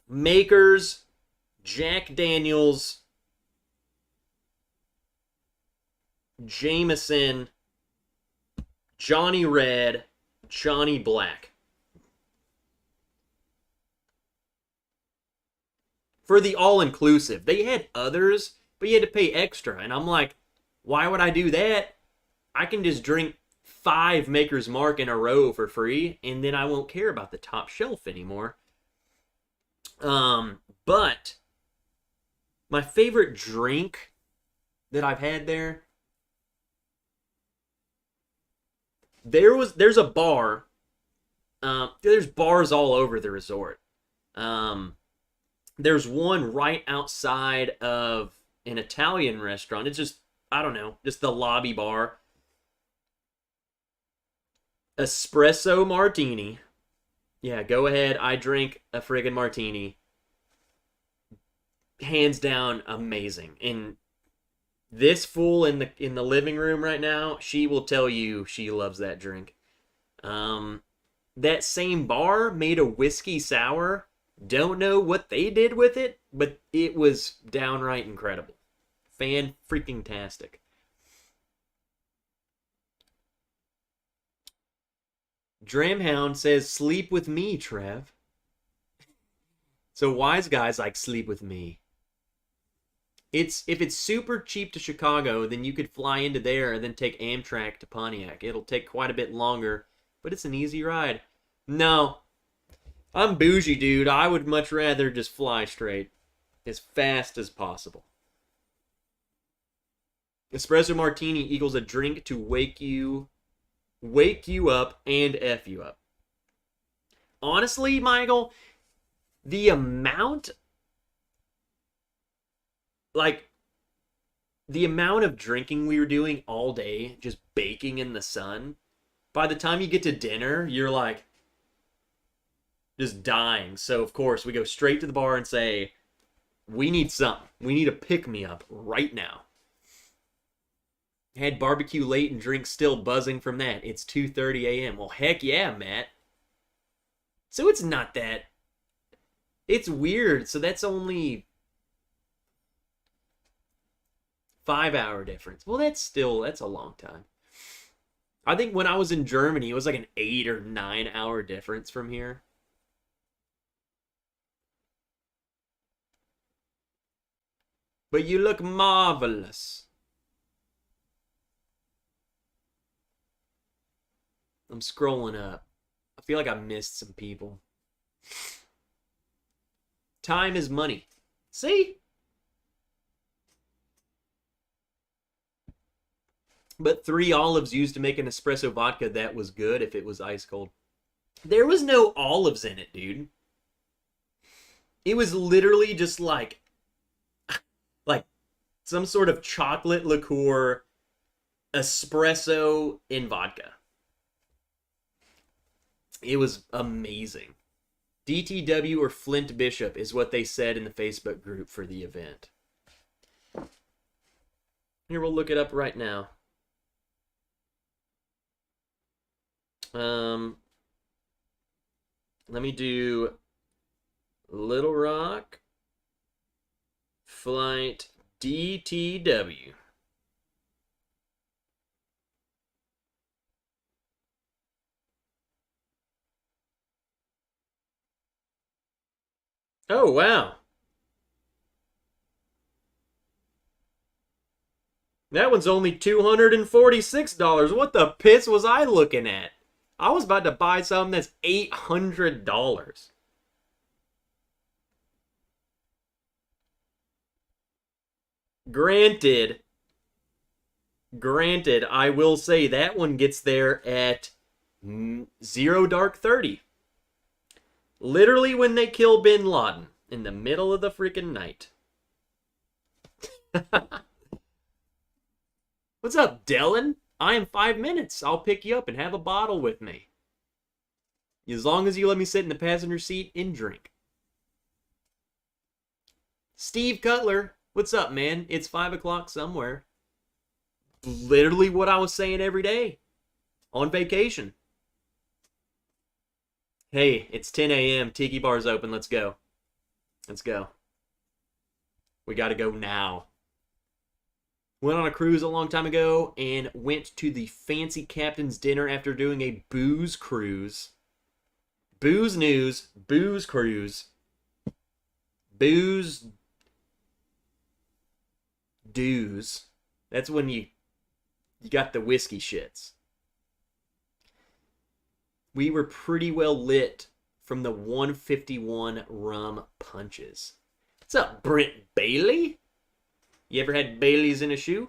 Makers, Jack Daniels, Jameson, Johnny Red, Johnny Black. For the all-inclusive. They had others, but you had to pay extra. And I'm like, why would I do that? I can just drink 5 Maker's Mark in a row for free, and then I won't care about the top shelf anymore. But my favorite drink that I've had there's a bar. There's bars all over the resort. There's one right outside of an Italian restaurant. It's just, I don't know, just the lobby bar. Espresso martini. Yeah, go ahead. I drink a friggin' martini. Hands down, amazing. And this fool in the living room right now, she will tell you she loves that drink. That same bar made a whiskey sour. Don't know what they did with it, but it was downright incredible. Fan-freaking-tastic. Dramhound says, sleep with me, Trev. So wise guys like sleep with me. If it's super cheap to Chicago, then you could fly into there and then take Amtrak to Pontiac. It'll take quite a bit longer, but it's an easy ride. No, I'm bougie, dude. I would much rather just fly straight as fast as possible. Espresso martini equals a drink to wake you up and F you up. Honestly, Michael, the amount of drinking we were doing all day, just baking in the sun, by the time you get to dinner, you're like just dying. So, of course, we go straight to the bar and say, we need something. We need a pick-me-up right now. Had barbecue late and drinks still buzzing from that. It's 2:30 a.m. Well, heck yeah, Matt. So it's not that. It's weird. So that's only 5-hour difference. Well, that's a long time. I think when I was in Germany, it was like an 8 or 9 hour difference from here. But you look marvelous. I'm scrolling up. I feel like I missed some people. Time is money. See? But 3 olives used to make an espresso vodka that was good if it was ice cold. There was no olives in it, dude. It was literally just like some sort of chocolate liqueur, espresso, and vodka. It was amazing. DTW or Flint Bishop is what they said in the Facebook group for the event. Here, we'll look it up right now. Let me do Little Rock, Flight DTW. Oh, wow. That one's only $246. What the piss was I looking at? I was about to buy something that's $800. Granted, I will say that one gets there at 0 Dark 30. Literally when they kill Bin Laden in the middle of the freaking night. What's up, Dylan? I am 5 minutes. I'll pick you up and have a bottle with me. As long as you let me sit in the passenger seat and drink. Steve Cutler, what's up, man? It's 5 o'clock somewhere. Literally what I was saying every day. On vacation. Hey, it's 10 a.m. Tiki Bar's open. Let's go. Let's go. We gotta go now. Went on a cruise a long time ago and went to the fancy captain's dinner after doing a booze cruise. Booze news, booze cruise. Booze dues. That's when you got the whiskey shits. We were pretty well lit from the 151 rum punches. What's up, Brent Bailey? You ever had Bailey's in a shoe?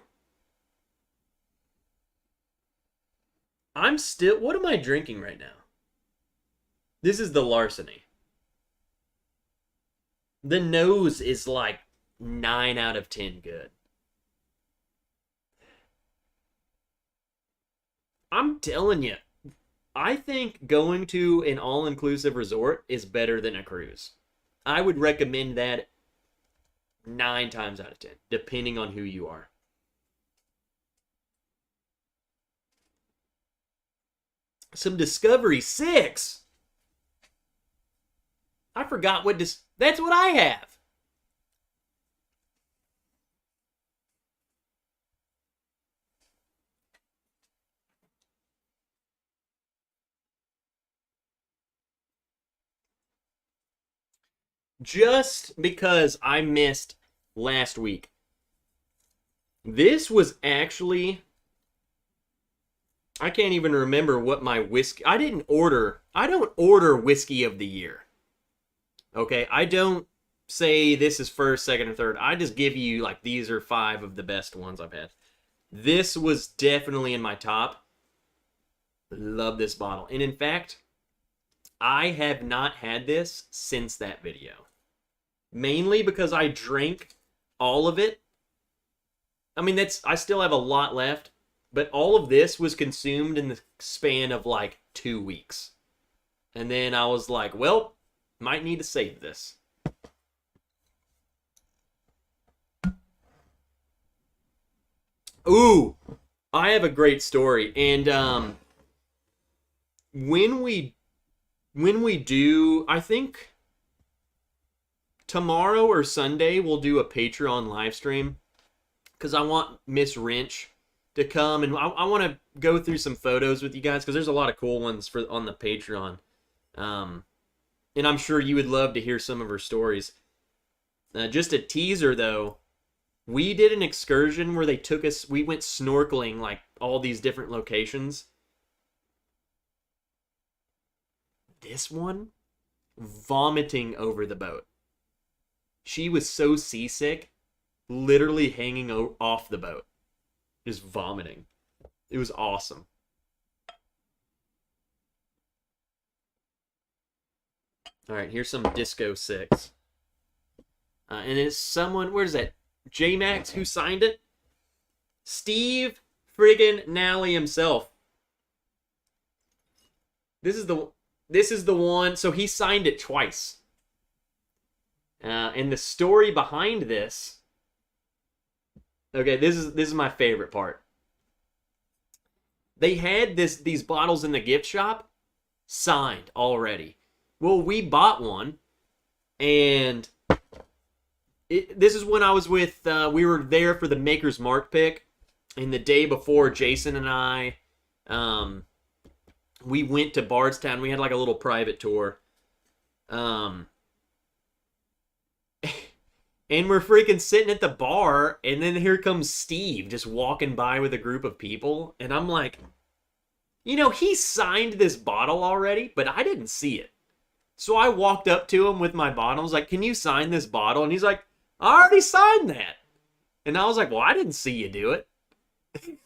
What am I drinking right now? This is the Larceny. The nose is like 9 out of 10 good. I'm telling you, I think going to an all-inclusive resort is better than a cruise. I would recommend that 9 times out of 10, depending on who you are. Some Discovery 6. I forgot what that's what I have. Just because I missed last week. This was actually... I can't even remember what my whiskey... I don't order whiskey of the year. Okay, I don't say this is first, second, or third. I just give you, like, these are 5 of the best ones I've had. This was definitely in my top. Love this bottle. And in fact, I have not had this since that video. Mainly because I drank all of it. I mean, I still have a lot left. But all of this was consumed in the span of like 2 weeks. And then I was like, well, might need to save this. Ooh, I have a great story. And when we do, I think tomorrow or Sunday we'll do a Patreon live stream. Because I want Miss Wrench to come, and I want to go through some photos with you guys, because there's a lot of cool ones on the Patreon. And I'm sure you would love to hear some of her stories. Just a teaser, though. We did an excursion where they took us, we went snorkeling, like, all these different locations. This one, vomiting over the boat. She was so seasick, literally hanging off the boat. Just vomiting. It was awesome. Alright, here's some Disco 6. And it's someone, where's that? J-Max, who signed it? Steve friggin' Nally himself. This is the one, so he signed it twice. And the story behind this... Okay, this is my favorite part. They had these bottles in the gift shop signed already. Well, we bought one, and This is when I was with, we were there for the Maker's Mark pick. And the day before, Jason and I, we went to Bardstown. We had like a little private tour. And we're freaking sitting at the bar, and then here comes Steve just walking by with a group of people. And I'm like, he signed this bottle already, but I didn't see it. So I walked up to him with my bottle. I was like, can you sign this bottle? And he's like, I already signed that. And I was like, well, I didn't see you do it.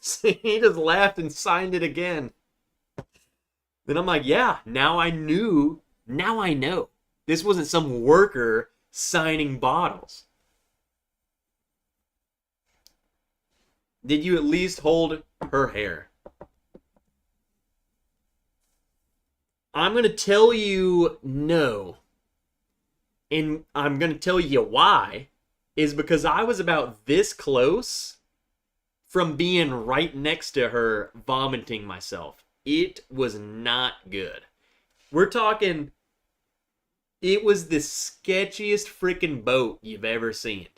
So he just laughed and signed it again. Then I'm like, yeah, now I know. This wasn't some worker signing bottles. Did you at least hold her hair? I'm going to tell you no. And I'm going to tell you why. Is because I was about this close from being right next to her vomiting myself. It was not good. We're talking, it was the sketchiest freaking boat you've ever seen.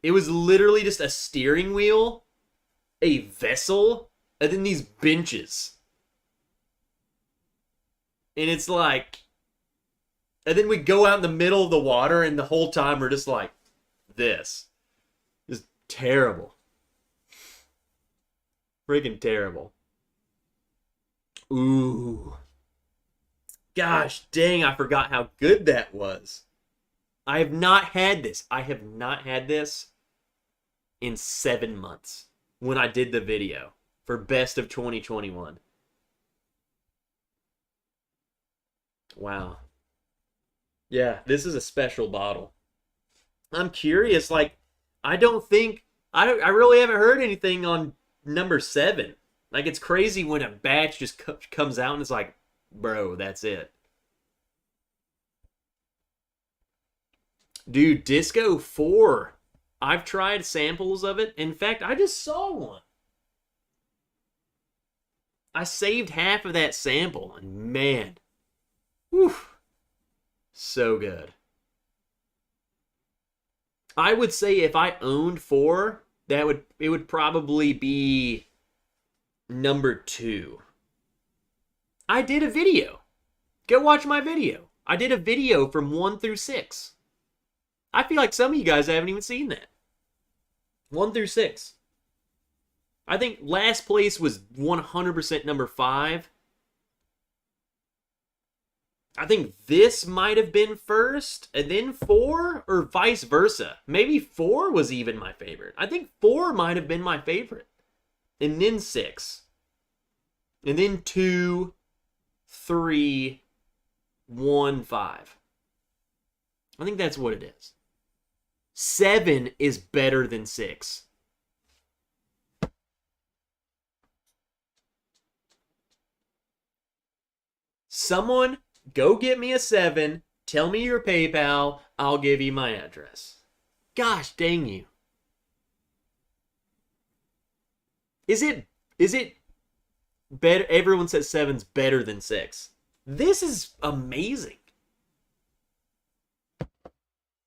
It was literally just a steering wheel, a vessel, and then these benches. And it's like, and then we go out in the middle of the water, and the whole time we're just like, this is terrible. Freaking terrible. Ooh. Gosh dang, I forgot how good that was. I have not had this. In 7 months when I did the video for Best of 2021. Wow. Yeah, this is a special bottle. I'm curious, like, I really haven't heard anything on number 7. Like, it's crazy when a batch just comes out and it's like, bro, that's it. Dude, Disco 4. I've tried samples of it. In fact, I just saw one. I saved half of that sample, and man, whew, so good. I would say if I owned 4, it would probably be number 2. I did a video. Go watch my video. I did a video from 1 through 6. I feel like some of you guys haven't even seen that. 1 through 6. I think last place was 100% number 5. I think this might have been first, and then 4, or vice versa. Maybe 4 was even my favorite. I think 4 might have been my favorite. And then 6. And then 2, 3, 1, 5. I think that's what it is. 7 is better than 6. Someone, go get me a 7. Tell me your PayPal. I'll give you my address. Gosh dang you. Is it better? Everyone says 7's better than 6. This is amazing.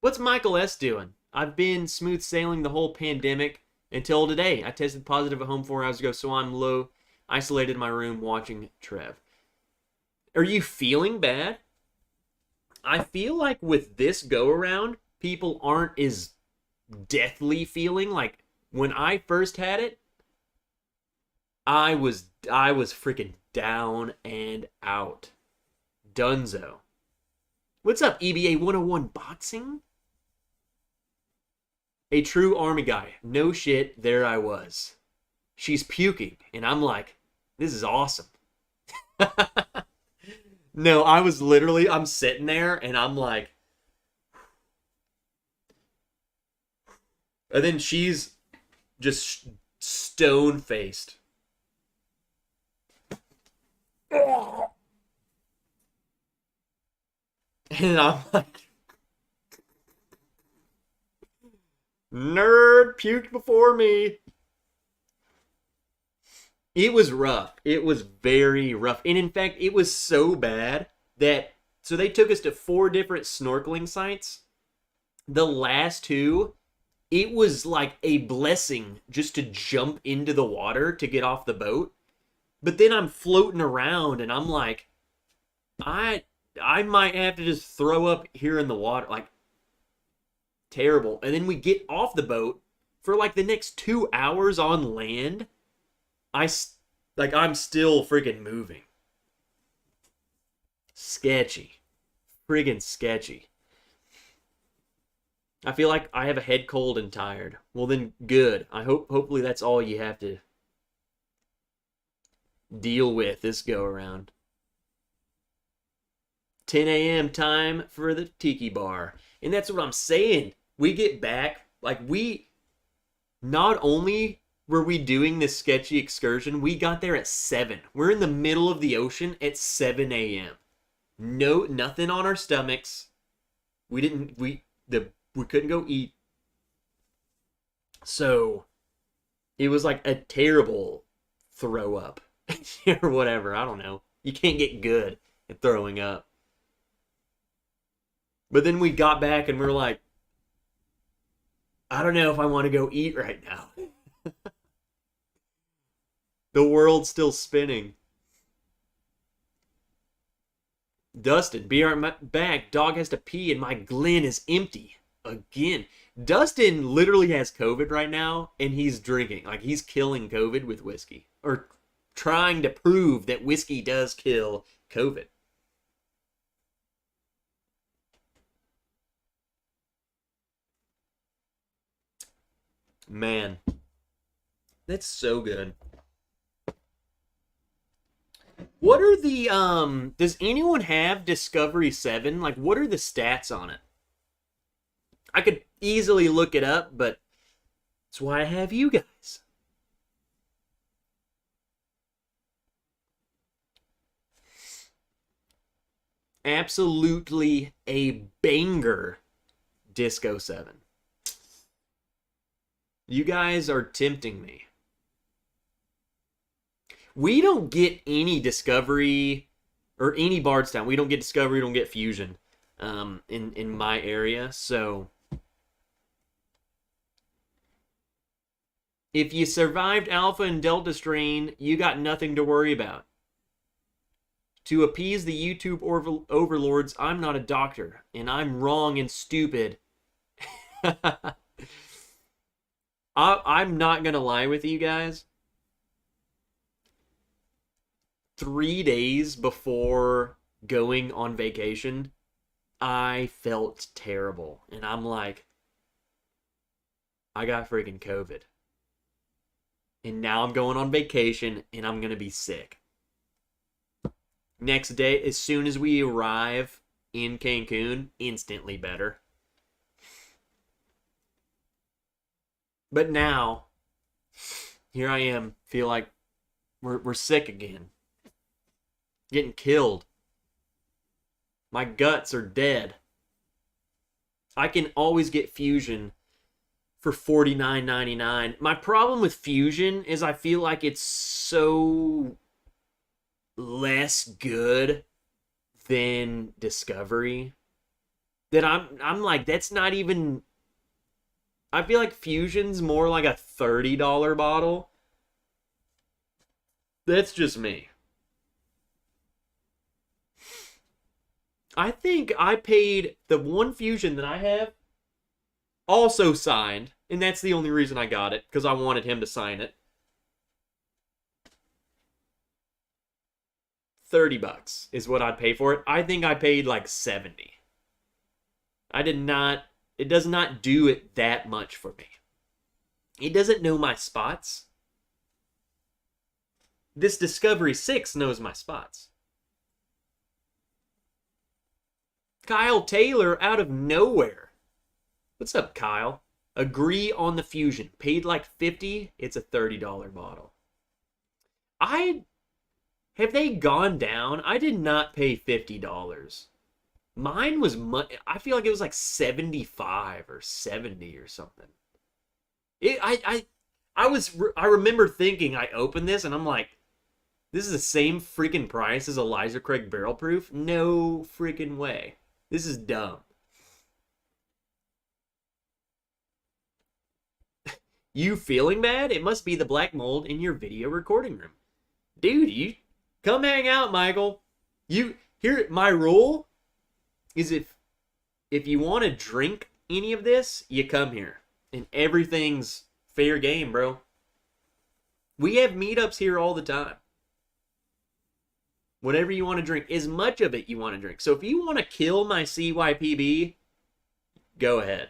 What's Michael S. doing? I've been smooth sailing the whole pandemic until today. I tested positive at home 4 hours ago, so I'm low, isolated in my room watching Trev. Are you feeling bad? I feel like with this go around, people aren't as deathly feeling. Like when I first had it, I was freaking down and out. Dunzo. What's up, EBA 101 Boxing? A true army guy. No shit, there I was. She's puking, and I'm like, this is awesome. No, I'm sitting there, and I'm like, and then she's just stone-faced. And I'm like, nerd puked before me. It was rough. It was very rough. And in fact, it was so bad that, so they took us to 4 different snorkeling sites. The last 2, it was like a blessing just to jump into the water to get off the boat. But then I'm floating around and I'm like, I might have to just throw up here in the water. Like, terrible. And then we get off the boat for like the next 2 hours on land. I'm still freaking moving. Sketchy. Friggin' sketchy. I feel like I have a head cold and tired. Well then, good. Hopefully that's all you have to deal with this go around. 10 a.m. time for the tiki bar. And that's what I'm saying. We get back, like, not only were we doing this sketchy excursion, we got there at 7. We're in the middle of the ocean at 7 a.m. No, nothing on our stomachs. We couldn't go eat. So it was like a terrible throw up or whatever. I don't know. You can't get good at throwing up. But then we got back and we were like, I don't know if I want to go eat right now. The world's still spinning. Dustin, be right back. Dog has to pee and my Glen is empty. Again. Dustin literally has COVID right now and he's drinking. Like, he's killing COVID with whiskey. Or trying to prove that whiskey does kill COVID. Man, that's so good. What are the does anyone have Discovery 7? Like, what are the stats on it? I could easily look it up, but that's why I have you guys. Absolutely a banger Disco 7. You guys are tempting me. We don't get any Discovery or any Bardstown. We don't get Discovery, we don't get Fusion in my area. So if you survived Alpha and Delta strain, you got nothing to worry about. To appease the YouTube overlords, I'm not a doctor, and I'm wrong and stupid. I'm not going to lie with you guys. 3 days before going on vacation, I felt terrible. And I'm like, I got freaking COVID. And now I'm going on vacation and I'm going to be sick. Next day, as soon as we arrive in Cancun, instantly better. But now, here I am, feel like we're sick again. Getting killed. My guts are dead. I can always get Fusion for $49.99. My problem with Fusion is I feel like it's so less good than Discovery that I'm like, that's not even... I feel like Fusion's more like a $30 bottle. That's just me. I think I paid the one Fusion that I have, also signed, and that's the only reason I got it, because I wanted him to sign it. $30 is what I'd pay for it. I think I paid like 70. I did not... It does not do it that much for me. It doesn't know my spots. This Discovery 6 knows my spots. Kyle Taylor out of nowhere. What's up, Kyle? Agree on the Fusion. Paid like 50. It's a $30 bottle. Have they gone down? I did not pay $50. Mine was I feel like it was like 75 or 70 or something. I remember thinking, I opened this and I'm like, this is the same freaking price as Elijah Craig Barrel Proof? No freaking way. This is dumb. You feeling bad? It must be the black mold in your video recording room. Dude, you come hang out, Michael. My rule is if you want to drink any of this, you come here. And everything's fair game, bro. We have meetups here all the time. Whatever you want to drink, as much of it you want to drink. So if you want to kill my CYPB, go ahead.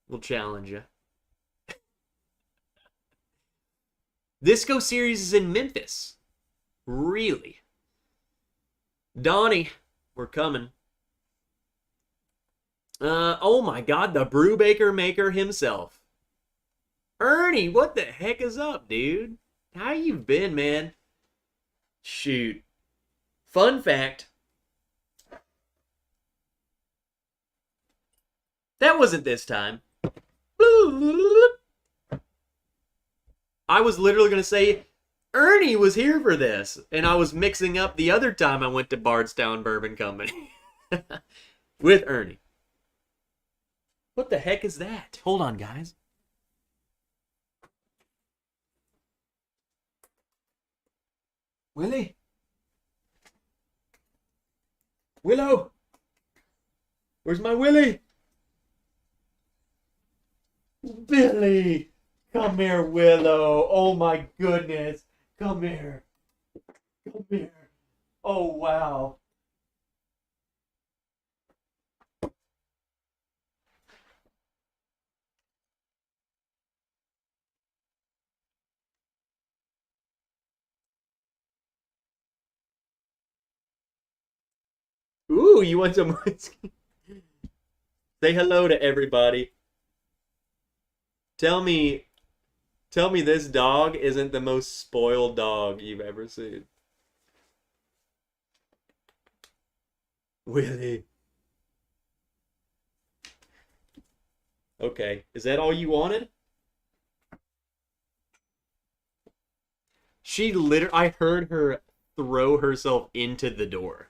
We'll challenge you. This Go series is in Memphis. Really? Donnie, we're coming. Oh my God, the Brewbaker Maker himself. Ernie, what the heck is up, dude? How you been, man? Shoot. Fun fact. That wasn't this time. I was literally going to say, Ernie was here for this. And I was mixing up the other time I went to Bardstown Bourbon Company. With Ernie. What the heck is that? Hold on, guys. Willie? Willow? Where's my Willie? Billy! Come here, Willow. Oh my goodness. Come here. Come here. Oh, wow. Ooh, you want some whiskey? Say hello to everybody. Tell me this dog isn't the most spoiled dog you've ever seen. Willie. Okay, is that all you wanted? I heard her throw herself into the door.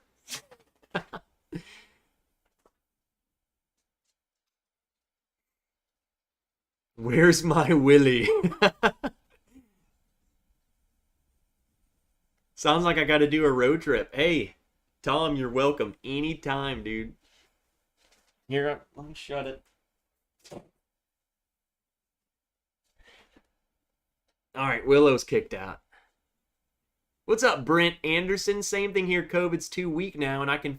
Where's my Willie? Sounds like I got to do a road trip. Hey, Tom, you're welcome anytime, dude. Here, let me shut it. All right, Willow's kicked out. What's up, Brent Anderson? Same thing here. COVID's 2 week now, and I can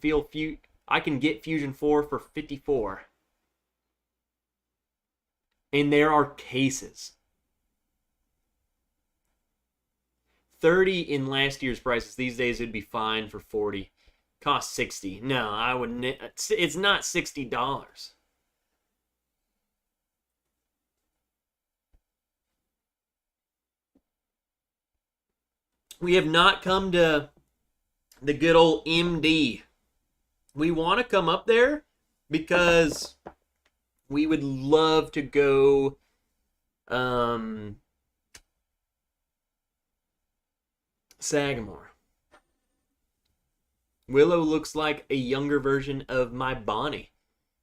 get Fusion 4 for 54. And there are cases. 30 in last year's prices. These days it would be fine for 40. Cost 60. No, I wouldn't. It's not $60. We have not come to the good old MD. We want to come up there because we would love to go Sagamore. Willow looks like a younger version of my Bonnie.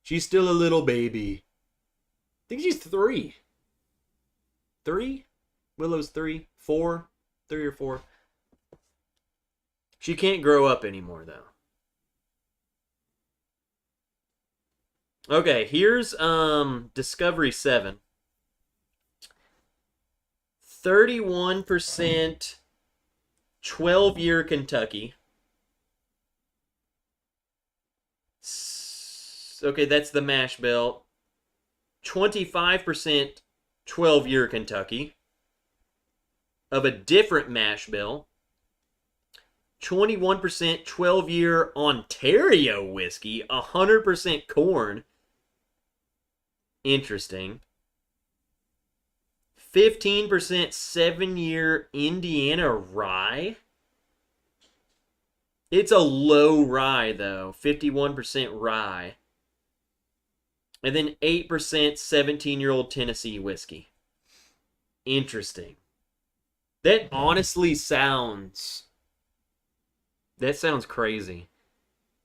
She's still a little baby. I think she's 3. 3? Willow's 3? 4? 3 or 4? She can't grow up anymore, though. Okay, here's Discovery 7. 31% 12-year Kentucky. Okay, that's the mash bill. 25% 12-year Kentucky. Of a different mash bill. 21% 12-year Ontario whiskey. 100% corn. Interesting. 15% 7-year Indiana rye. It's a low rye, though. 51% rye. And then 8% 17-year-old Tennessee whiskey. Interesting. That honestly sounds... That sounds crazy.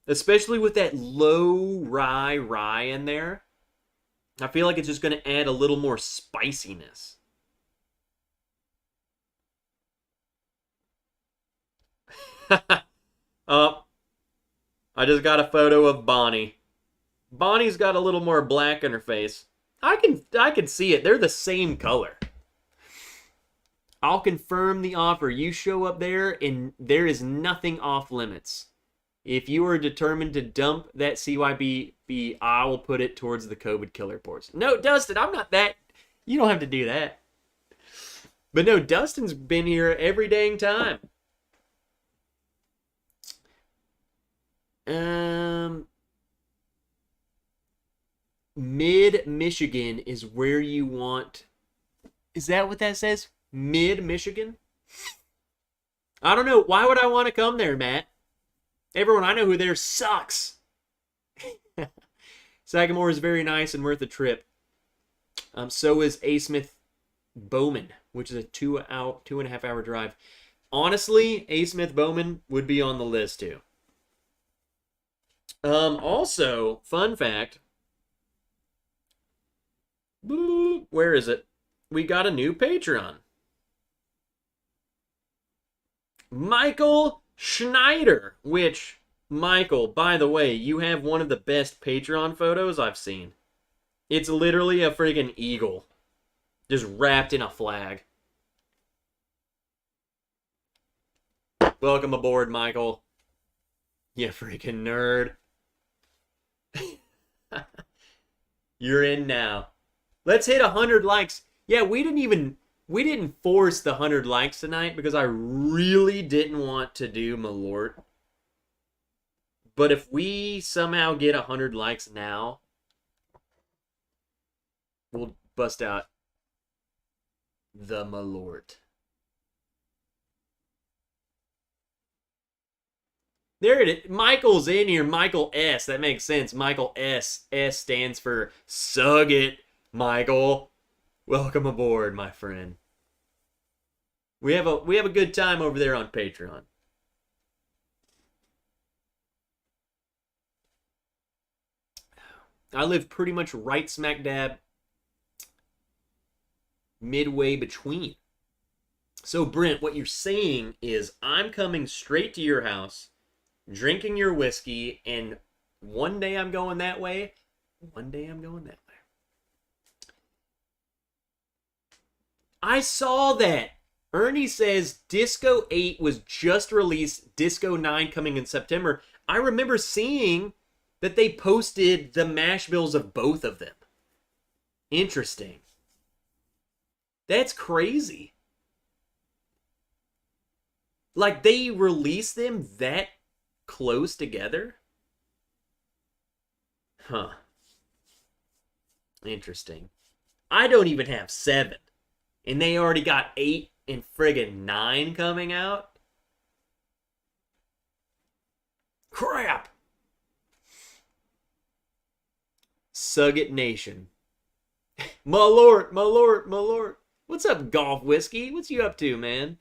Especially with that low rye in there. I feel like it's just going to add a little more spiciness. Oh, I just got a photo of Bonnie. Bonnie's got a little more black in her face. I can see it. They're the same color. I'll confirm the offer. You show up there and there is nothing off limits. If you are determined to dump that CYB, I will put it towards the COVID killer ports. No, Dustin, I'm not that. You don't have to do that. But no, Dustin's been here every dang time. Mid-Michigan is where you want... Is that what that says? Mid-Michigan? I don't know. Why would I want to come there, Matt? Everyone I know who there sucks. Sagamore is very nice and worth a trip. So is A. Smith Bowman, which is a 2.5 hour drive. Honestly, A. Smith Bowman would be on the list too. Also, fun fact. Where is it? We got a new Patreon. Michael Schneider, which, Michael, by the way, you have one of the best Patreon photos I've seen. It's literally a friggin' eagle. Just wrapped in a flag. Welcome aboard, Michael. You freaking nerd. You're in now. Let's hit 100 likes. Yeah, we didn't force the 100 likes tonight because I really didn't want to do Malort. But if we somehow get 100 likes now, we'll bust out the Malort. There it is. Michael's in here. Michael S. That makes sense. Michael S. S stands for Sug It, Michael. Welcome aboard, my friend. We have a good time over there on Patreon. I live pretty much right smack dab midway between. So, Brent, what you're saying is I'm coming straight to your house, drinking your whiskey, and one day I'm going that way, one day I'm going that way. I saw that. Ernie says Disco 8 was just released, Disco 9 coming in September. I remember seeing that they posted the mash bills of both of them. Interesting. That's crazy. Like, they released them that close together? Huh. Interesting. I don't even have 7. And they already got 8 and friggin' 9 coming out? Crap! Sugget Nation. Malort. What's up, Golf Whiskey? What's you up to, man?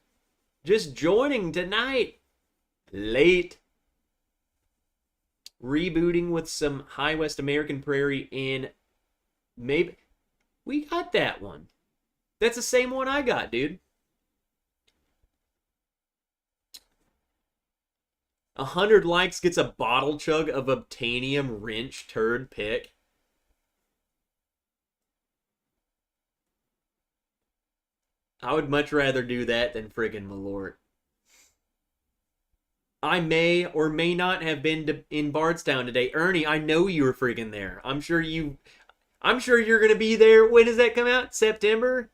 Just joining tonight. Late. Rebooting with some High West American Prairie in... Maybe... We got that one. That's the same one I got, dude. 100 likes gets a bottle chug of Obtanium Wrench Turd Pick. I would much rather do that than friggin' Malort. I may or may not have been in Bardstown today. Ernie, I know you were friggin' there. I'm sure you're gonna be there. When does that come out? September?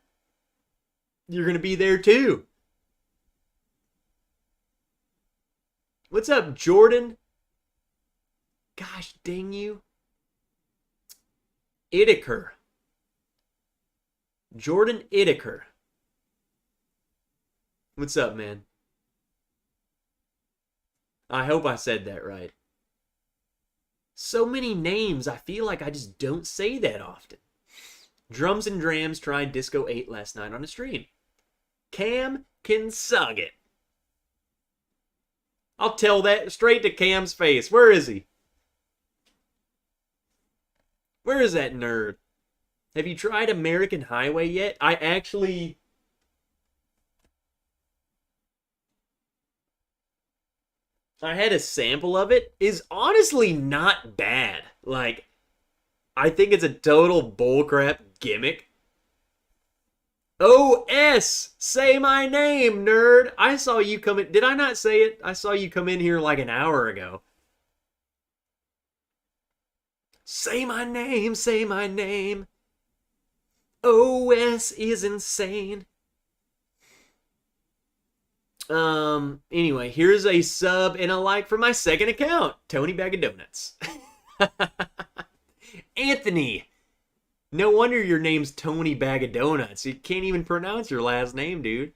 You're gonna be there too. What's up, Jordan? Gosh dang you. Itaker. Jordan Itaker. What's up, man? I hope I said that right. So many names, I feel like I just don't say that often. Drums and Drams tried Disco 8 last night on a stream. Cam can suck it. I'll tell that straight to Cam's face. Where is he? Where is that nerd? Have you tried American Highway yet? I had a sample of it. Is honestly not bad. Like, I think it's a total bullcrap gimmick. OS! Say my name, nerd! I saw you come in. Did I not say it? I saw you come in here like an hour ago. Say my name, say my name. OS is insane. Anyway, here's a sub and a like for my second account, Tony Bag of Donuts. Anthony. No wonder your name's Tony Bag of Donuts. You can't even pronounce your last name, dude.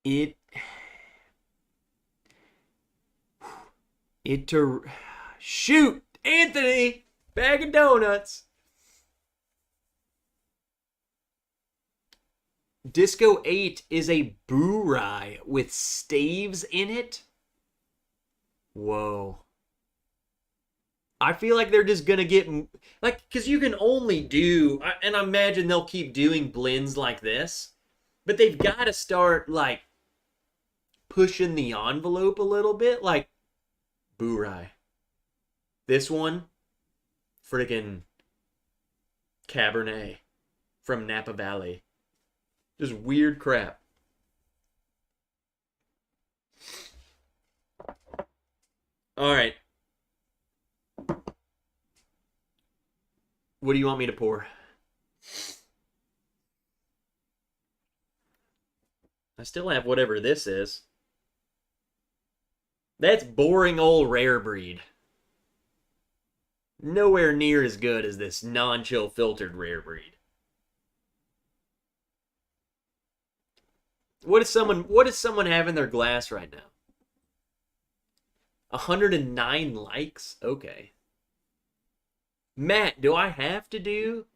It it to shoot, Anthony, Bag of Donuts. Disco 8 is a boo-rye with staves in it. Whoa. I feel like they're just gonna get like, because you can only do, and I imagine they'll keep doing blends like this, but they've got to start like pushing the envelope a little bit. Like boo-rye. This one, friggin' Cabernet from Napa Valley. Just weird crap. All right. What do you want me to pour? I still have whatever this is. That's boring old rare breed. Nowhere near as good as this non-chill filtered rare breed. What does someone have in their glass right now? 109 likes? Okay. Matt, do I have to do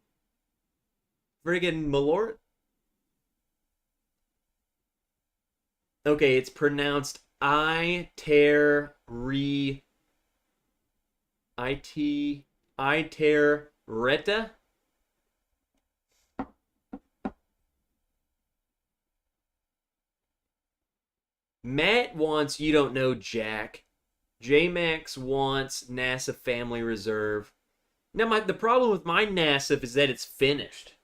friggin' Malort? Okay, it's pronounced Iterreta. Matt wants You Don't Know Jack. J-Max wants NASA Family Reserve. Now, the problem with my NASA is that it's finished.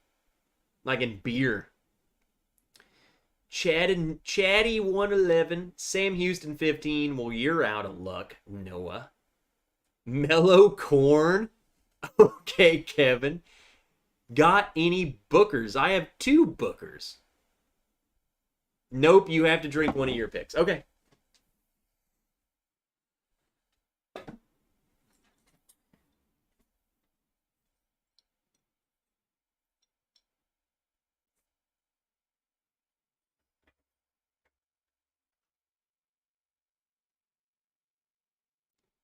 Like in beer. Chatty 111, Sam Houston 15. Well, you're out of luck, Noah. Mellow Corn. Okay, Kevin. Got any bookers? I have 2 bookers. Nope, you have to drink one of your picks. Okay.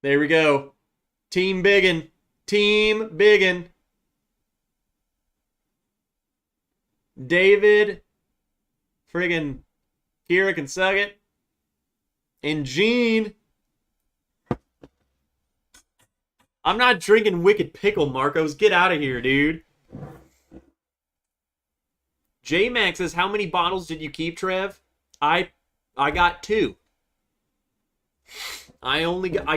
There we go. Team Biggin. Team Biggin. David. Friggin' Kira can suck it. And Gene. I'm not drinking Wicked Pickle, Marcos. Get out of here, dude. J-Max says, how many bottles did you keep, Trev? I got 2. I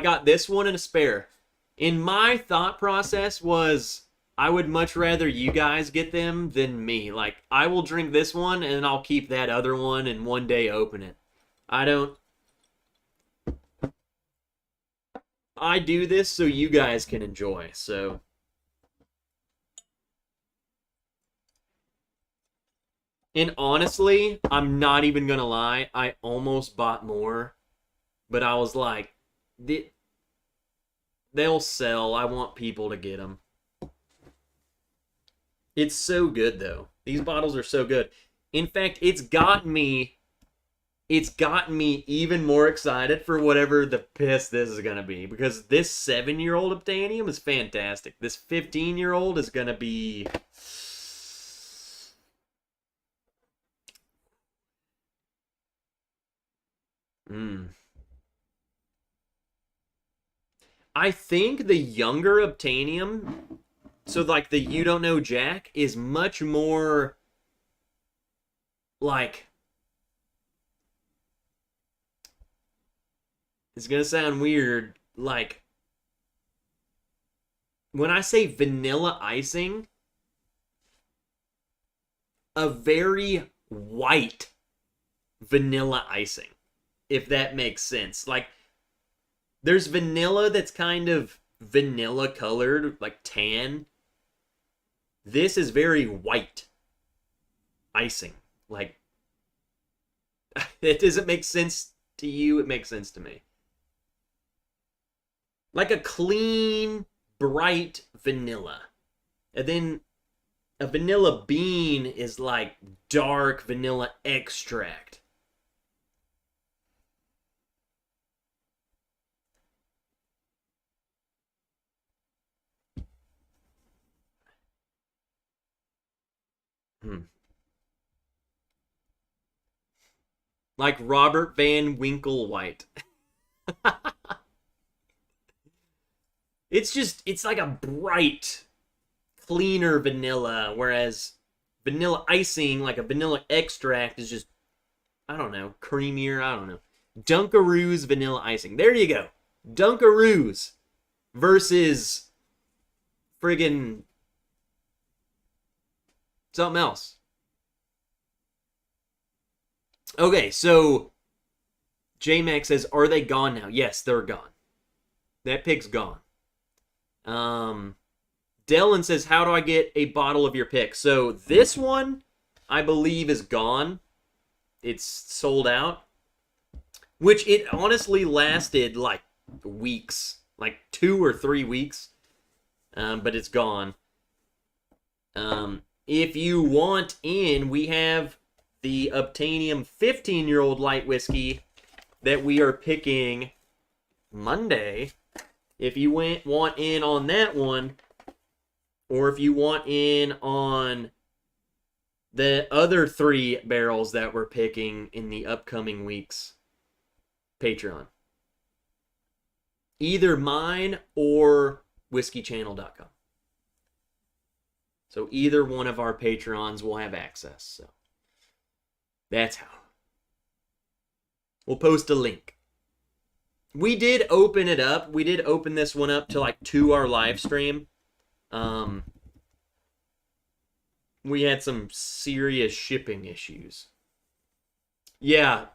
got this one and a spare. In my thought process was I would much rather you guys get them than me. Like, I will drink this one and I'll keep that other one and one day open it. I do this so you guys can enjoy, so. And honestly, I'm not even gonna lie, I almost bought more, but I was like, they'll sell. I want people to get them. It's so good, though. These bottles are so good. In fact, it's gotten me even more excited for whatever the piss this is going to be. Because this 7-year-old Obtanium is fantastic. This 15-year-old is going to be... I think the younger Obtainium, so like the You Don't Know Jack, is much more like, it's gonna sound weird, like when I say vanilla icing, a very white vanilla icing, if that makes sense. Like, there's vanilla that's kind of vanilla colored, like tan. This is very white icing. Like, it doesn't make sense to you, it makes sense to me. Like a clean, bright vanilla. And then a vanilla bean is like dark vanilla extract. Like Robert Van Winkle White. It's like a bright, cleaner vanilla, whereas vanilla icing, like a vanilla extract, is just, I don't know, creamier, I don't know. Dunkaroos vanilla icing. There you go. Dunkaroos versus friggin' something else. Okay, so J-Mac says, are they gone now? Yes, they're gone. That pick's gone. Dylan says, how do I get a bottle of your pick? So this one, I believe, is gone. It's sold out. Which it honestly lasted like weeks. Like 2 or 3 weeks. But it's gone. If you want in, we have the Obtainium 15-year-old light whiskey that we are picking Monday. If you want in on that one, or if you want in on the other 3 barrels that we're picking in the upcoming weeks, Patreon. Either mine or whiskeychannel.com. So either one of our Patreons will have access. So that's how. We'll post a link. We did open it up. We did open this one up to our live stream. We had some serious shipping issues. Yeah,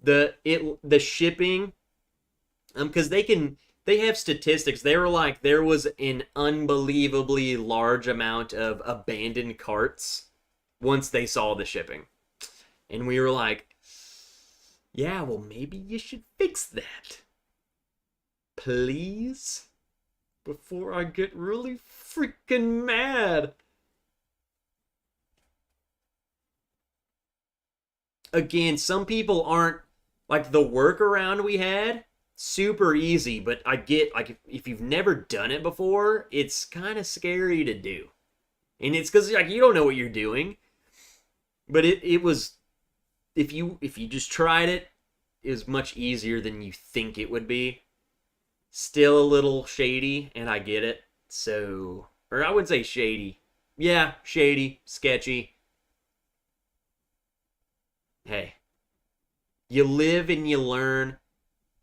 the shipping, because they have statistics. They were like, there was an unbelievably large amount of abandoned carts once they saw the shipping. And we were like, yeah, well, maybe you should fix that. Please? Before I get really freaking mad. Again, some people aren't, like, the workaround we had, super easy, but I get, like, if you've never done it before, it's kind of scary to do. And it's because, like, you don't know what you're doing. But it was, if you just tried it, it was much easier than you think it would be. Still a little shady, and I get it. So, or I wouldn't say shady. Yeah, shady, sketchy. Hey, you live and you learn.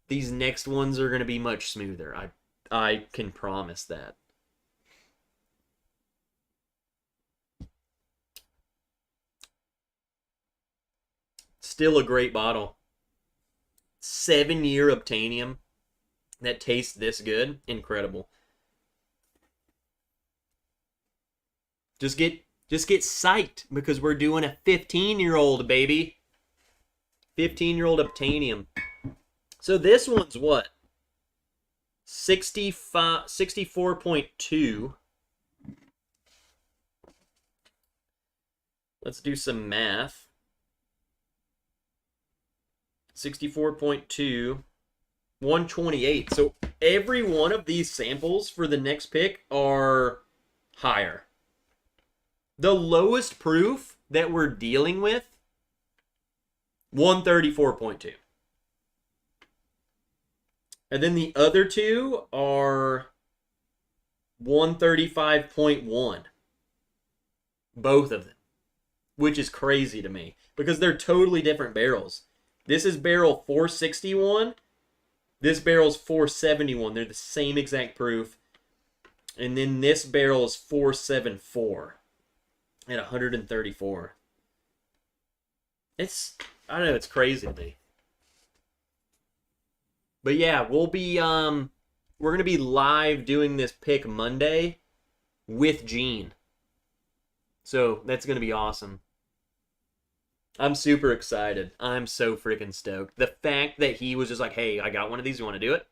These next ones are going to be much smoother. I can promise that. Still a great bottle. 7-year Obtainium that tastes this good. Incredible. Just get psyched because we're doing a 15-year-old, baby. 15-year-old Obtainium. So this one's what? 64.2. Let's do some math. 64.2. 128. So every one of these samples for the next pick are higher. The lowest proof that we're dealing with, 134.2. And then the other two are 135.1. Both of them. Which is crazy to me. Because they're totally different barrels. This is barrel 461. This barrel's 471. They're the same exact proof. And then this barrel is 474 at 134. I don't know, it's crazy to me. But yeah, we're gonna be live doing this pick Monday with Gene. So that's gonna be awesome. I'm super excited. I'm so freaking stoked. The fact that he was just like, hey, I got one of these, you wanna do it?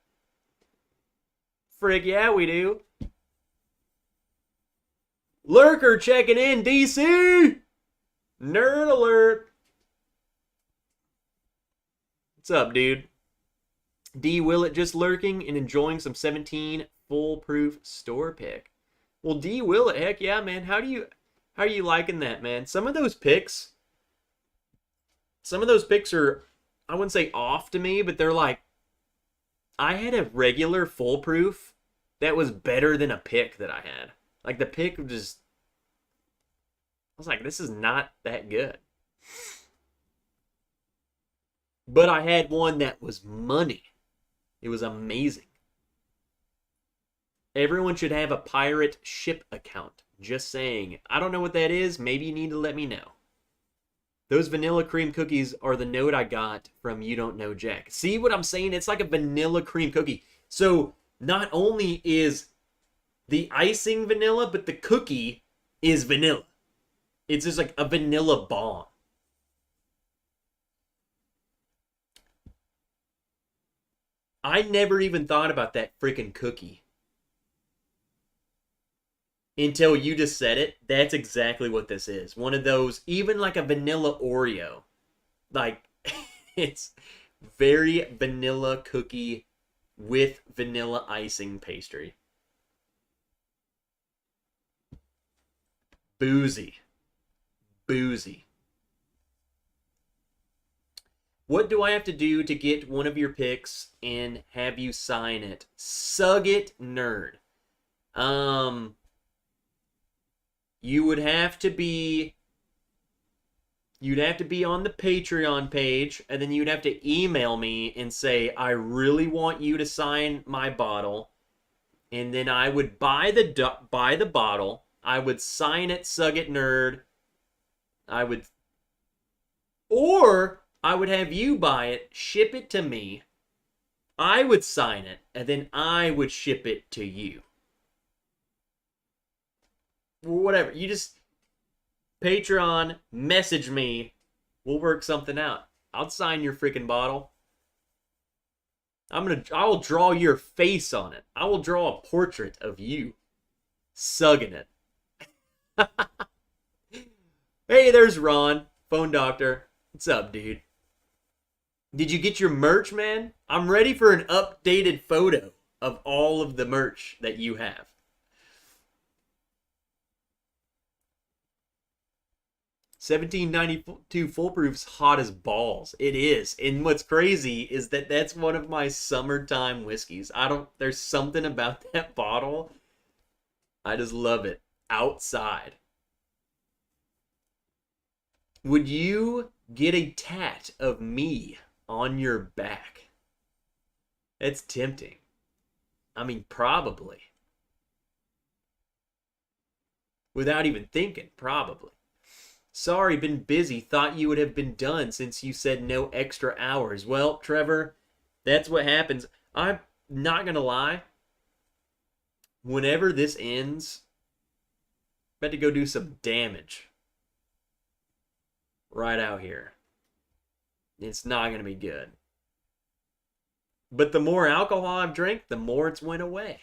Frick yeah, we do. Lurker checking in, DC! Nerd alert! What's up, dude? D Willett just lurking and enjoying some 17 foolproof store pick. Well, D Willett, heck yeah, man. How are you liking that, man? Some of those picks are, I wouldn't say off to me, but they're like, I had a regular foolproof that was better than a pick that I had. Like, the pick just, I was like, this is not that good. But I had one that was money. It was amazing. Everyone should have a pirate ship account. Just saying. I don't know what that is. Maybe you need to let me know. Those vanilla cream cookies are the note I got from You Don't Know Jack. See what I'm saying? It's like a vanilla cream cookie. So not only is the icing vanilla, but the cookie is vanilla. It's just like a vanilla bomb. I never even thought about that freaking cookie. Until you just said it. That's exactly what this is. One of those, even like a vanilla Oreo. Like, it's very vanilla cookie with vanilla icing pastry. Boozy. Boozy. What do I have to do to get one of your picks and have you sign it? Sug it, nerd. You'd have to be on the Patreon page, and then you'd have to email me and say, I really want you to sign my bottle. And then I would buy the bottle. I would sign it, Sug it, nerd. Or I would have you buy it, ship it to me. I would sign it, and then I would ship it to you. Whatever. You just Patreon, message me. We'll work something out. I'll sign your freaking bottle. I will draw your face on it. I will draw a portrait of you sugging it. Hey, there's Ron, phone doctor. What's up, dude? Did you get your merch, man? I'm ready for an updated photo of all of the merch that you have. $17.92 Foolproof's hot as balls. It is. And what's crazy is that that's one of my summertime whiskeys. There's something about that bottle. I just love it. Outside. Would you get a tat of me on your back? It's tempting. I mean, probably. Without even thinking, probably. Sorry, been busy. Thought you would have been done since you said no extra hours. Well, Trevor, that's what happens. I'm not going to lie. Whenever this ends, I'm about to go do some damage. Right out here. It's not going to be good. But the more alcohol I've drank, the more it's went away.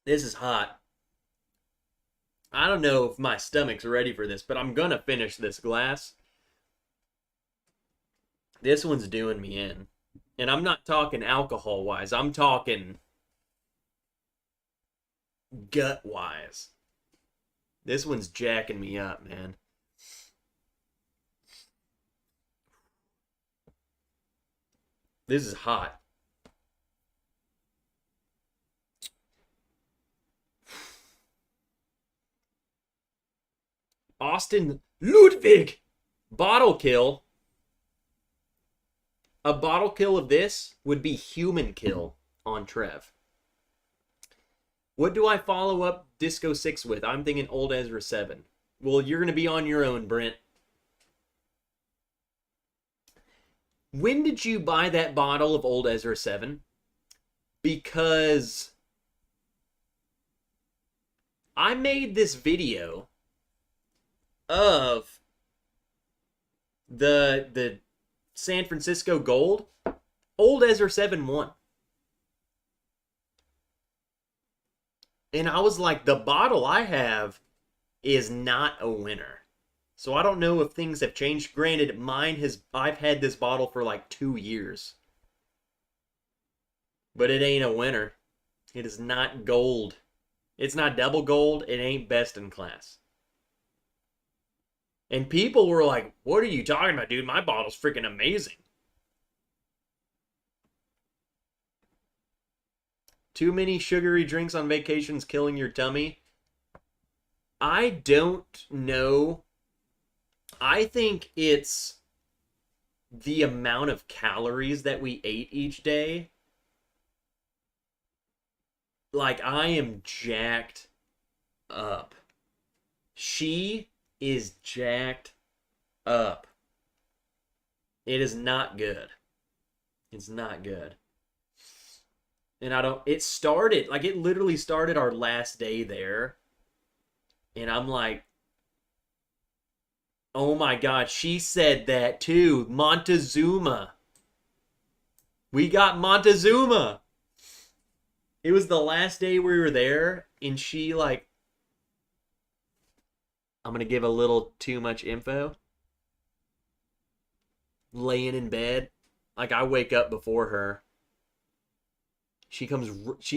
This is hot. I don't know if my stomach's ready for this, but I'm going to finish this glass. This one's doing me in. And I'm not talking alcohol-wise. I'm talking gut-wise. This one's jacking me up, man. This is hot. Austin Ludwig. Bottle kill. A bottle kill of this would be human kill on Trev. What do I follow up Disco 6 with? I'm thinking Old Ezra 7. Well, you're going to be on your own, Brent. When did you buy that bottle of Old Ezra 7? Because I made this video of the San Francisco Gold. Old Ezra 7 won. And I was like, the bottle I have is not a winner. So I don't know if things have changed. Granted, I've had this bottle for like 2 years. But it ain't a winner. It is not gold. It's not double gold. It ain't best in class. And people were like, what are you talking about, dude? My bottle's freaking amazing. Too many sugary drinks on vacations killing your tummy? I don't know. I think it's the amount of calories that we ate each day. Like, I am jacked up. She is jacked up. It is not good. It's not good. And it literally started our last day there. And I'm like, oh my God, she said that too. Montezuma. We got Montezuma. It was the last day we were there, and she like, I'm going to give a little too much info. Laying in bed. Like, I wake up before her. She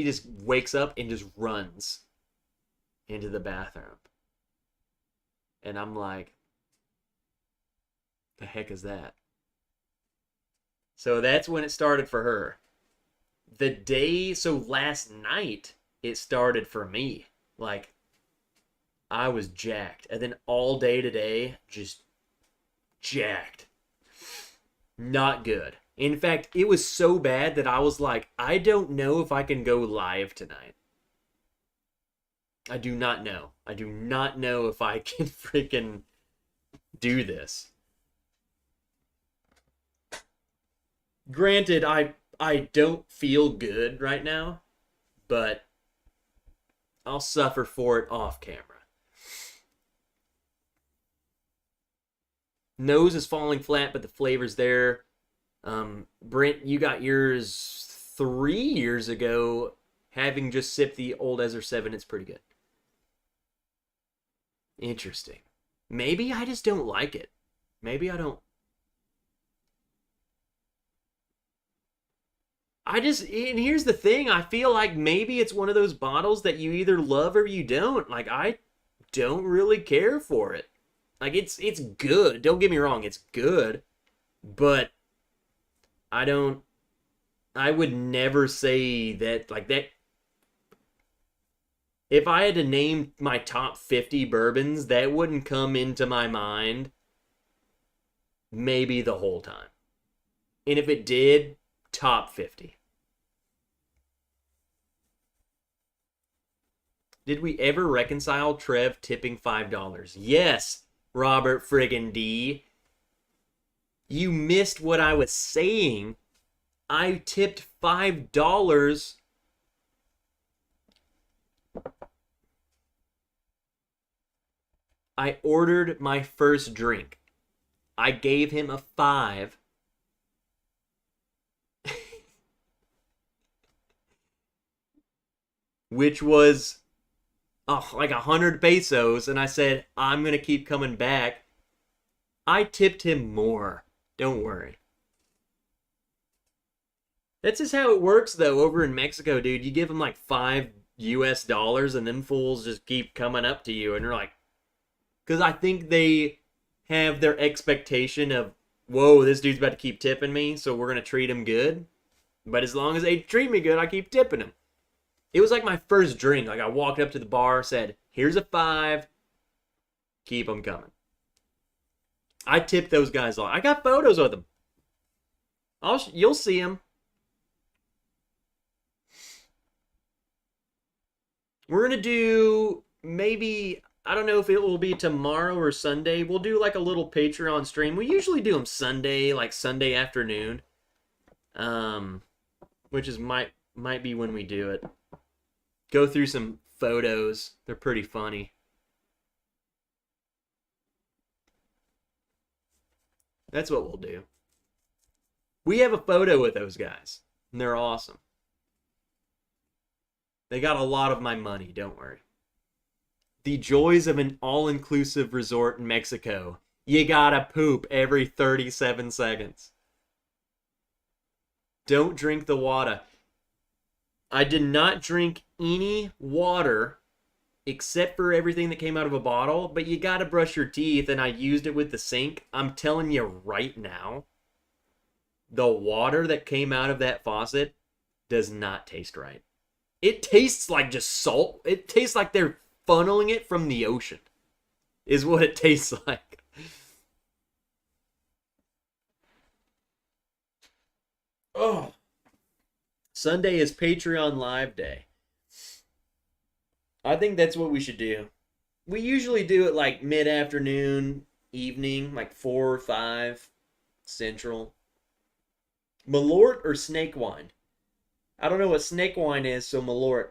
just wakes up and just runs into the bathroom. And I'm like, the heck is that? So that's when it started for her. So last night, it started for me. Like, I was jacked. And then all day today, just jacked. Not good. In fact, it was so bad that I was like, I don't know if I can go live tonight. I do not know. I do not know if I can freaking do this. Granted, I don't feel good right now, but I'll suffer for it off camera. Nose is falling flat, but the flavor's there. Brent, you got yours 3 years ago. Having just sipped the Old Ezra 7, it's pretty good. Interesting. Maybe I just don't like it. Maybe I don't. And here's the thing, I feel like maybe it's one of those bottles that you either love or you don't. Like, I don't really care for it. Like, it's good. Don't get me wrong, it's good. But I would never say that, like, that. If I had to name my top 50 bourbons, that wouldn't come into my mind maybe the whole time. And if it did, top 50. Did we ever reconcile Trev tipping $5? Yes, Robert friggin' D. You missed what I was saying. I tipped $5. I ordered my first drink. I gave him a 5. Which was like 100 pesos, and I said, I'm going to keep coming back. I tipped him more. Don't worry. That's just how it works, though, over in Mexico, dude. You give them like $5 US, and then fools just keep coming up to you, and you're like, Because I think they have their expectation of, whoa, this dude's about to keep tipping me, so we're going to treat him good. But as long as they treat me good, I keep tipping him. It was like my first drink. Like I walked up to the bar, said, here's a $5. Keep them coming. I tipped those guys off. I got photos of them. You'll see them. We're going to do maybe, I don't know if it will be tomorrow or Sunday. We'll do like a little Patreon stream. We usually do them Sunday, like Sunday afternoon. Which is might be when we do it. Go through some photos. They're pretty funny. That's what we'll do. We have a photo with those guys, and they're awesome. They got a lot of my money, don't worry. The joys of an all-inclusive resort in Mexico. You gotta poop every 37 seconds. Don't drink the water. I did not drink any water except for everything that came out of a bottle, but you gotta brush your teeth, and I used it with the sink. I'm telling you right now, the water that came out of that faucet does not taste right. It tastes like just salt. It tastes like they're funneling it from the ocean, is what it tastes like. Oh. Sunday is Patreon Live Day. I think that's what we should do. We usually do it like mid-afternoon, evening, like 4 or 5 Central. Malort or snake wine? I don't know what snake wine is, so Malort.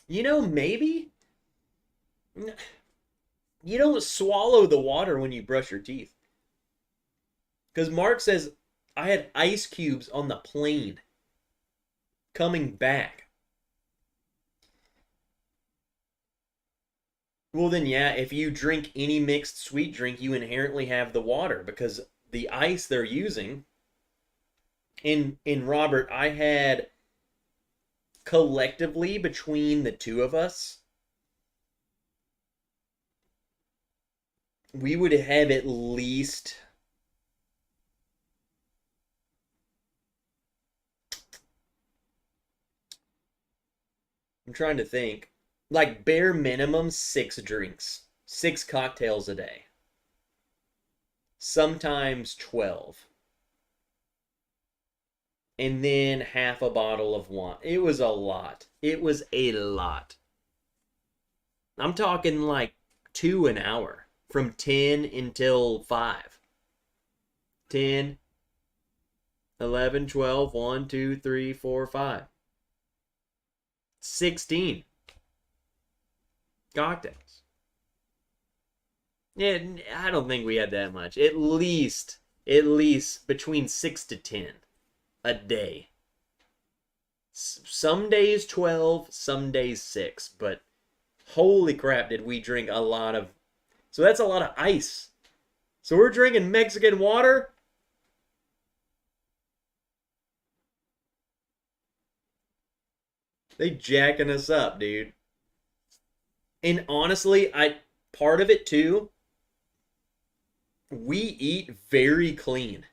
You know, maybe you don't swallow the water when you brush your teeth. Because Mark says, I had ice cubes on the plane coming back. Well, then, yeah, if you drink any mixed sweet drink, you inherently have the water because the ice they're using. In Robert, I had collectively between the two of us, we would have at least I'm trying to think. Like bare minimum 6 drinks. 6 cocktails a day. Sometimes 12. And then half a bottle of wine. It was a lot. It was a lot. I'm talking like 2 an hour. From 10 until 5. 10, 11, 12, 1, 2, 3, 4, 5. 16 cocktails. Yeah, I don't think we had that much. At least between 6 to 10 a day. Some days 12, some days 6, but holy crap did we drink a lot of. So that's a lot of ice. So we're drinking Mexican water. They jacking us up, dude. And honestly, part of it too, we eat very clean.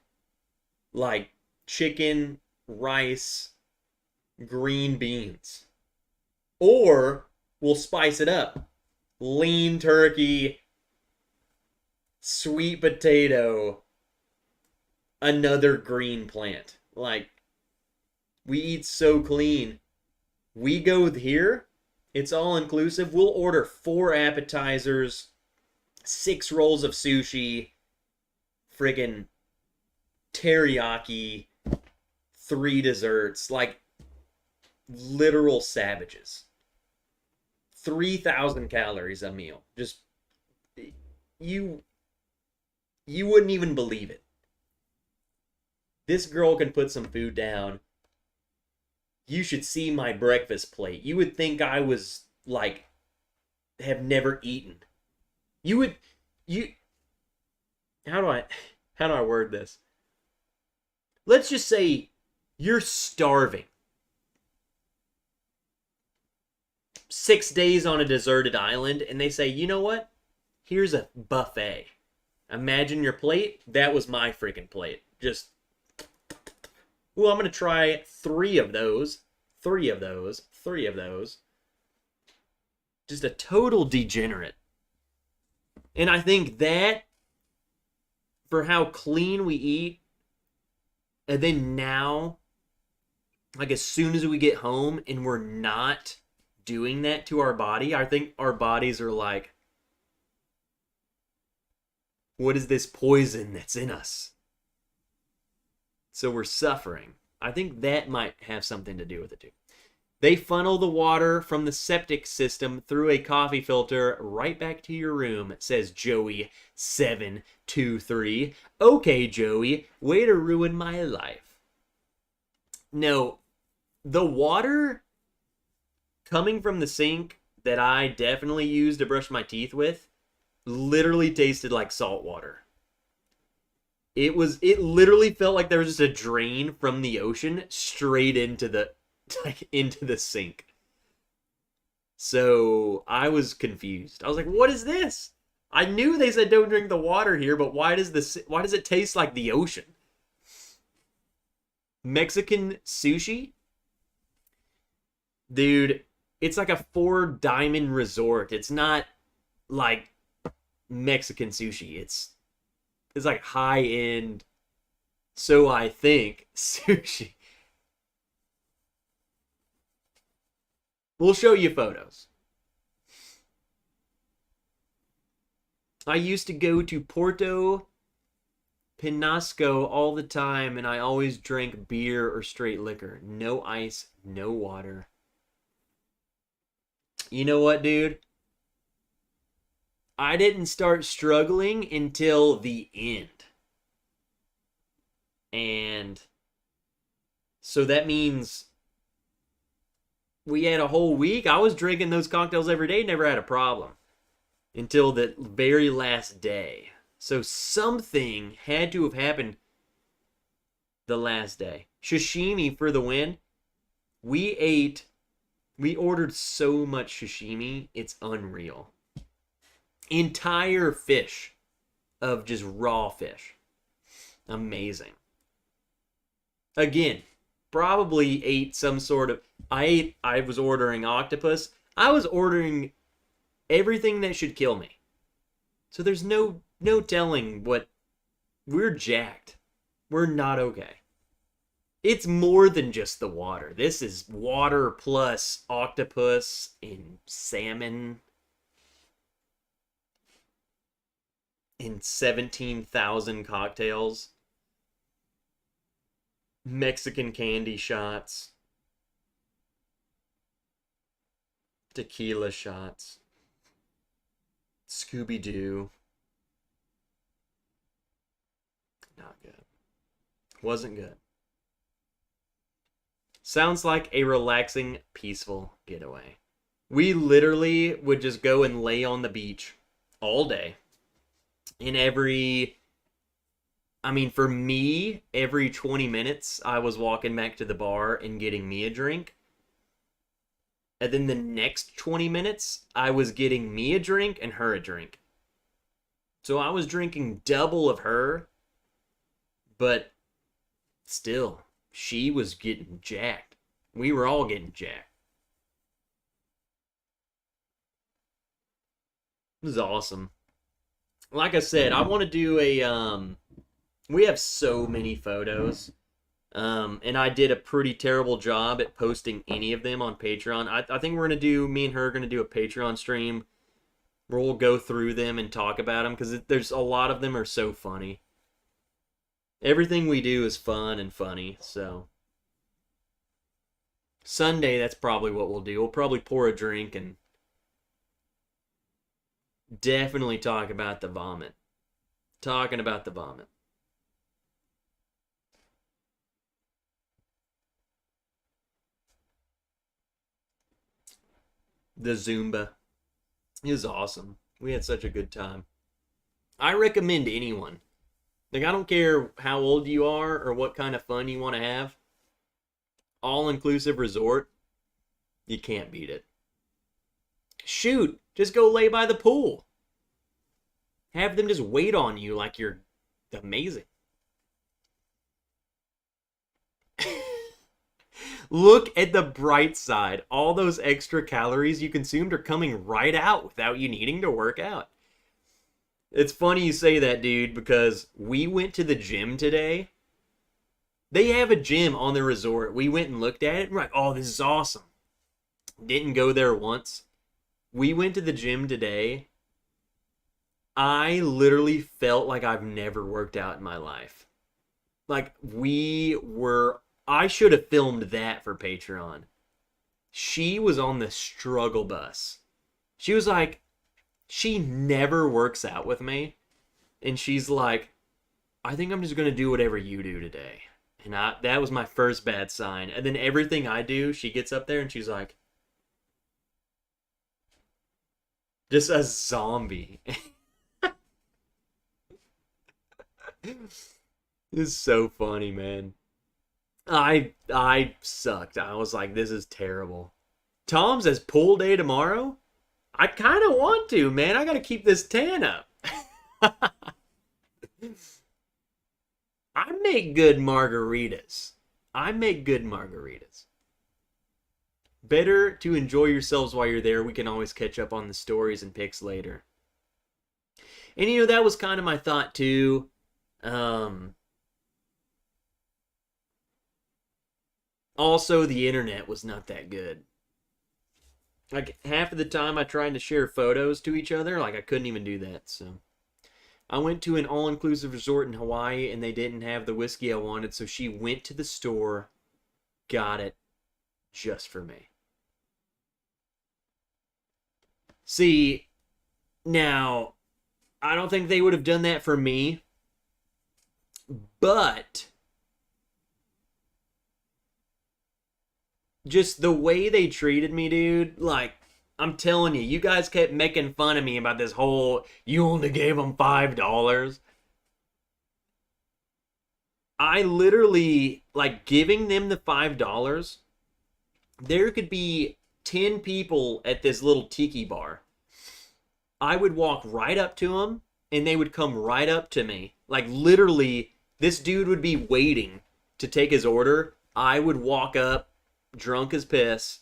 Like chicken, rice, green beans. Or we'll spice it up. Lean turkey, sweet potato, another green plant. Like, we eat so clean. We go here, it's all inclusive. We'll order 4 appetizers, 6 rolls of sushi, friggin' teriyaki, 3 desserts, like literal savages. 3,000 calories a meal. Just, you wouldn't even believe it. This girl can put some food down. You should see my breakfast plate. You would think I was, like, have never eaten. How do I word this? let's just say you're starving. 6 days on a deserted island, and they say, you know what? Here's a buffet. Imagine your plate. That was my freaking plate. Just, well, I'm going to try 3 of those. 3 of those. 3 of those. Just a total degenerate. And I think that, for how clean we eat, and then now, like as soon as we get home and we're not doing that to our body, I think our bodies are like, what is this poison that's in us? So we're suffering. I think that might have something to do with it too. They funnel the water from the septic system through a coffee filter right back to your room, says Joey723. Okay, Joey, way to ruin my life. No, the water coming from the sink that I definitely use to brush my teeth with literally tasted like salt water. It literally felt like there was just a drain from the ocean straight into the sink. So I was confused. I was like, what is this? I knew they said don't drink the water here, but why does it taste like the ocean? Mexican sushi? Dude, it's like a 4-diamond resort. It's not like Mexican sushi. It's like high-end, so I think, sushi. We'll show you photos. I used to go to Porto Penasco all the time, and I always drank beer or straight liquor. No ice, no water. You know what, dude? I didn't start struggling until the end. And so that means we had a whole week. I was drinking those cocktails every day, never had a problem. Until the very last day. So something had to have happened the last day. Sashimi for the win. We ordered so much sashimi, it's unreal. Entire fish of just raw fish. Amazing. Again, probably ate some sort of... I was ordering octopus. I was ordering everything that should kill me. So there's no telling what... We're jacked. We're not okay. It's more than just the water. This is water plus octopus and salmon and 17,000 cocktails. Mexican candy shots. Tequila shots. Scooby-Doo. Not good. Wasn't good. Sounds like a relaxing, peaceful getaway. We literally would just go and lay on the beach all day. And for me, every 20 minutes, I was walking back to the bar and getting me a drink. And then the next 20 minutes, I was getting me a drink and her a drink. So I was drinking double of her, but still, she was getting jacked. We were all getting jacked. It was awesome. Like I said, I want to do we have so many photos. And I did a pretty terrible job at posting any of them on Patreon. I think me and her are going to do a Patreon stream where we'll go through them and talk about them, because there's a lot of them are so funny. Everything we do is fun and funny, so. Sunday, that's probably what we'll do. We'll probably pour a drink and definitely talk about the vomit. Talking about the vomit. The Zumba is awesome. We had such a good time. I recommend anyone Like, I don't care how old you are or what kind of fun you want to have. All-inclusive resort, you can't beat it. Shoot, just go lay by the pool. Have them just wait on you like you're amazing. Look at the bright side. All those extra calories you consumed are coming right out without you needing to work out. It's funny you say that, dude, because we went to the gym today. They have a gym on the resort. We went and looked at it and we're like, oh, this is awesome. Didn't go there once. We went to the gym today. I literally felt like I've never worked out in my life. Like, I should have filmed that for Patreon. She was on the struggle bus. She was like, she never works out with me. And she's like, I think I'm just going to do whatever you do today. And that was my first bad sign. And then everything I do, she gets up there and she's like, just a zombie. It's so funny, man. I sucked. I was like, this is terrible. Tom says pool day tomorrow? I kind of want to, man. I got to keep this tan up. I make good margaritas. Better to enjoy yourselves while you're there. We can always catch up on the stories and pics later. And, you know, that was kind of my thought, too. Also, the internet was not that good. Like, half of the time I tried to share photos to each other, like, I couldn't even do that, so. I went to an all-inclusive resort in Hawaii, and they didn't have the whiskey I wanted, so she went to the store, got it, just for me. See, now, I don't think they would have done that for me, but just the way they treated me, dude, like, I'm telling you, you guys kept making fun of me about this whole, you only gave them $5. I literally, like, giving them the $5, there could be 10 people at this little tiki bar. I would walk right up to them, and they would come right up to me. Like, literally, this dude would be waiting to take his order. I would walk up, drunk as piss,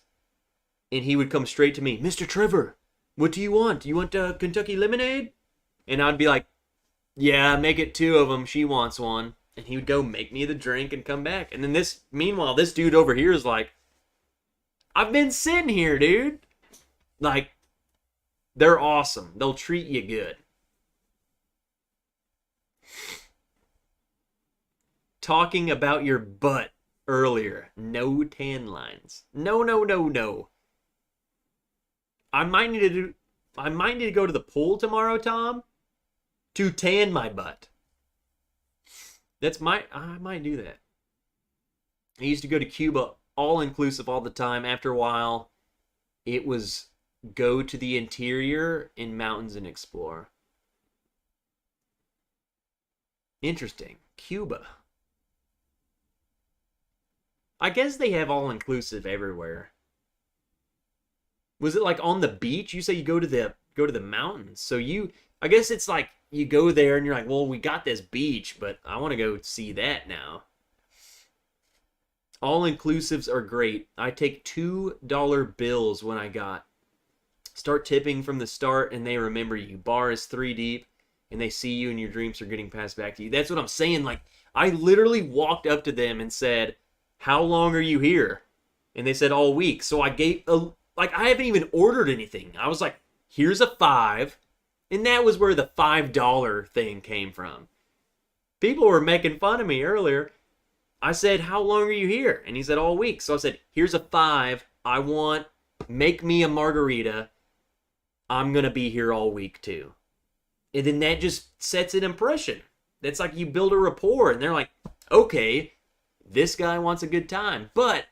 and he would come straight to me. Mr. Trevor, what do you want? You want Kentucky lemonade? And I'd be like, yeah, make it 2 of them. She wants one. And he would go make me the drink and come back. And then meanwhile, this dude over here is like, I've been sitting here, dude. Like, they're awesome. They'll treat you good. Talking about your butt earlier. No tan lines. No. I might need to go to the pool tomorrow, Tom, to tan my butt. I might do that. I used to go to Cuba all-inclusive all the time. After a while, it was go to the interior in mountains and explore. Interesting. Cuba. I guess they have all-inclusive everywhere. Was it like on the beach? You say you go to the mountains. So I guess it's like you go there and you're like, well, we got this beach, but I want to go see that now. All-inclusives are great. I take $2 bills when I got. Start tipping from the start and they remember you. Bar is 3 deep and they see you and your drinks are getting passed back to you. That's what I'm saying. Like, I literally walked up to them and said, how long are you here? And they said all week. So I gave I haven't even ordered anything. I was like, here's a $5. And that was where the $5 thing came from. People were making fun of me earlier. I said, how long are you here? And he said, all week. So I said, here's a $5. Make me a margarita. I'm going to be here all week too. And then that just sets an impression. That's like you build a rapport and they're like, okay, this guy wants a good time. But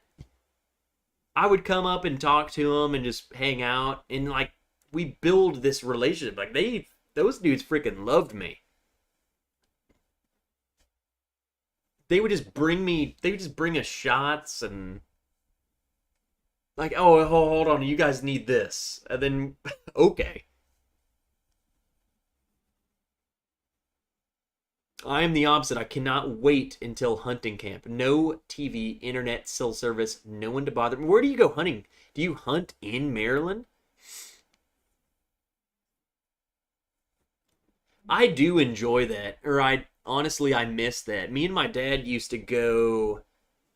I would come up and talk to him and just hang out. And like, we build this relationship. Like those dudes freaking loved me. they would just bring us shots and like, oh, hold on, you guys need this. And then, okay. I am the opposite. I cannot wait until hunting camp. No TV, internet, cell service, no one to bother me. Where do you go hunting? Do you hunt in Maryland? I do enjoy that. Or I honestly I miss that. Me and my dad used to go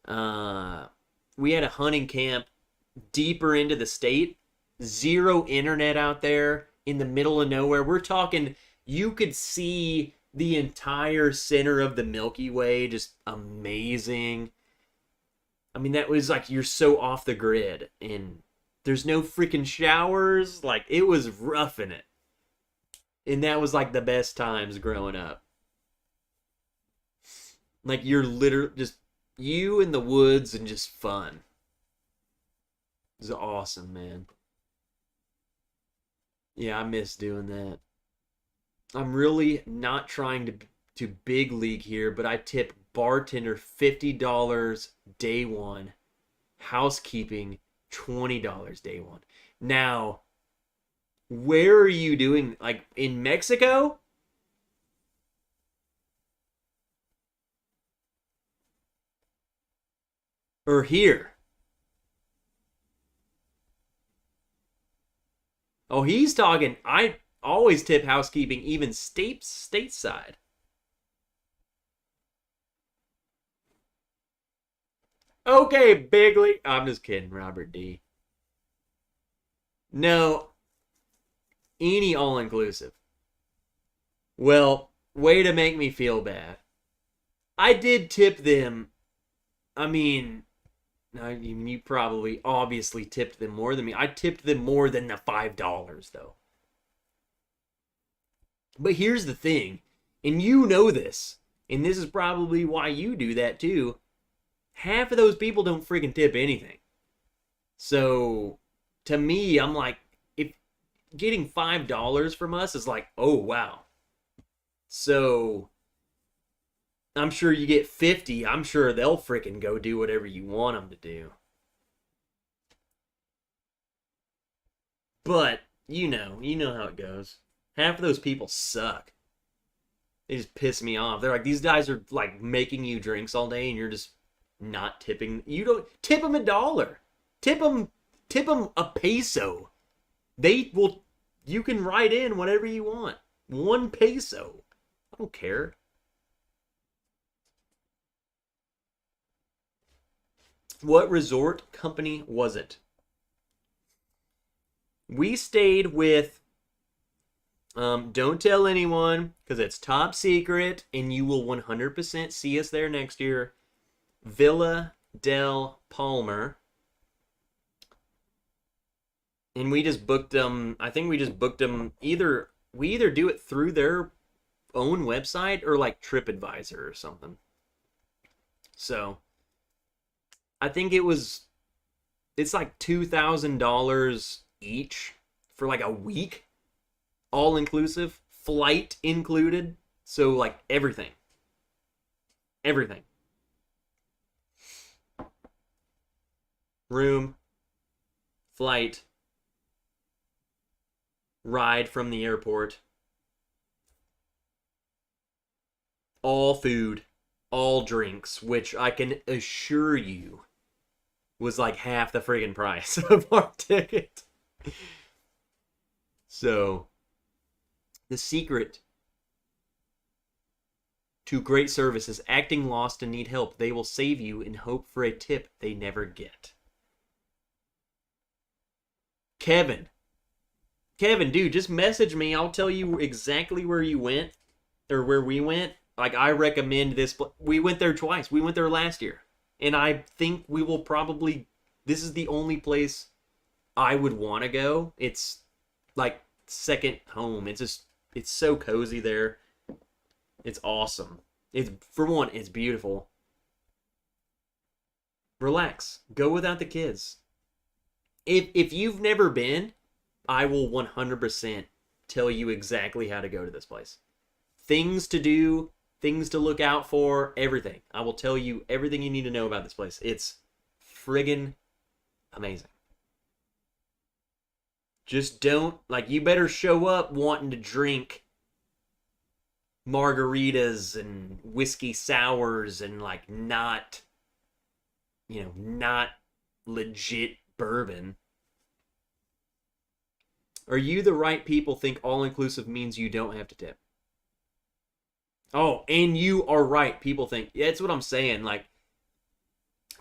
uh we had a hunting camp deeper into the state. Zero internet out there in the middle of nowhere. We're talking you could see the entire center of the Milky Way, just amazing. I mean, that was like you're so off the grid, and there's no freaking showers. Like it was roughing it, and that was like the best times growing up. Like you're literally just you in the woods and just fun. It was awesome, man. Yeah, I miss doing that. I'm really not trying to big league here, but I tip bartender $50 day one, housekeeping $20 day one. Now, where are you doing? Like in Mexico? Or here? Oh, he's talking. I always tip housekeeping, even stateside. Okay, big league. I'm just kidding, Robert D. No, any all inclusive. Well, way to make me feel bad. I did tip them. I mean, you probably obviously tipped them more than me. I tipped them more than the $5 though. But here's the thing, and you know this, and this is probably why you do that too. Half of those people don't freaking tip anything. So to me, I'm like, if getting $5 from us is like, oh wow. So I'm sure you get 50. I'm sure they'll freaking go do whatever you want them to do. But you know how it goes. Half of those people suck. They just piss me off. They're like, these guys are like making you drinks all day, and you're just not tipping. You don't tip them $1. Tip them a peso. They will. You can write in whatever you want. 1 peso. I don't care. What resort company was it? We stayed with don't tell anyone because it's top secret and you will 100% see us there next year. Villa del Palmer. And we just booked them. I think we just booked them we either do it through their own website or like TripAdvisor or something. So I think it's like $2,000 each for like a week, all inclusive, flight included. So like everything. Everything. Room, flight, ride from the airport, all food, all drinks, which I can assure you was like half the friggin' price of our ticket. So, the secret to great service is acting lost and need help. They will save you and hope for a tip they never get. Kevin, dude, just message me. I'll tell you exactly where you went or where we went. Like, I recommend this. We went there twice. We went there last year. And I think we will probably, this is the only place I would want to go. It's like second home. It's so cozy there. It's awesome. For one, it's beautiful. Relax. Go without the kids. If you've never been, I will 100% tell you exactly how to go to this place. Things to do, things to look out for, everything. I will tell you everything you need to know about this place. It's friggin' amazing. Just don't, like, you better show up wanting to drink margaritas and whiskey sours and, like, not, not legit bourbon. Are you the right people think all-inclusive means you don't have to tip? Oh, and you are right. People think, yeah, that's what I'm saying. Like,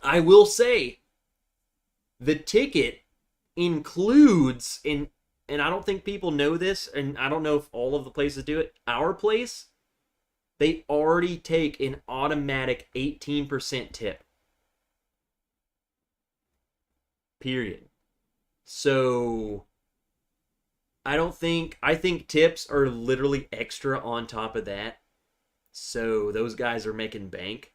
I will say, the ticket includes, and I don't think people know this, and I don't know if all of the places do it. Our place, they already take an automatic 18% tip. Period. So, I think tips are literally extra on top of that. So those guys are making bank.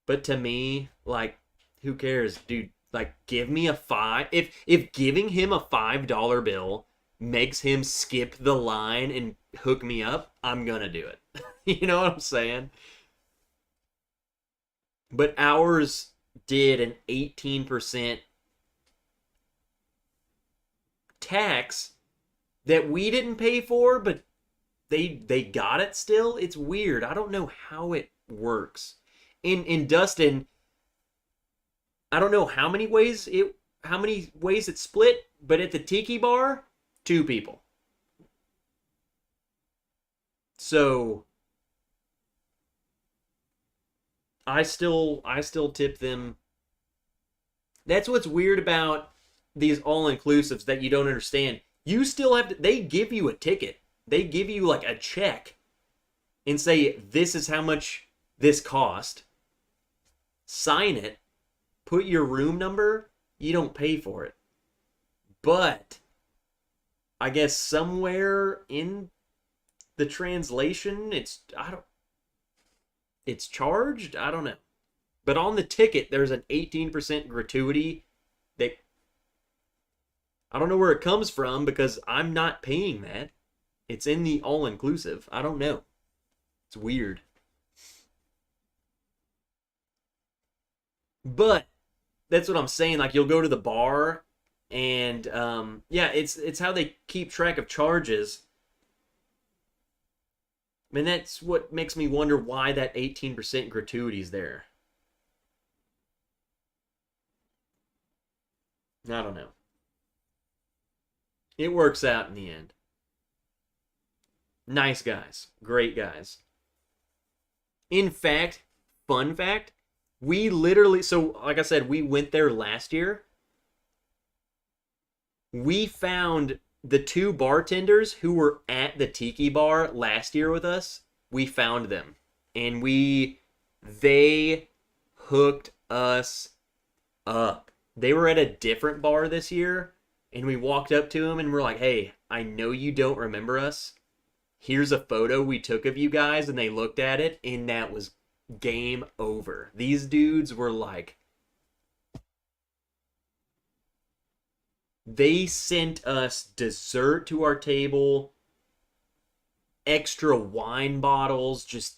But to me, like, who cares, dude? Like, give me a $5. If giving him a $5 bill makes him skip the line and hook me up, I'm gonna do it. You know what I'm saying? But ours did an 18% tax that we didn't pay for, but they got it still. It's weird. I don't know how it works. In Dustin, I don't know how many ways it's split, but at the Tiki Bar, 2 people. So I still tip them. That's what's weird about these all-inclusives that you don't understand. You still have to, they give you a ticket. They give you like a check and say, this is how much this cost. Sign it. Put your room number. You don't pay for it. But I guess somewhere in the translation, it's charged. I don't know. But on the ticket, there's an 18% gratuity that I don't know where it comes from because I'm not paying that. It's in the all-inclusive. I don't know. It's weird. But that's what I'm saying. Like, you'll go to the bar and yeah, it's how they keep track of charges. I mean, that's what makes me wonder why that 18% gratuity is there. I don't know. It works out in the end. Nice guys. Great guys. In fact, fun fact, we literally, so like I said, we went there last year. We found the 2 bartenders who were at the Tiki Bar last year with us. We found them. And they hooked us up. They were at a different bar this year. And we walked up to them and we're like, hey, I know you don't remember us. Here's a photo we took of you guys. And they looked at it and that was game over. These dudes were like, they sent us dessert to our table, extra wine bottles, just,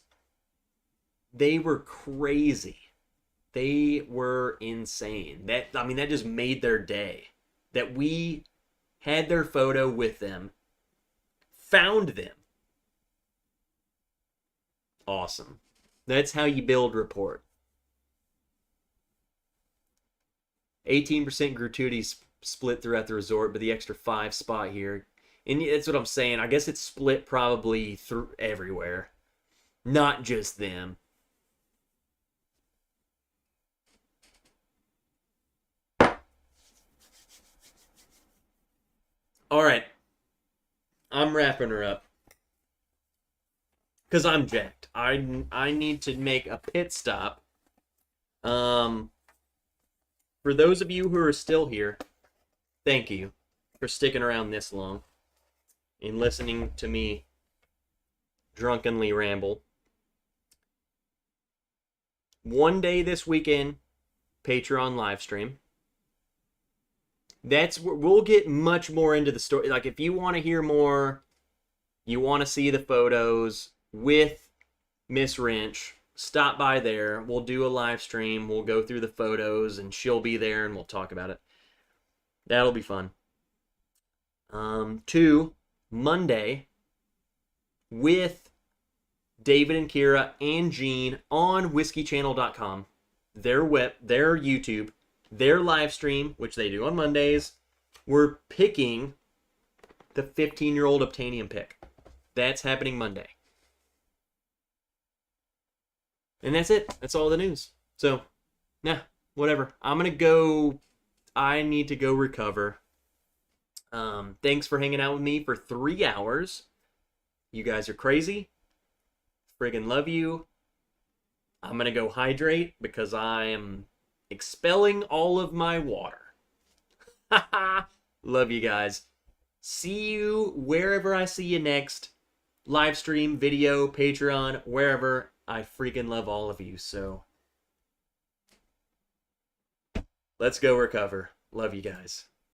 they were crazy. They were insane. That just made their day. That we had their photo with them, found them. Awesome. That's how you build rapport. 18% gratuity split throughout the resort, but the extra 5 spot here. And that's what I'm saying. I guess it's split probably through everywhere. Not just them. All right. I'm wrapping her up. Because I'm jacked. I need to make a pit stop. For those of you who are still here, thank you for sticking around this long and listening to me drunkenly ramble. One day this weekend, Patreon live stream. That's where we'll get much more into the story. Like, if you want to hear more, you want to see the photos with Miss Wrench, stop by there. We'll do a live stream. We'll go through the photos, and she'll be there, and we'll talk about it. That'll be fun. 2, Monday, with David and Kira and Gene on whiskeychannel.com. Their YouTube, their live stream, which they do on Mondays. We're picking the 15-year-old Obtainium pick. That's happening Monday. And that's it. That's all the news. So, yeah, whatever. I need to go recover. Thanks for hanging out with me for 3 hours. You guys are crazy. Friggin' love you. I'm going to go hydrate because I am expelling all of my water. Love you guys. See you wherever I see you next. Live stream, video, Patreon, wherever. I freaking love all of you. So let's go recover. Love you guys.